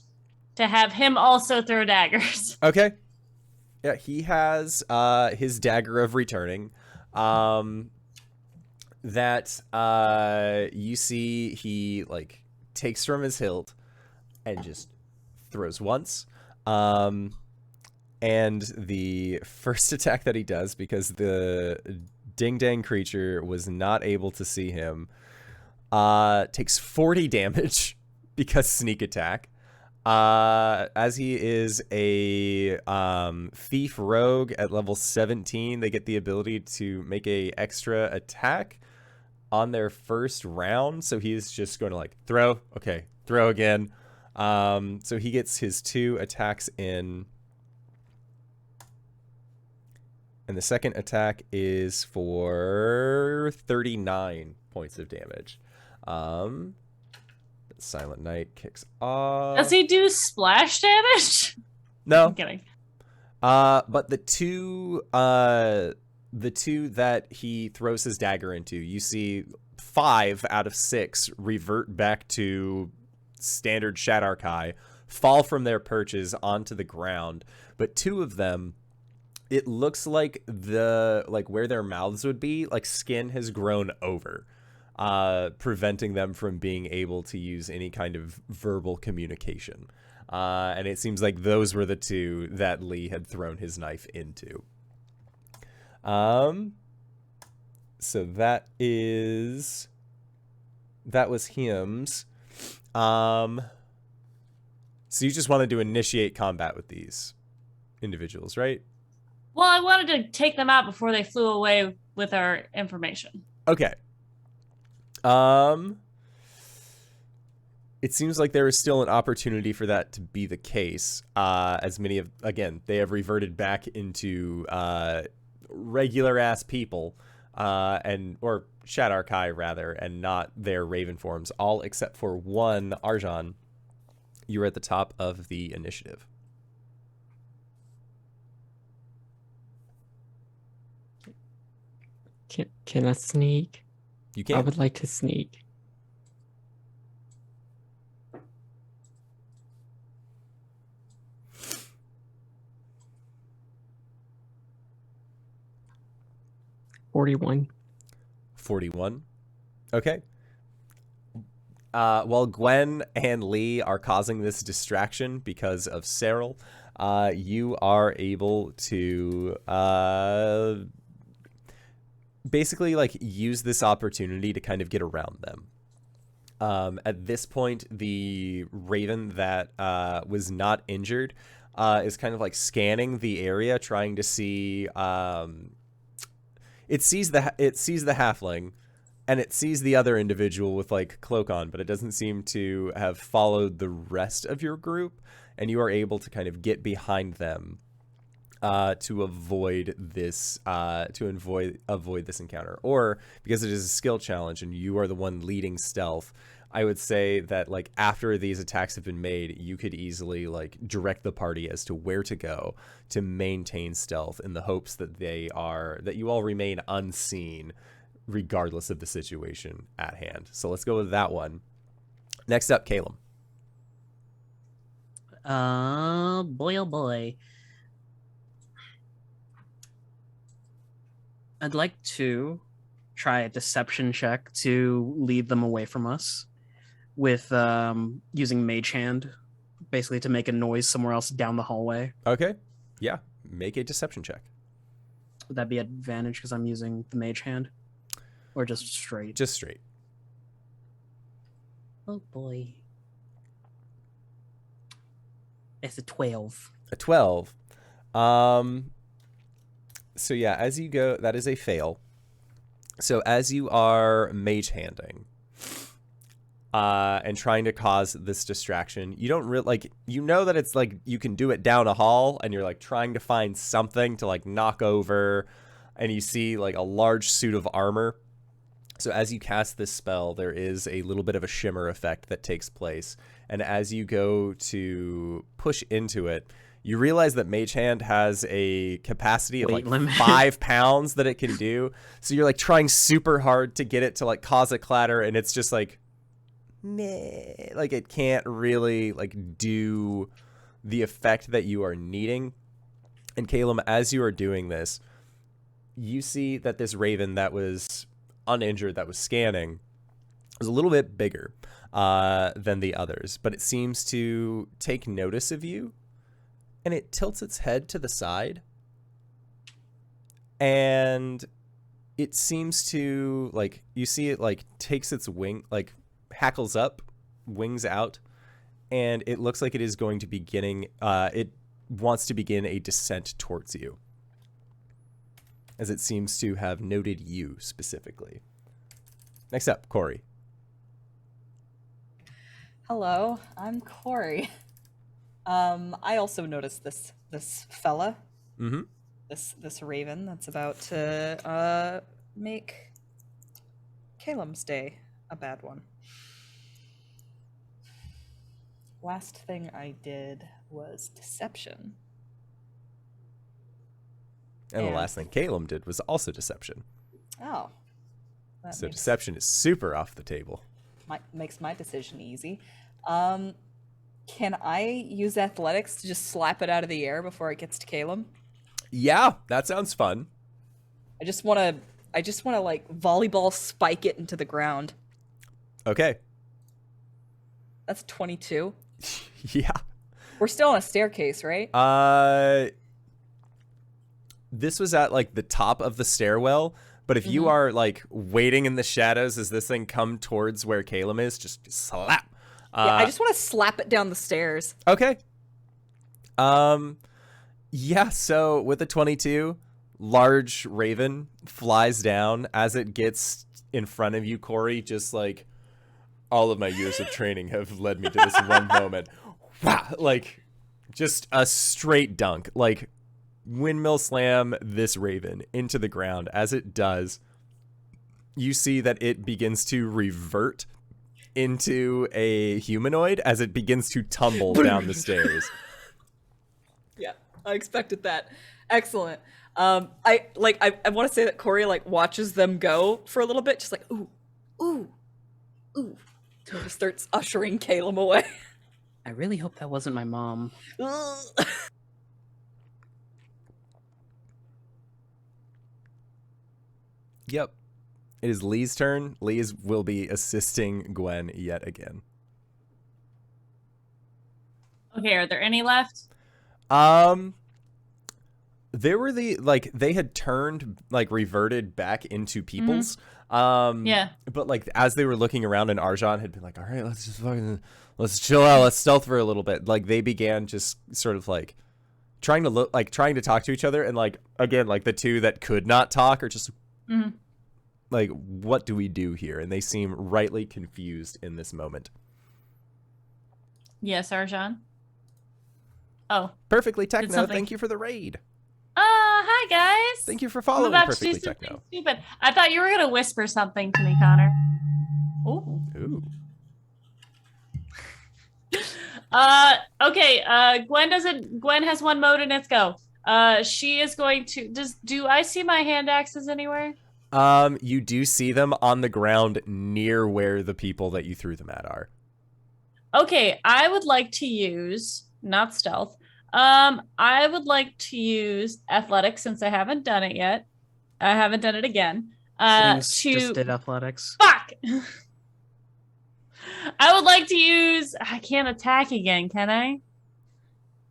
to have him also throw daggers. Okay. Yeah, he has his dagger of returning. That you see he like takes from his hilt and just throws once. And the first attack that he does, because the ding-dang creature was not able to see him, takes 40 damage because sneak attack. As he is a thief rogue at level 17, they get the ability to make a extra attack on their first round. So he's just going to like throw. Okay, throw again. So he gets his 2 attacks in. And the second attack is for 39 points of damage. Silent Night kicks off. Does he do splash damage? No. I'm kidding. But the two that he throws his dagger into, you see 5 out of 6 revert back to standard Shadarkai, fall from their perches onto the ground. But 2 of them, it looks like where their mouths would be, like skin has grown over. Preventing them from being able to use any kind of verbal communication. And it seems like those were the 2 that Lee had thrown his knife into. So that was him's. So you just wanted to initiate combat with these individuals, right? Well, I wanted to take them out before they flew away with our information. Okay. it seems like there is still an opportunity for that to be the case, as many of, again, they have reverted back into regular-ass people, or Shadarkai, rather, and not their Raven forms, all except for one, Arjhan. You are at the top of the initiative. Can I sneak? You can. I would like to sneak. $41. 41. Okay. While Gwen and Lee are causing this distraction because of Cyril, you are able to basically like use this opportunity to kind of get around them. At this point, the Raven that was not injured is kind of like scanning the area, trying to see. It sees the halfling, and it sees the other individual with like cloak on, but it doesn't seem to have followed the rest of your group, and you are able to kind of get behind them to avoid this avoid this encounter. Or because it is a skill challenge and you are the one leading stealth, I would say that like after these attacks have been made, you could easily like direct the party as to where to go to maintain stealth in the hopes that you all remain unseen regardless of the situation at hand. So let's go with that one. Next up, Caelum. Boy, oh boy. I'd like to try a deception check to lead them away from us with using Mage Hand, basically to make a noise somewhere else down the hallway. Okay. Yeah. Make a deception check. Would that be advantage because I'm using the Mage Hand? Or just straight? Just straight. Oh boy. It's a 12. A 12. So yeah, as you go, that is a fail. So as you are mage handing and trying to cause this distraction, you don't really like, you know that it's like you can do it down a hall, and you're like trying to find something to like knock over, and you see like a large suit of armor. So as you cast this spell, there is a little bit of a shimmer effect that takes place, and as you go to push into it, you realize that Mage Hand has a capacity of Weight like limit. 5 pounds that it can do. So you're like trying super hard to get it to like cause a clatter, and it's just like, meh, like it can't really like do the effect that you are needing. And Caelum, as you are doing this, you see that this Raven that was uninjured, that was scanning, was a little bit bigger than the others, but it seems to take notice of you. And it tilts its head to the side, and it seems to like, you see it like takes its wing, like hackles up, wings out, and it looks like it is going to it wants to begin a descent towards you, as it seems to have noted you specifically. Next up, Cori. Hello, I'm Cori. I also noticed this fella, this raven that's about to make Caelum's day a bad one. Last thing I did was deception. And the last thing Caelum did was also deception. Oh. So deception is super off the table. Makes my decision easy. Can I use athletics to just slap it out of the air before it gets to Caelum? Yeah, that sounds fun. I just want to like volleyball spike it into the ground. Okay. That's 22. Yeah. We're still on a staircase, right? This was at like the top of the stairwell, but if you are like waiting in the shadows as this thing come towards where Caelum is, just slap. Yeah, I just want to slap it down the stairs. Okay. Yeah, so with a 22, large raven flies down. As it gets in front of you, Cori, just like all of my years of training have led me to this one moment. Wow, like just a straight dunk, like windmill slam this raven into the ground. As it does, you see that it begins to revert into a humanoid as it begins to tumble down the stairs. Yeah, I expected that. Excellent. I want to say that Cori like watches them go for a little bit, just like ooh, ooh, ooh. So he starts ushering Caelum away. I really hope that wasn't my mom. Yep. It is Lee's turn. Lee will be assisting Gwen yet again. Okay, are there any left? There were they had turned, like, reverted back into peoples. Yeah. But, like, as they were looking around and Arjhan had been like, all right, let's chill out, let's stealth for a little bit. Like, they began just sort of, like, trying to talk to each other. And, like, again, like, the two that could not talk are just... like, what do we do here? And they seem rightly confused in this moment. Yes, Arjhan. Oh. Perfectly Techno, something- thank you for the raid. Hi guys. Thank you for I'm following about to Perfectly do something Techno. stupid. I thought you were gonna whisper something to me, Connor. Ooh. Ooh. Okay, Gwen has one mode and it's go. She is going to do I see my hand axes anywhere? You do see them on the ground near where the people that you threw them at are. Okay, I would like to use not stealth. I would like to use athletics since I haven't done it yet. I haven't done it again. Just did athletics. Fuck. I would like to use. I can't attack again, can I?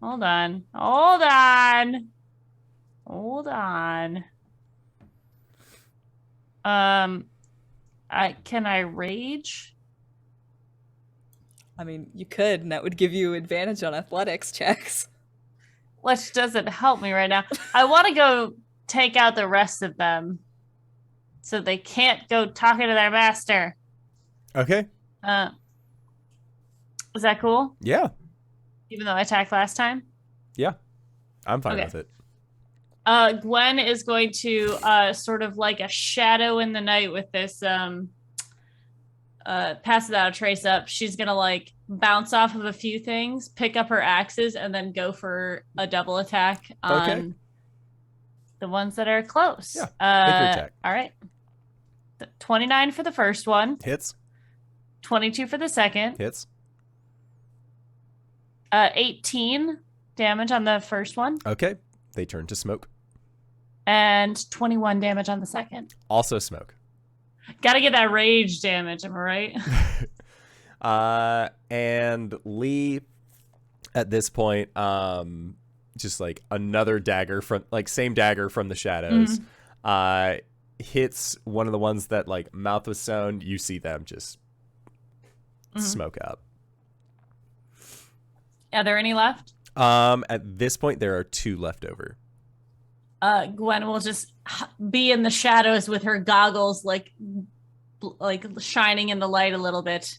Hold on. Can I rage? I mean, you could, and that would give you advantage on athletics checks. Which doesn't help me right now. I want to go take out the rest of them, so they can't go talking to their master. Okay. Is that cool? Yeah. Even though I attacked last time? Yeah. I'm fine Okay. with it. Gwen is going to sort of like a shadow in the night with this pass without a trace up. She's gonna like bounce off of a few things, pick up her axes, and then go for a double attack on the ones that are close. Yeah, make your attack. All right. 29 for the first one. Hits. 22 for the second. Hits. 18 damage on the first one. Okay. They turn to smoke. And 21 damage on the second. Also smoke. Gotta get that rage damage, am I right? And Lee, at this point, just like another dagger from, like, same dagger from the shadows, hits one of the ones that, like, mouth was sewn. You see them just smoke up. Are there any left? At this point, there are 2 left over. Gwen will just be in the shadows with her goggles, like shining in the light a little bit.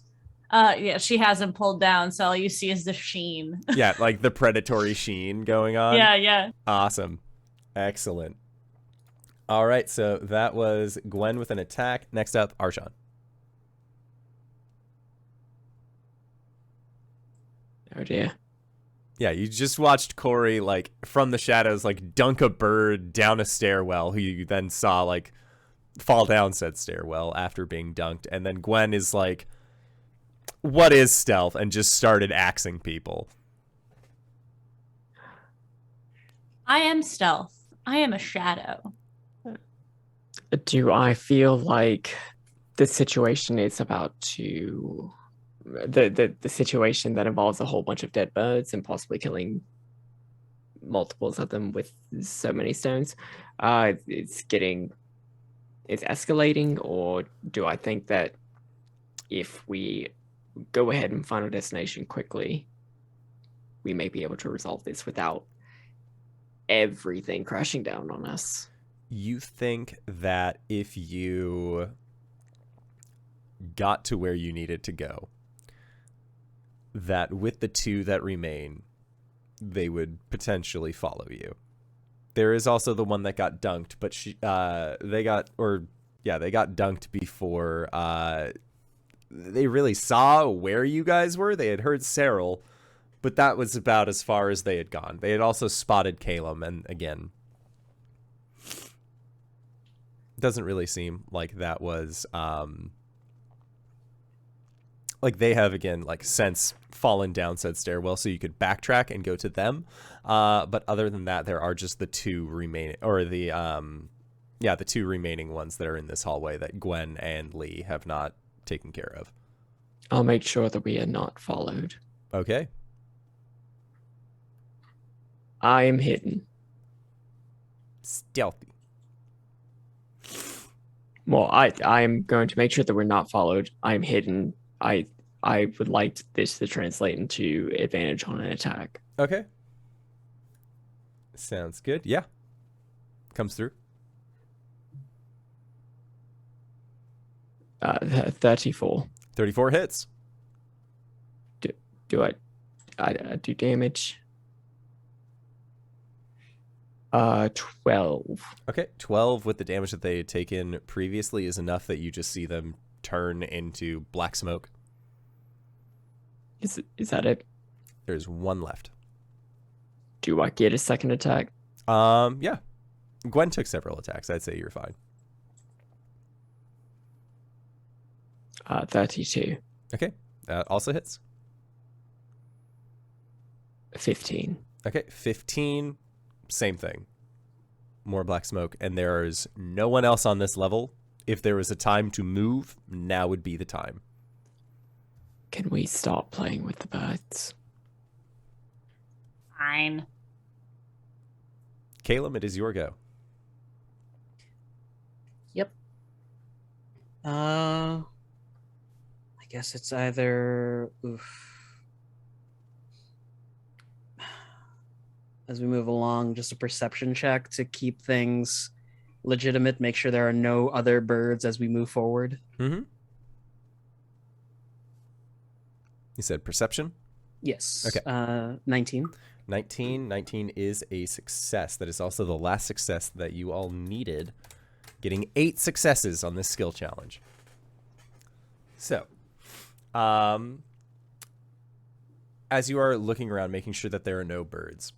Yeah, she has them pulled down, so all you see is the sheen. Yeah, like the predatory sheen going on. Yeah. Awesome. Excellent. All right, so that was Gwen with an attack. Next up, Arjhan. Oh dear. Yeah, you just watched Cori, like, from the shadows, like, dunk a bird down a stairwell, who you then saw, like, fall down said stairwell after being dunked. And then Gwen is like, what is stealth? And just started axing people. I am stealth. I am a shadow. Do I feel like the situation is about to... The situation that involves a whole bunch of dead birds and possibly killing multiples of them with so many stones, it's escalating? Or do I think that if we go ahead and find a destination quickly, we may be able to resolve this without everything crashing down on us? You think that if you got to where you needed to go, that with the 2 that remain, they would potentially follow you. There is also the one that got dunked, but they got dunked before they really saw where you guys were. They had heard Cyril, but that was about as far as they had gone. They had also spotted Caelum, and again, doesn't really seem like that was like they have, again, like since fallen down said stairwell, so you could backtrack and go to them. But other than that, there are just the 2 remaining, or the 2 remaining ones that are in this hallway that Gwen and Lee have not taken care of. I'll make sure that we are not followed. Okay. I am hidden. Stealthy. Well, I am going to make sure that we're not followed. I'm hidden. I would like this to translate into advantage on an attack. Okay. Sounds good. Yeah. Comes through. 34. 34 hits. Do I do damage? 12. Okay. 12 with the damage that they had taken previously is enough that you just see them turn into black smoke. Is that it? There's 1 left. Do I get a second attack? Yeah. Gwen took several attacks. I'd say you're fine. 32. Okay. Also hits. 15. Okay. 15. Same thing. More black smoke. And there's no one else on this level. If there was a time to move, now would be the time. Can we stop playing with the birds? Fine. Caelum, it is your go. Yep. I guess it's either... As we move along, just a perception check to keep things legitimate, make sure there are no other birds as we move forward. Mm-hmm. You said perception? Yes. Okay. 19. 19 is a success. That is also the last success that you all needed, getting 8 successes on this skill challenge. So, as you are looking around, making sure that there are no birds,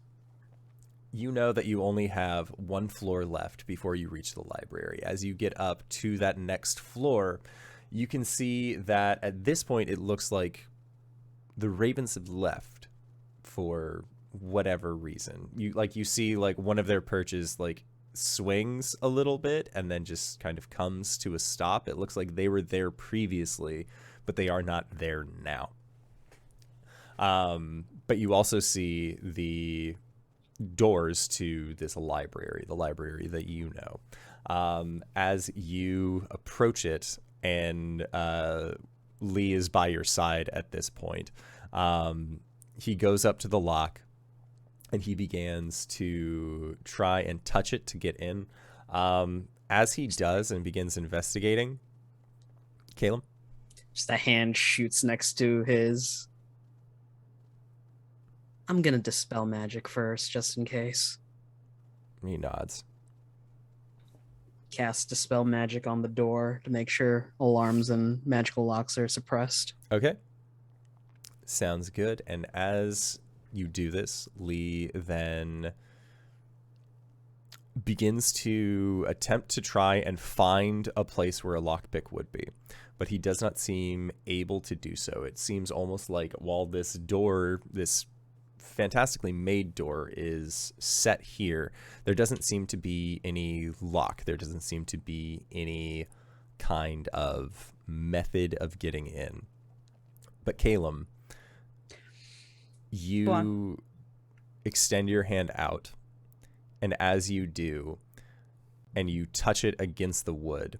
you know that you only have 1 floor left before you reach the library. As you get up to that next floor, you can see that at this point it looks like the ravens have left for whatever reason. You see like one of their perches like swings a little bit and then just kind of comes to a stop. It looks like they were there previously, but they are not there now. But you also see the doors to this library, the library that you know. As you approach it, and Lee is by your side at this point, he goes up to the lock and he begins to try and touch it to get in. As he does and begins investigating, Caelum? Just a hand shoots next to his. I'm gonna dispel magic first, just in case. He nods. Cast dispel magic on the door to make sure alarms and magical locks are suppressed. Okay. Sounds good. And as you do this, Lee then begins to attempt to try and find a place where a lockpick would be, but he does not seem able to do so. It seems almost like while this door, this fantastically made door, is set here, there doesn't seem to be any lock. There doesn't seem to be any kind of method of getting in. But Caelum, you extend your hand out, and as you do, and you touch it against the wood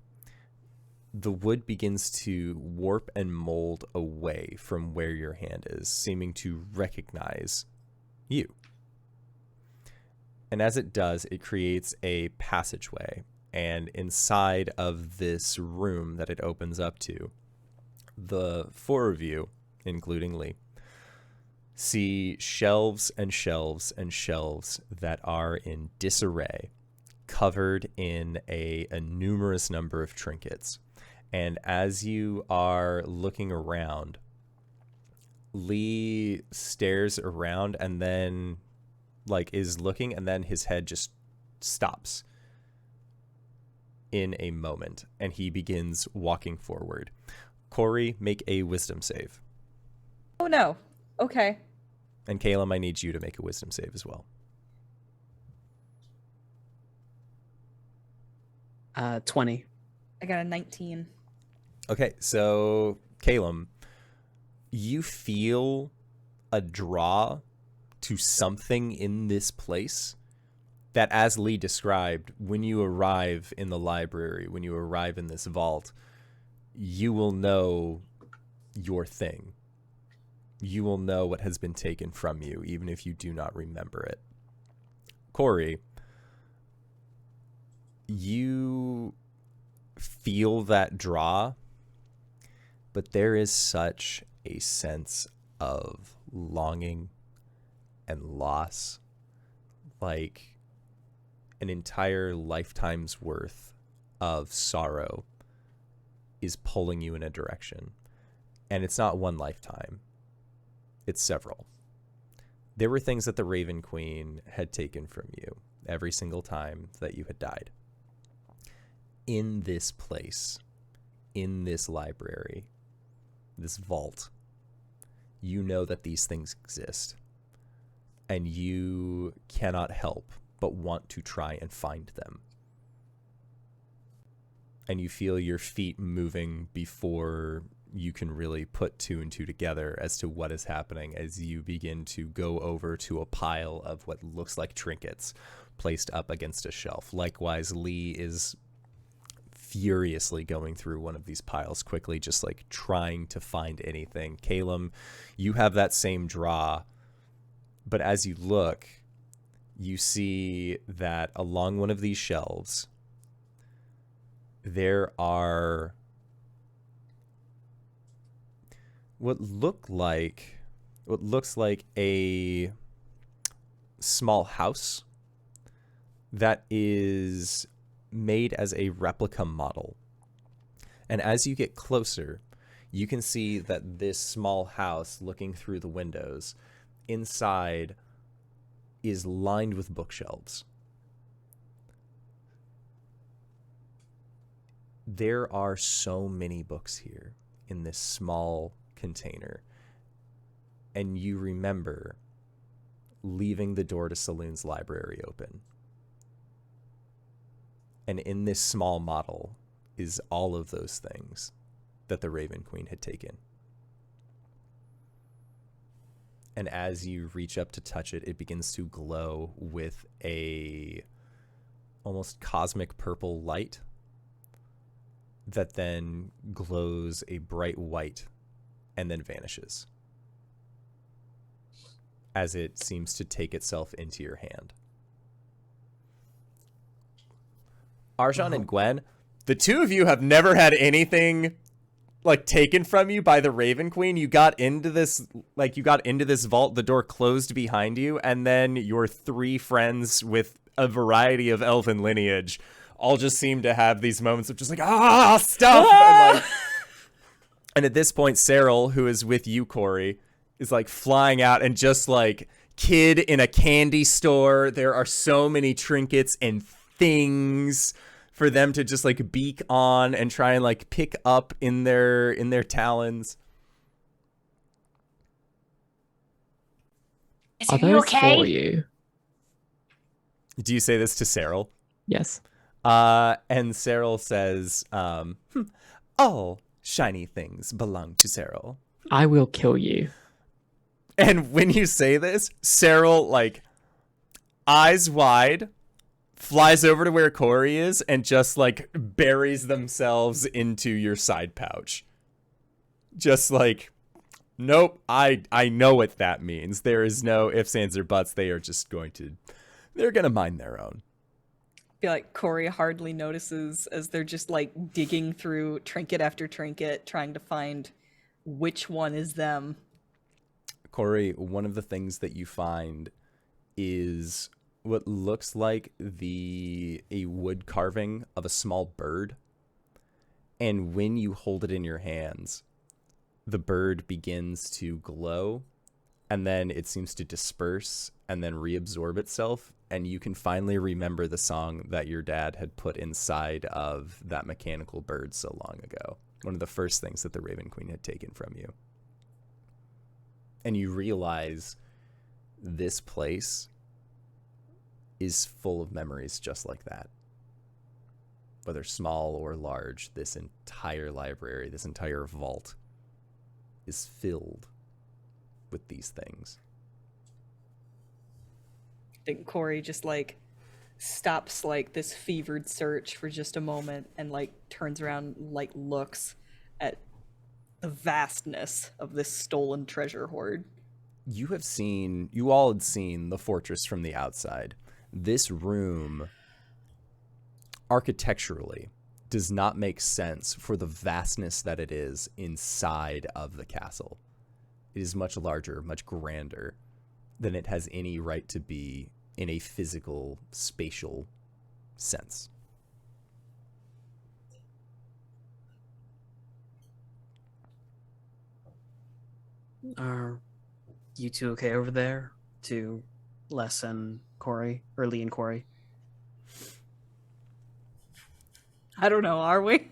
begins to warp and mold away from where your hand is, seeming to recognize you. And as it does, it creates a passageway. And inside of this room that it opens up to, the four of you, including Lee, see shelves and shelves and shelves that are in disarray, covered in a numerous number of trinkets. And as you are looking around, Lee stares around and then is looking, and then his head just stops in a moment and he begins walking forward. Cori, make a wisdom save. Oh no. Okay. And Caelum, I need you to make a wisdom save as well. 20. I got a 19. Okay, so Caelum, you feel a draw to something in this place that, as Lee described, when you arrive in the library, when you arrive in this vault, you will know your thing. You will know what has been taken from you, even if you do not remember it. Cori, you feel that draw, but there is such a sense of longing and loss, like an entire lifetime's worth of sorrow is pulling you in a direction. And it's not one lifetime, it's several. There were things that the Raven Queen had taken from you every single time that you had died. In this place, in this library, this vault, you know that these things exist, and you cannot help but want to try and find them. And you feel your feet moving before you can really put two and two together as to what is happening as you begin to go over to a pile of what looks like trinkets placed up against a shelf. Likewise, Lee is furiously going through one of these piles quickly, just trying to find anything. Caelum, you have that same draw, but as you look, you see that along one of these shelves, there are what looks like a small house that is made as a replica model. And as you get closer, you can see that this small house, looking through the windows, inside is lined with bookshelves. There are so many books here in this small container. And you remember leaving the door to Saloon's library open. And in this small model is all of those things that the Raven Queen had taken. And as you reach up to touch it, it begins to glow with a almost cosmic purple light that then glows a bright white and then vanishes as it seems to take itself into your hand. Arjhan and Gwen, the two of you have never had anything taken from you by the Raven Queen. You got into this vault, the door closed behind you, and then your three friends with a variety of elven lineage all just seem to have these moments of just stuff. And at this point, Cyril, who is with you, Cori, is flying out and just kid in a candy store. There are so many trinkets and things for them to just beak on and try and pick up in their talons. Is Are you those okay? for you? Do you say this to Cyril? Yes. And Cyril says, all shiny things belong to Cyril. I will kill you. And when you say this, Cyril, eyes wide, flies over to where Cori is and just buries themselves into your side pouch. Just nope, I know what that means. There is no ifs, ands, or buts. They are just they're gonna mind their own. I feel like Cori hardly notices as they're just digging through trinket after trinket, trying to find which one is them. Cori, one of the things that you find is what looks like a wood carving of a small bird. And when you hold it in your hands, the bird begins to glow, and then it seems to disperse and then reabsorb itself. And you can finally remember the song that your dad had put inside of that mechanical bird so long ago. One of the first things that the Raven Queen had taken from you. And you realize this place is full of memories just like that. Whether small or large, this entire library, this entire vault is filled with these things. I think Cori just like stops like this fevered search for just a moment and like turns around and like looks at the vastness of this stolen treasure hoard. You all had seen the fortress from the outside. This room, architecturally, does not make sense for the vastness that it is inside of the castle. It is much larger, much grander than it has any right to be in a physical, spatial sense. Are you two okay over there? To Les and Cori, or Lee and Cori? I don't know, are we?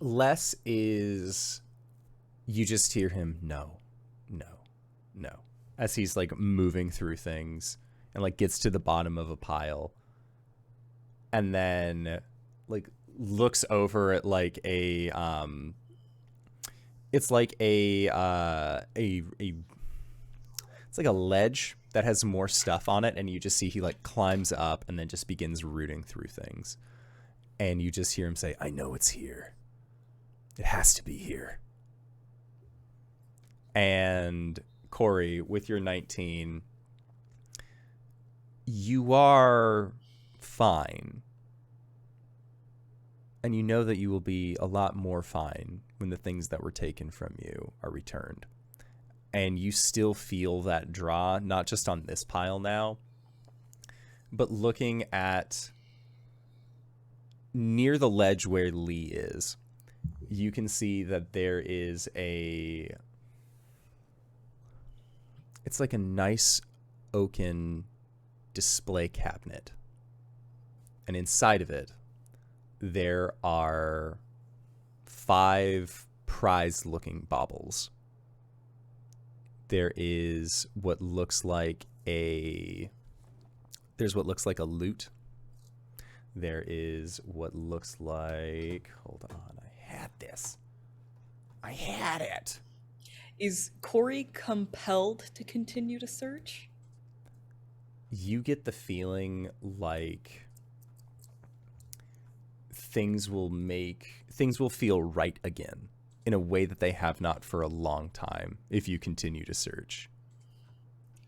Les is... You just hear him, no, as he's like moving through things and like gets to the bottom of a pile and then like looks over at like a it's like it's like a ledge that has more stuff on it, and you just see he like climbs up and then just begins rooting through things, and you just hear him say, I know it's here, it has to be here. And Cori, with your 19, you are fine. And you know that you will be a lot more fine when the things that were taken from you are returned. And you still feel that draw, not just on this pile now, but looking at near the ledge where Lee is, you can see that there is it's like a nice oaken display cabinet. And inside of it, there are 5 prize-looking baubles. There is what looks like a lute. There is what looks like... Hold on, I had it. Is Cori compelled to continue to search? You get the feeling like things will feel right again in a way that they have not for a long time if you continue to search.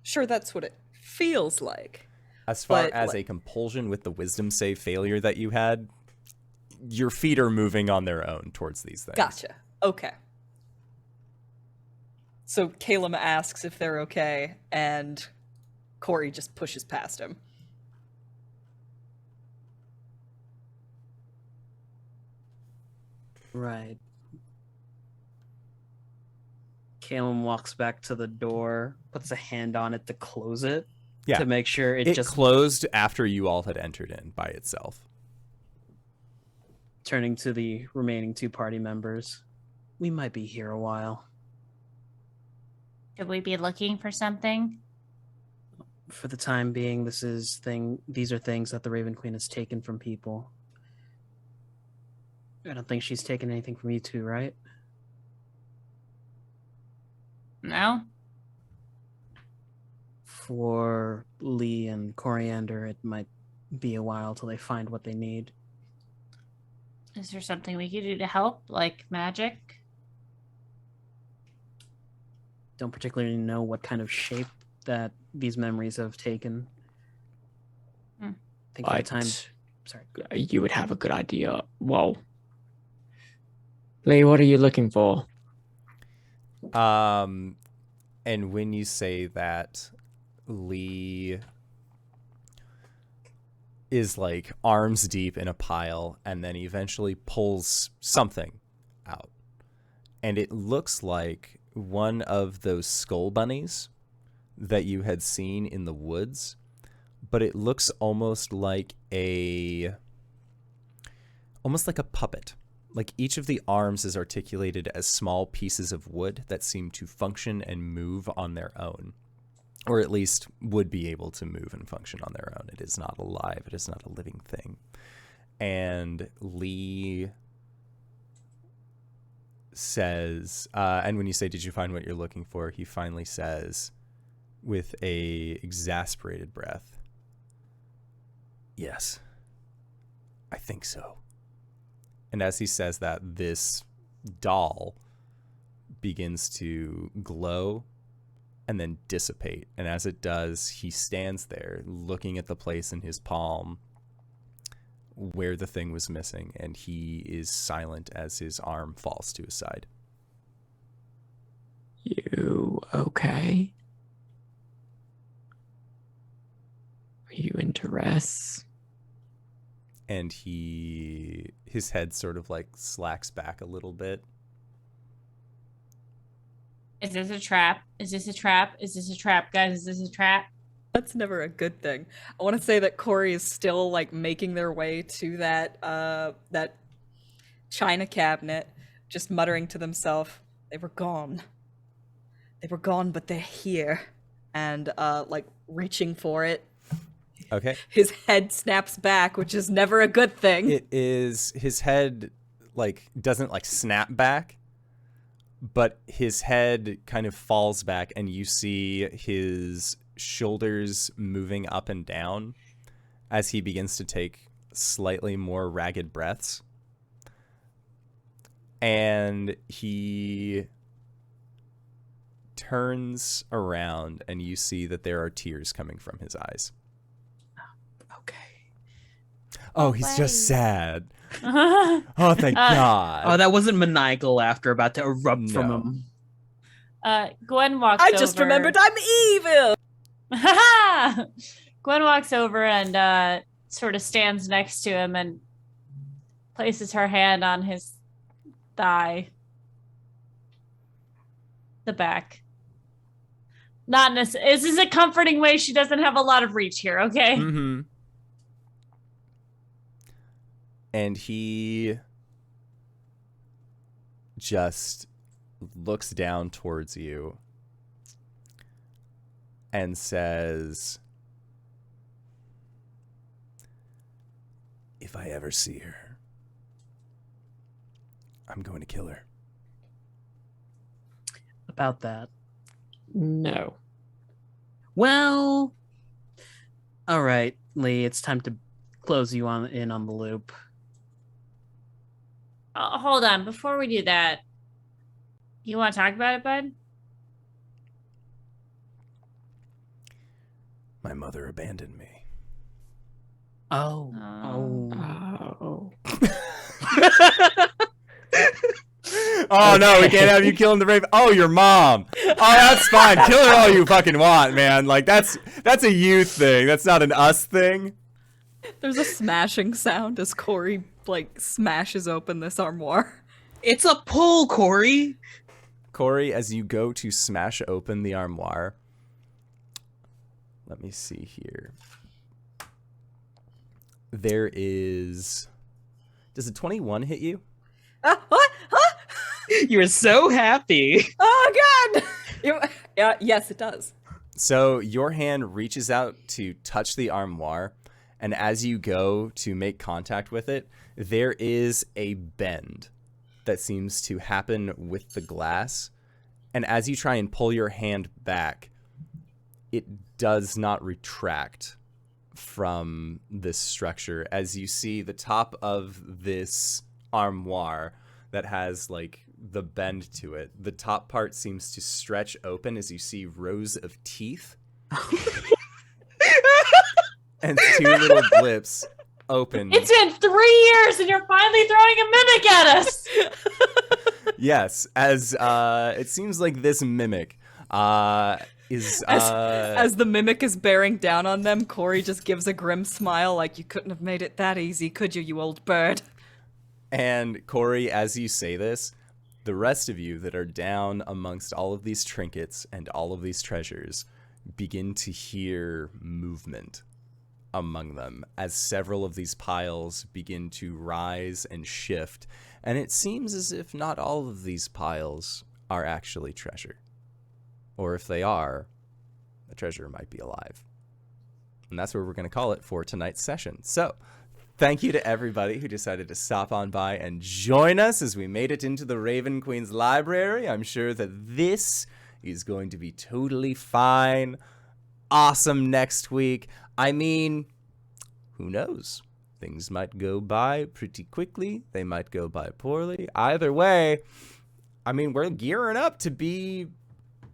Sure, that's what it feels like. As far as a compulsion with the wisdom save failure that you had, your feet are moving on their own towards these things. Gotcha. Okay. So Caelum asks if they're okay, and Cori just pushes past him. Right. Caelum walks back to the door, puts a hand on it to close it, to make sure it just closed after you all had entered in by itself. Turning to the remaining 2 party members, we might be here a while. Should we be looking for something? For the time being, these are things that the Raven Queen has taken from people. I don't think she's taken anything from you two, right? No? For Lee and Coriander, it might be a while till they find what they need. Is there something we could do to help, like magic? Don't particularly know what kind of shape that these memories have taken. I think by the time... Sorry. You would have a good idea. Well, Lee, what are you looking for? And when you say that, Lee is like arms deep in a pile and then eventually pulls something out. And it looks like one of those skull bunnies that you had seen in the woods, but it looks almost like a puppet. Like each of the arms is articulated as small pieces of wood that seem to function and move on their own, or at least would be able to move and function on their own. It is not alive. It is not a living thing. And Lee says, and when you say, did you find what you're looking for? He finally says with a exasperated breath, yes, I think so. And as he says that, this doll begins to glow and then dissipate. And as it does, he stands there looking at the place in his palm where the thing was missing, and he is silent as his arm falls to his side. You okay? Are you into rest? And his head sort of like slacks back a little bit. Is this a trap? Is this a trap? Is this a trap, guys? Is this a trap? That's never a good thing. I want to say that Cori is still like making their way to that china cabinet, just muttering to themselves, "They were gone. They were gone, but they're here," and like reaching for it. Okay. His head snaps back, which is never a good thing. It is, his head like doesn't like snap back, but his head kind of falls back and you see his shoulders moving up and down as he begins to take slightly more ragged breaths. And he turns around and you see that there are tears coming from his eyes. Oh, he's just sad. Oh, thank God. Oh, that wasn't maniacal laughter about to erupt from him. Gwen walks over. I just remembered I'm evil! Gwen walks over and sort of stands next to him and places her hand on his thigh. The back. Not necessarily. This is a comforting way. She doesn't have a lot of reach here, okay? Mm-hmm. And he just looks down towards you and says, "If I ever see her, I'm going to kill her." About that. No. Well, all right, Lee, it's time to close you in on the loop. Hold on. Before we do that, you want to talk about it, bud? My mother abandoned me. Oh. Oh no, we can't have you killing the raven. Oh, your mom. Oh, that's fine. Kill her all you fucking want, man. Like that's a you thing. That's not an us thing. There's a smashing sound as Cori like smashes open this armoire. It's a pull, Cori. Cori, as you go to smash open the armoire, let me see here. There is... Does a 21 hit you? What? Huh? You were so happy. Oh God! Yes, it does. So your hand reaches out to touch the armoire, and as you go to make contact with it, there is a bend that seems to happen with the glass. And as you try and pull your hand back, it does not retract from this structure. As you see the top of this armoire that has like the bend to it, the top part seems to stretch open as you see rows of teeth. And two little blips open. It's been 3 years and you're finally throwing a mimic at us! Yes, as it seems like this mimic is As the mimic is bearing down on them, Cori just gives a grim smile like, you couldn't have made it that easy, could you, you old bird? And Cori, as you say this, the rest of you that are down amongst all of these trinkets and all of these treasures begin to hear movement among them as several of these piles begin to rise and shift. And it seems as if not all of these piles are actually treasure. Or if they are, the treasure might be alive. And that's where we're going to call it for tonight's session. So, thank you to everybody who decided to stop on by and join us as we made it into the Raven Queen's library. I'm sure that this is going to be totally fine, awesome next week. I mean, who knows? Things might go by pretty quickly. They might go by poorly. Either way, I mean, we're gearing up to be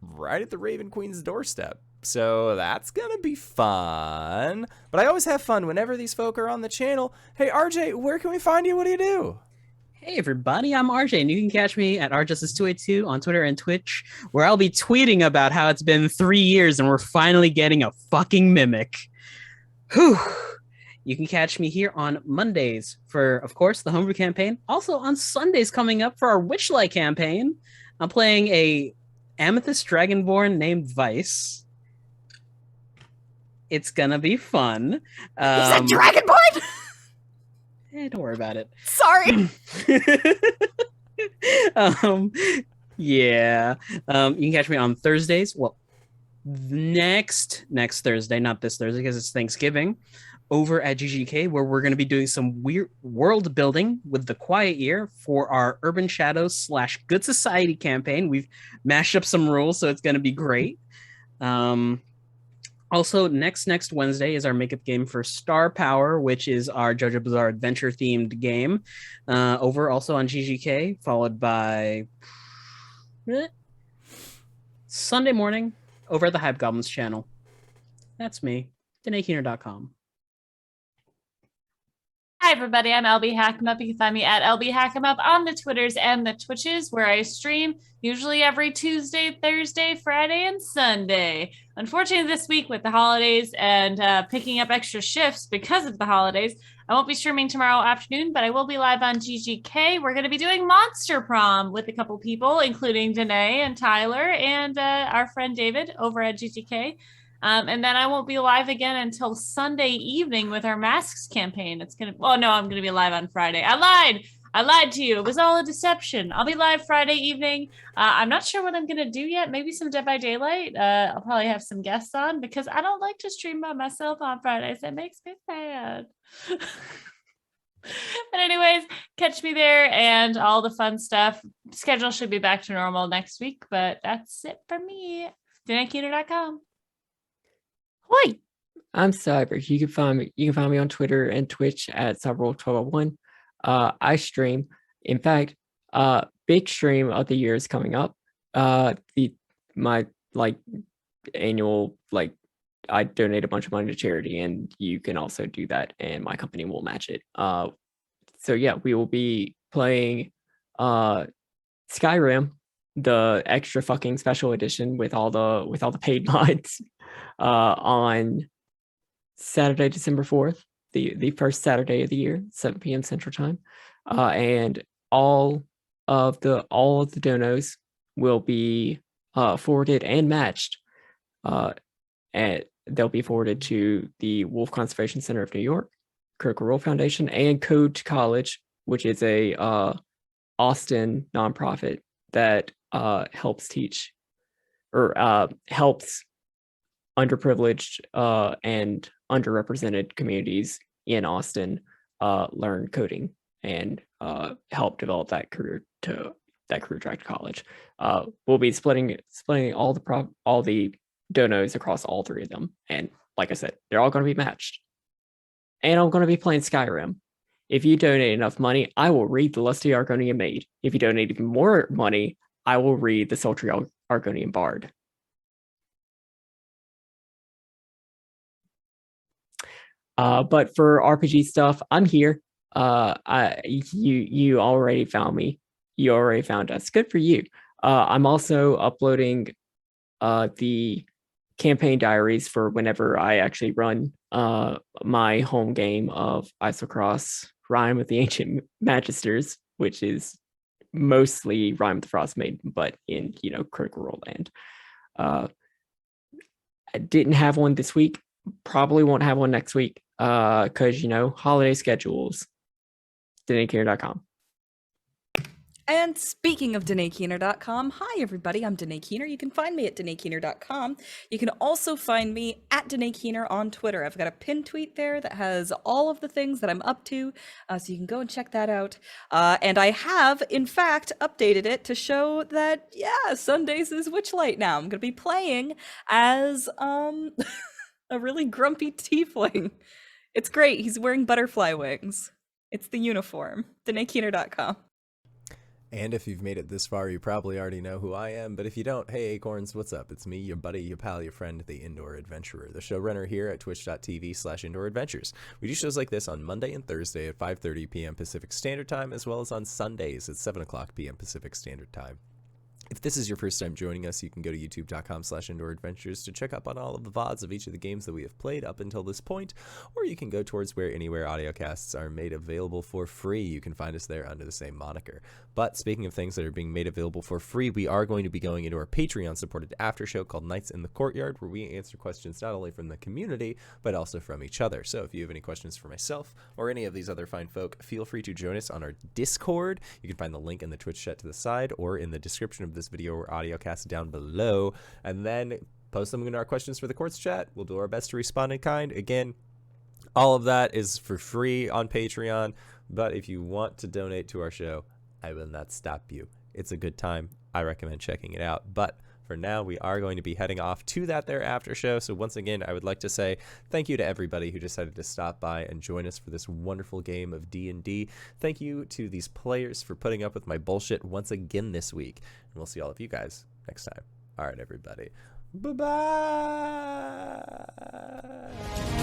right at the Raven Queen's doorstep. So that's going to be fun. But I always have fun whenever these folk are on the channel. Hey, RJ, where can we find you? What do you do? Hey everybody, I'm RJ, and you can catch me at RJustice282 on Twitter and Twitch, where I'll be tweeting about how it's been 3 years and we're finally getting a fucking mimic. Whew. You can catch me here on Mondays for, of course, the Homebrew campaign. Also on Sundays coming up for our Witchlight campaign. I'm playing a Amethyst Dragonborn named Vice. It's gonna be fun. He's a dragonborn? Don't worry about it. Sorry. Yeah. You can catch me on Thursdays. Well, next Thursday, not this Thursday because it's Thanksgiving, over at GGK, where we're going to be doing some weird world building with the Quiet Year for our Urban Shadows / Good Society campaign. We've mashed up some rules, so it's going to be great. Also, next Wednesday is our makeup game for Star Power, which is our JoJo Bizarre Adventure themed game, over also on GGK, followed by Sunday morning over at the Hype Goblins channel. That's me, DanaeKeener.com. Hi, everybody. I'm LBHackEmUp. You can find me at LBHackEmUp on the Twitters and the Twitches, where I stream usually every Tuesday, Thursday, Friday, and Sunday. Unfortunately, this week with the holidays and picking up extra shifts because of the holidays, I won't be streaming tomorrow afternoon, but I will be live on GGK. We're going to be doing Monster Prom with a couple people, including Danae and Tyler and our friend David over at GGK. And then I won't be live again until Sunday evening with our masks campaign. I'm going to be live on Friday. I lied to you. It was all a deception. I'll be live Friday evening. I'm not sure what I'm going to do yet. Maybe some Dead by Daylight. I'll probably have some guests on because I don't like to stream by myself on Fridays. That makes me sad. But anyways, catch me there and all the fun stuff. Schedule should be back to normal next week, but that's it for me. DanaeKeener.com. Hi, I'm Cyber. You can find me on Twitter and Twitch at Cyberwolf1201. I stream. In fact, big stream of the year is coming up. My annual I donate a bunch of money to charity, and you can also do that, and my company will match it. So yeah, we will be playing Skyrim, the extra fucking special edition with all the paid mods. On Saturday, December 4th, the first Saturday of the year, 7 p.m. Central Time, and all of the donos will be forwarded and matched, and they'll be forwarded to the Wolf Conservation Center of New York, Critical Role Foundation, and Code College, which is a Austin nonprofit that helps teach or helps underprivileged and underrepresented communities in Austin learn coding and help develop that career track to college. We'll be splitting all the donos across all three of them, and like I said, they're all going to be matched. And I'm going to be playing Skyrim. If you donate enough money, I will read the Lusty Argonian Maid. If you donate even more money, I will read the Sultry Argonian Bard. But for RPG stuff, I'm here. You already found me. You already found us. Good for you. I'm also uploading the campaign diaries for whenever I actually run my home game of Isocross Rime with the Ancient Magisters, which is mostly Rime with the Frost Maiden, but in, Critical Role Land. I didn't have one this week. Probably won't have one next week because, holiday schedules. DanaeKeener.com. And speaking of DanaeKeener.com, hi everybody, I'm Danae Keener. You can find me at DanaeKeener.com. You can also find me at Danae Keener on Twitter. I've got a pinned tweet there that has all of the things that I'm up to, so you can go and check that out. And I have, in fact, updated it to show that, Sundays is Witchlight now. I'm going to be playing as a really grumpy tiefling. It's great. He's wearing butterfly wings. It's the uniform. DanaeKeener.com. And if you've made it this far, you probably already know who I am. But if you don't, hey, Acorns, what's up? It's me, your buddy, your pal, your friend, the Indoor Adventurer, the showrunner here at twitch.tv/Indoor Adventures. We do shows like this on Monday and Thursday at 5:30 p.m. Pacific Standard Time, as well as on Sundays at 7 o'clock p.m. Pacific Standard Time. If this is your first time joining us, you can go to youtube.com/Indoor Adventures to check up on all of the VODs of each of the games that we have played up until this point, or you can go towards where anywhere audiocasts are made available for free. You can find us there under the same moniker. But speaking of things that are being made available for free, we are going to be going into our Patreon-supported after show called Nights in the Courtyard, where we answer questions not only from the community, but also from each other. So if you have any questions for myself or any of these other fine folk, feel free to join us on our Discord. You can find the link in the Twitch chat to the side or in the description of this video or audiocast down below, and then post them in our questions for the courts chat. We'll do our best to respond in kind. Again, all of that is for free on Patreon, but if you want to donate to our show, I will not stop you. It's a good time. I recommend checking it out. But for now, we are going to be heading off to that there after show. So once again, I would like to say thank you to everybody who decided to stop by and join us for this wonderful game of D&D. Thank you to these players for putting up with my bullshit once again this week. And we'll see all of you guys next time. All right, everybody. Bye-bye.